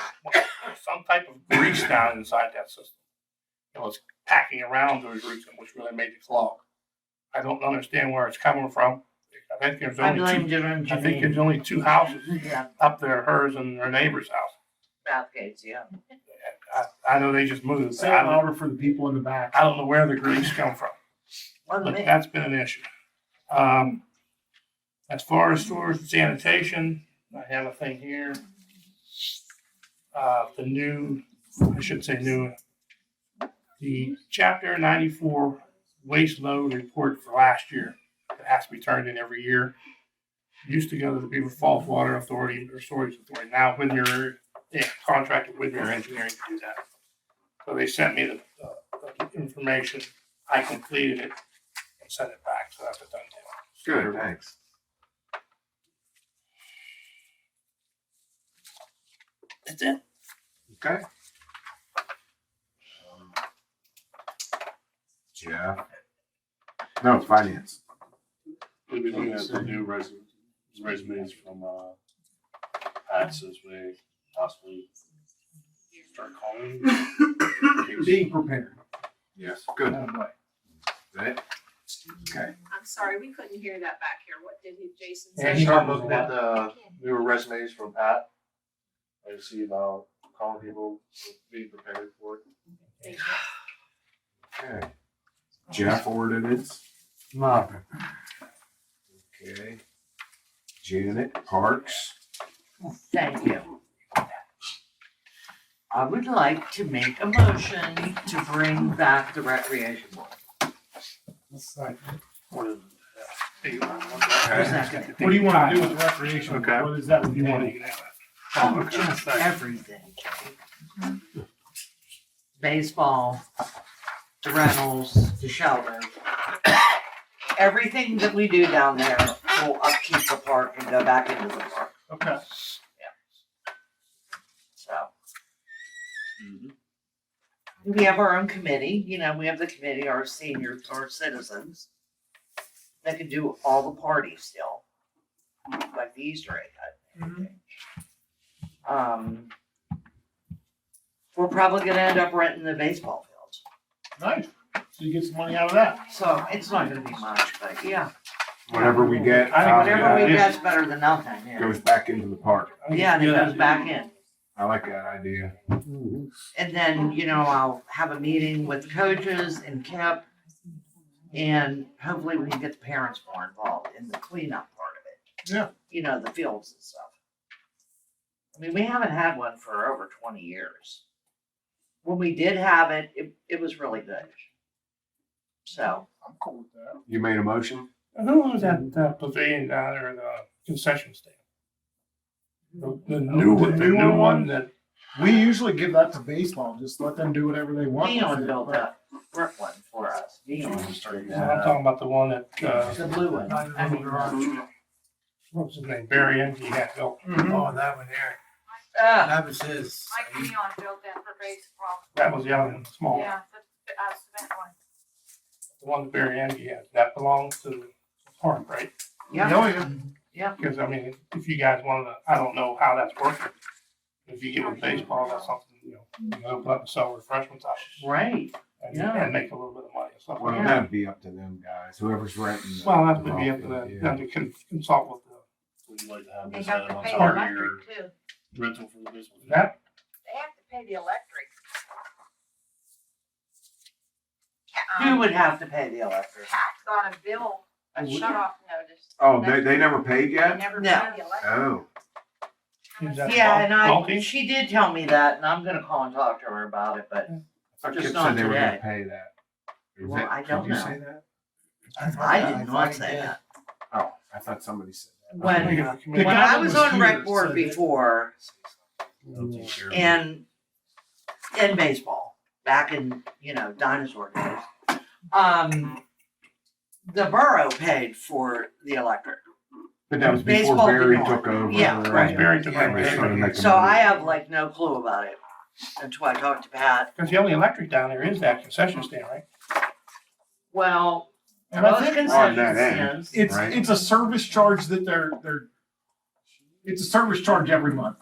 some type of grease down inside that system. It was packing around those roots, which really made it clog. I don't understand where it's coming from. I think there's I only blame two. your I think engineer. there's only two houses Yeah, up there, hers and her neighbor's house. Southgate's, yeah. I know they just moved. Say it louder for the people in the back. I don't know where the grease come from. Wasn't But me. that's been an issue. As far as sewers and sanitation, I have a thing here. The new, I should say new, the chapter 94 waste load report for last year. It has to be turned in every year. Used to go to the Beaver Falls Water Authority or Storage Authority. Now, when you're Yeah, contracted with their engineering to do that. So they sent me the information, I completed it and sent it back, so that's a done deal. Good, thanks. That's it. Okay. Jeff. No, finance. We'll be looking at the new resumes from, Pat, so we possibly start calling. Being prepared. Yes, good. That way. Is that it? Okay. I'm sorry, we couldn't hear that back here. What did Jason Yeah, say? he Start knows looking a at the newer resumes from Pat. And see about calling people, be prepared for it. Thank you. Okay. Jeff ordinance. Marvin. Okay. Janet, parks. Thank you. I would like to make a motion to bring back the recreation board. Second. What do you want to do with the recreation? Okay. What is that? What do you want to? Oh, just everything. Baseball, the rentals, the shelter. Everything that we do down there will upkeep the park and go back into the park. Okay. So. We have our own committee, you know, we have the committee, our seniors, our citizens. That can do all the parties still. Like the Easter egg hunt. We're probably gonna end up renting the baseball fields. Nice. So you get some money out of that. So it's not gonna be much, but yeah. Whatever we get. Whatever we it get's better than nothing, yeah. goes back into the park. Yeah, and it goes back in. I like that idea. And then, you know, I'll have a meeting with coaches and Kip. And hopefully we can get the parents more involved in the cleanup part of it. Yeah. You know, the fields and stuff. I mean, we haven't had one for over 20 years. When we did have it, it was really good. So. I'm cool with that. You made a motion? Who owns that pavilion down there, the concession stand? The new one that. We usually give that to baseball. Just let them do whatever they want. Dion built that brick one for us. Dion. I'm talking about the one that, The blue one. I mean, what was his name, Barry Engie had built. Oh, that one there. Ah, That was his. Mike Leon built that for baseball. That was the other one, the small one. Yeah, the cement one. The one that Barry Engie had, that belongs to the park, right? yeah. Oh, yeah. Yeah. Because I mean, if you guys wanted to, I don't know how that's working. If you get with baseball, that's something, you can open up and sell refreshments out. Right. And, Yeah. and make a little bit of money and stuff Well, like that. that'd be up to them guys, whoever's renting. Well, that would be up to them to consult with Would you like to have They this have added to on pay the top of your electric too. rental for the baseball? that. They have to pay the electric. Who would have to pay the electric? Pat got a bill, a shut off notice. Oh, they never paid They yet? never No. paid the electric. Oh, Is that Yeah, and faulty? she did tell me that, and I'm gonna call and talk to her about it, but I thought Just Kip not said they were gonna today. pay that. Is Well, that- I don't Did you know. say that? I did not say that. Oh, I thought somebody said that. When I was on rec board before, and in baseball, back in, dinosaur days, the borough paid for the electric. But that was before Baseball Barry did took not. over. Yeah, right. Barry took Yeah, over. they started making So money. I have like no clue about it until I talked to Pat. Because the only electric down there is that concession stand, right? Well, And I most think concession that end. stands, It's Right. it's a service charge that it's a service charge every month.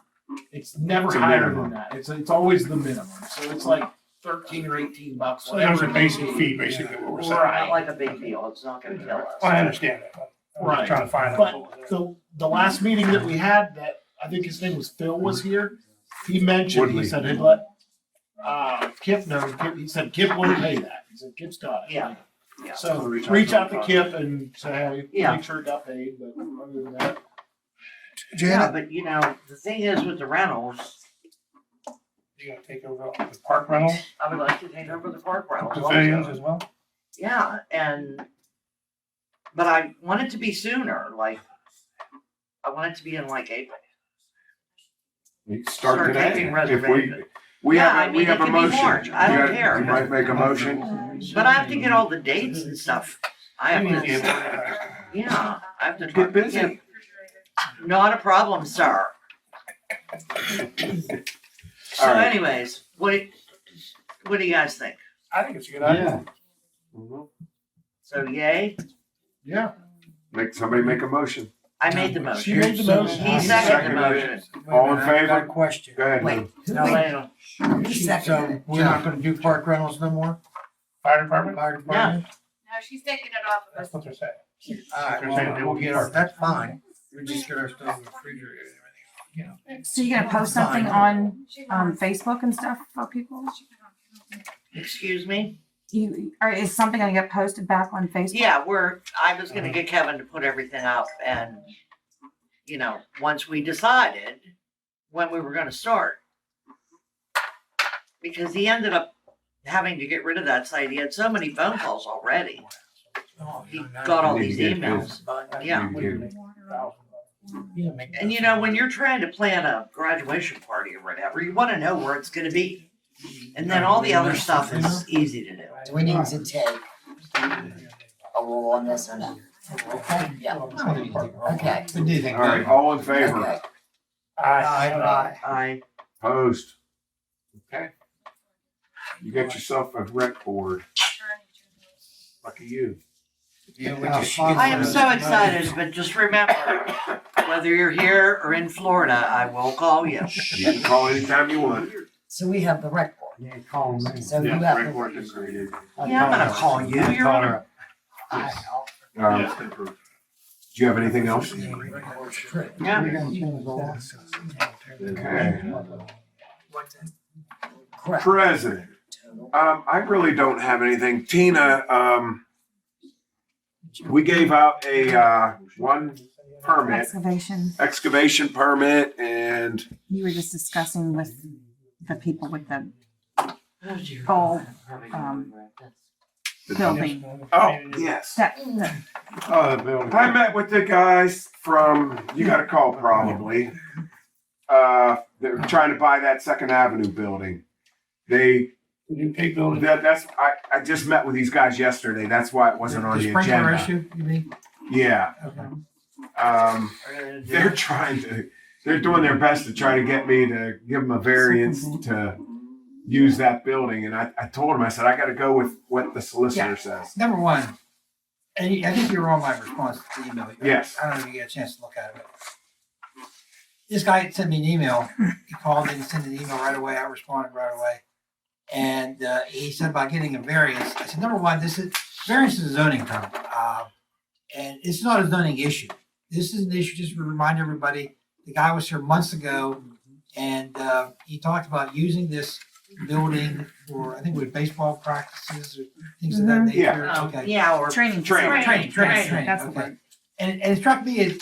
It's never It's a higher minimum. than that. It's always the minimum. So it's like $13 or $18. So there's a basic fee, basically, what we're saying. not like a big deal, it's not gonna kill us. Well, I understand that, but I'm Right. just trying to find But out. the last meeting that we had, that I think his name was Phil, was here. He mentioned, Woodley. he said he'd let Kip know. He said Kip wouldn't pay that. He said Kip's got it. Yeah. Yeah. So reach out to Kip and say, hey, Yeah. make sure it got paid. But other than that, Yeah, but the thing is with the rentals, You gonna take over the park rental, I would like to take over the park rentals also. pavilions as well? Yeah, but I want it to be sooner, like, I want it to be in like April. We start Start today. taking If reservations. we Yeah, have, I we mean, have it a can be motion. March. I don't You care. might make a motion. But I have to get all the dates and stuff. I have to, yeah, I have to. Get busy. yeah. Not a problem, sir. So All right. anyways, what do you guys think? I think it's a good idea. So yay? Yeah. Somebody make a motion. I made the motion. She made the motion. He seconded the motion. All in I've got a favor? question. Go ahead. Wait, Lou. who No, made- later. who seconded it? We're not gonna do park rentals no more? Fire department? Fire department? No, she's taking it off of That's us. what they're saying. Alright, They're saying they we'll will get get our, that's fine. We're just get our stuff in the refrigerator and everything, you know. So you're gonna post something on Facebook and stuff for people? Excuse me? Is something gonna get posted back on Facebook? Yeah, I was gonna get Kevin to put everything up and, once we decided when we were gonna start. Because he ended up having to get rid of that site. He had so many phone calls already. He got all these emails. Yeah. And when you're trying to plan a graduation party or whatever, you wanna know where it's gonna be. And then all the other stuff is easy to do. Do we need to take a roll on this or no? Okay, yeah. Okay. What do you think? All right, all in favor? Okay. I Opposed? Okay. You got yourself a rec board. Lucky you. I am so excited, but just remember, whether you're here or in Florida, I will call you. You can call anytime you want. So we have the rec board. Yeah, call me. So you Yeah, have rec the. board is created. Yeah, I'm gonna call you. You're gonna. Do you have anything else? Yeah. Okay. Correct. President. I really don't have anything. Tina, we gave out a one permit, excavation permit, and You were just discussing with the people with the whole, building. oh, yes. I met with the guys from, you got a call probably. They're trying to buy that Second Avenue building. I just met with these guys yesterday. That's why it wasn't on the sprinkler agenda. issue, you mean? Yeah. Okay. They're doing their best to try to get me to give them a variance to use that building. And I told them, I said, I got to go with what the solicitor says. Number one, and I think you were on my response to the email. Yes. I don't know if you get a chance to look at it. This guy sent me an email. He called me and sent an email right away. I responded right away. And he said about getting a variance. I said, number one, variance is a zoning term. And it's not a zoning issue. This is an issue, just to remind everybody, the guy was here months ago and he talked about using this building for, I think it was baseball practices or things of that nature. Yeah. Okay. Yeah, or Training. Training. That's the Okay. word. And it struck me as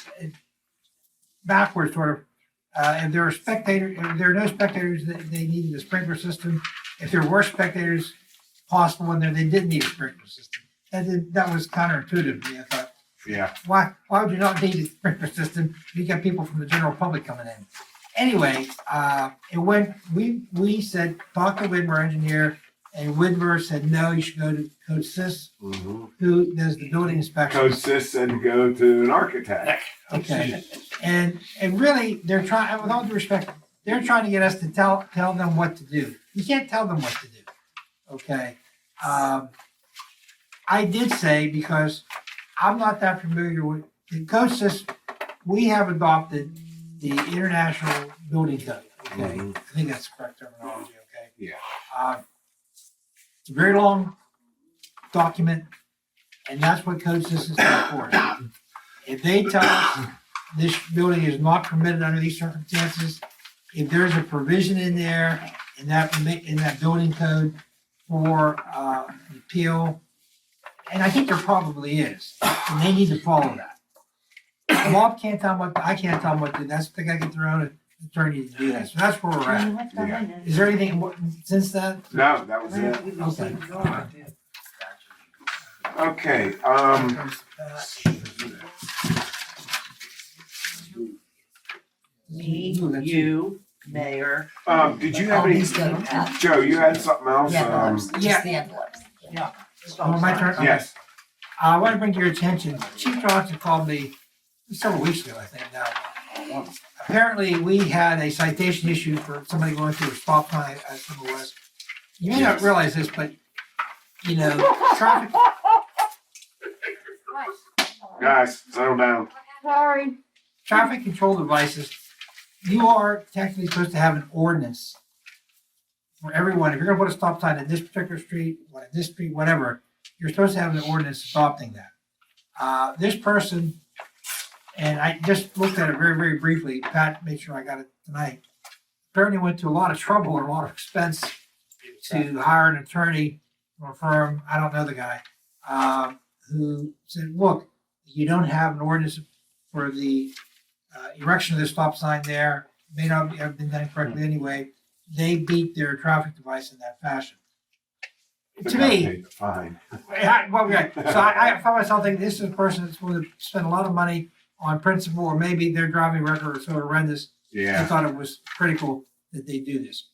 backwards, sort of. If there are no spectators, they needed a sprinkler system. If there were spectators possible in there, they didn't need a sprinkler system. That was counterintuitive to me. I thought, Yeah. why would you not need a sprinkler system if you got people from the general public coming in? Anyway, we said, talk to Widmer engineer, and Widmer said, no, you should go to Code Sis, who does the building inspection. Code Sis said to go to an architect. Okay, and really, they're trying, with all due respect, they're trying to get us to tell them what to do. You can't tell them what to do, okay? I did say, because I'm not that familiar with, in Code Sis, we have adopted the International Building Code, okay? I think that's the correct terminology, okay? Yeah. It's a very long document, and that's what Code Sis is for. If they tell us this building is not permitted under these circumstances, if there's a provision in there in that building code for appeal, and I think there probably is, and they need to follow that. Bob can't tell them what, I can't tell them what to do. That's, they gotta get their own attorney to do that. So that's where we're at. Yeah. Is there anything since that? No, that was it. Okay. Okay, Me, you, Mayor. Did you have any, These go to Pat. Joe, you had something else? The envelopes, yeah. just the envelopes. Yeah. Oh, my turn? Okay. Yes. I want to bring to your attention, Chief Johnson called me several weeks ago, I think now. Apparently, we had a citation issue for somebody going through a stop sign at Summer West. You may not realize this, but, you know, traffic, Guys, settle down. Sorry. traffic control devices, you are technically supposed to have an ordinance for everyone. If you're gonna put a stop sign at this particular street, or at this street, whatever, you're supposed to have an ordinance adopting that. This person, and I just looked at it very, very briefly, Pat made sure I got it tonight, apparently went to a lot of trouble and a lot of expense to hire an attorney or firm, I don't know the guy, who said, look, you don't have an ordinance for the erection of the stop sign there, may not have been done correctly anyway. They beat their traffic device in that fashion. To me, Fine. so I found myself thinking, this is a person that's going to spend a lot of money on principle, or maybe their driving record is so horrendous. Yeah. I thought it was critical that they do this.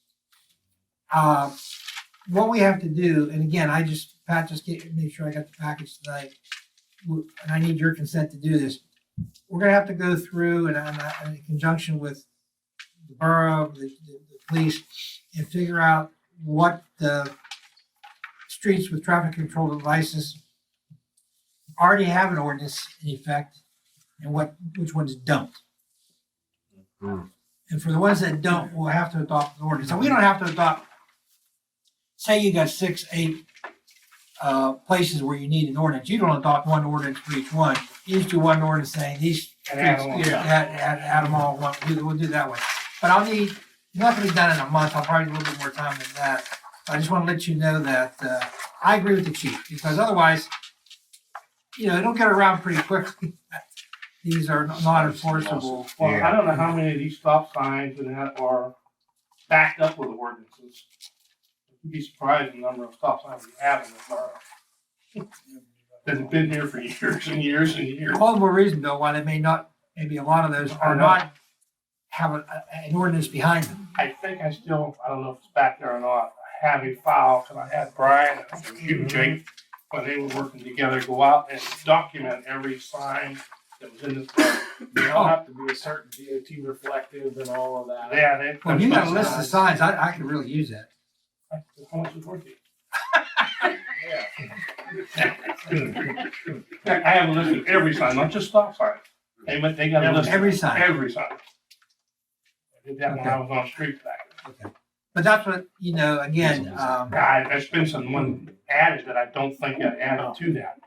What we have to do, and again, Pat just made sure I got the package tonight, and I need your consent to do this. We're gonna have to go through and in conjunction with the borough, the police, and figure out what the streets with traffic control devices already have an ordinance in effect, and which ones don't. And for the ones that don't, we'll have to adopt an ordinance. So we don't have to adopt, say you got 6, 8 places where you need an ordinance. You don't adopt one ordinance for each one. You just do one ordinance saying these And add them all. add them all. We'll do that way. But I'll need, it's not gonna be done in a month. I'll probably need a little bit more time than that. I just want to let you know that I agree with the chief, because otherwise, you know, it'll get around pretty quickly. These are not enforceable. Well, I don't know how many of these stop signs and that are backed up with ordinances. You'd be surprised at the number of stop signs we have in this borough. That have been here for years and years and years. All the more reason, Bill, why they may not, maybe a lot of those are not have an ordinance behind them. I think I don't know if it's back there or not, I have a file, because I had Brian and you, Jake, when they were working together, go out and document every sign that was in this borough. They all have to be a certain DOT reflective and all of that. Yeah, Well, you got a list of signs, I could really use that. How much is worth it? I have a list of every sign, not just stop signs. They got a list of Every sign. every sign. I did that when I was on street back then. But that's what, you know, again, There's been some money added that I don't think got added to that.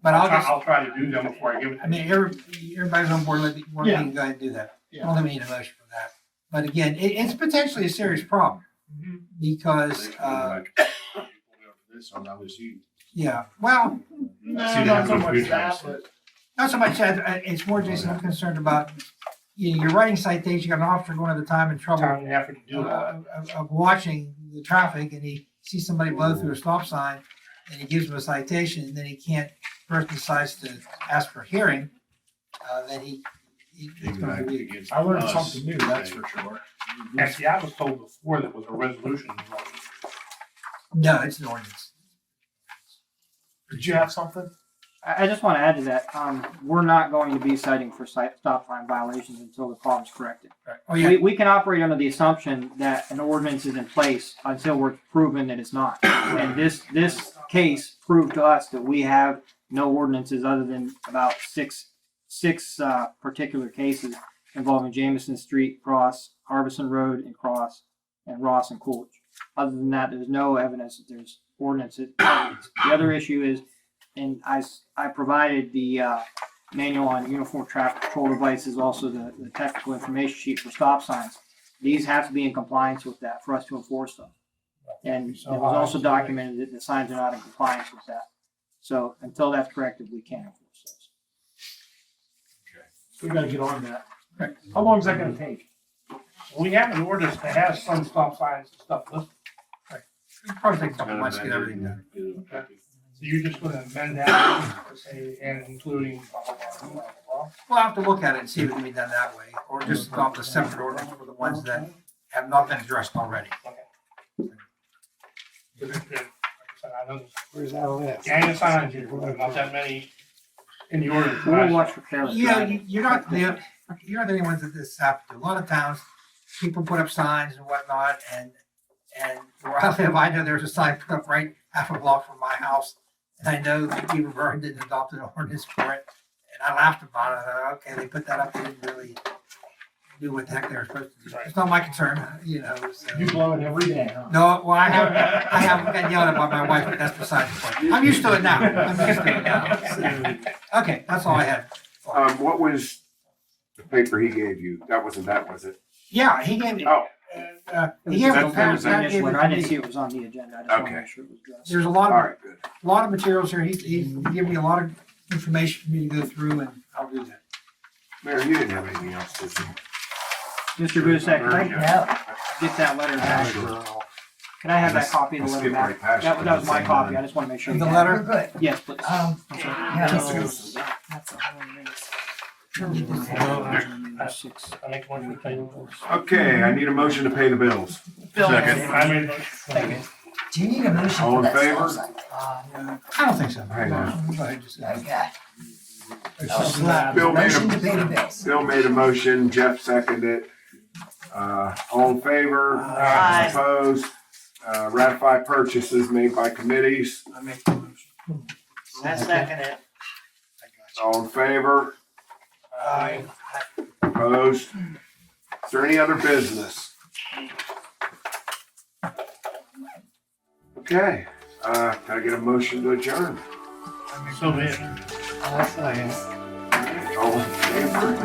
but I'll try to do them before I give it. I mean, everybody's on board, let me go ahead and do that. Yeah. Don't let me need a motion for that. But again, it's potentially a serious problem, because, This one, that was you. yeah, well, No, not so much that, but not so much that, it's more, Jason, I'm concerned about, you're writing citations, you got an officer going at the time in trouble Time and effort to do that. of watching the traffic, and he sees somebody blow through a stop sign, and he gives him a citation, and then he can't, person decides to ask for hearing, then it's gonna be. I learned something new, that's for sure. And see, I was told before that was a resolution. No, it's an ordinance. Did you have something? I just want to add to that, we're not going to be citing for stop sign violations until the problem's corrected. Oh, yeah. We can operate under the assumption that an ordinance is in place until we're proven that it's not. And this case proved to us that we have no ordinances other than about six particular cases involving Jameson Street, Cross, Harbison Road and Cross, and Ross and Coolidge. Other than that, there's no evidence that there's ordinances. The other issue is, and I provided the manual on uniform traffic control devices, also the technical information sheet for stop signs. These have to be in compliance with that for us to enforce them. And it was also documented that the signs are not in compliance with that. So until that's corrected, we can't enforce those. We gotta get on that. How long is that gonna take? We have an ordinance that has some stop signs and stuff listed. It probably takes a couple months to get everything done. Okay. So you're just gonna amend that to say, and including blah, blah, blah, blah, blah, We'll have to look at it and see if it can be done that way, or just adopt a separate ordinance for the ones that have not been addressed already. Where's that list? Gang of signs here, not that many in the ordinance. We'll watch for careless Yeah, driving. you're not the only ones that this happens to. A lot of towns, people put up signs and whatnot, and where I live, I know there's a sign put up right half a block from my house, and I know that Beaver Burn didn't adopt an ordinance for it, and I laughed about it. I thought, okay, they put that up, they didn't really do what the heck they were supposed to do. It's not my concern, you know. So. You blow it every day, huh? No, well, I haven't gotten yelled at by my wife, but that's besides the point. I'm used to it now. So, okay, that's all I had. What was the paper he gave you? That wasn't that, was it? Yeah, he gave me. Oh. He gave me. That was the initial letter. I didn't see it was on the agenda. I just want to make sure it was addressed. There's a lot of All right, good. materials here. He's given me a lot of information for me to go through, and I'll do that. Mayor, you didn't have anything else, did you? Mr. Busek, can I No. get that letter back? Can I have that copy of the letter back? That was my copy. I just want to make sure. The you letter? have it. We're good. Yes, please. Yeah, That's this is, that's a whole race. I make one for table. Okay, I need a motion to pay the bills. Second. I mean, Do you need a motion All for in that? favor? I don't think so. Hang on. Go ahead, just- Okay. Bill made Motion to pay the a, bills. Bill made a motion, Jeff seconded it. All in favor? Aye. Opposed? Ratify purchases made by committees. I make the motion. I second it. All in favor? Aye. Opposed? Is there any other business? Okay, can I get a motion to adjourn? so be it. I'll say it. All in favor?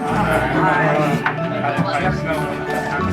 I smell it.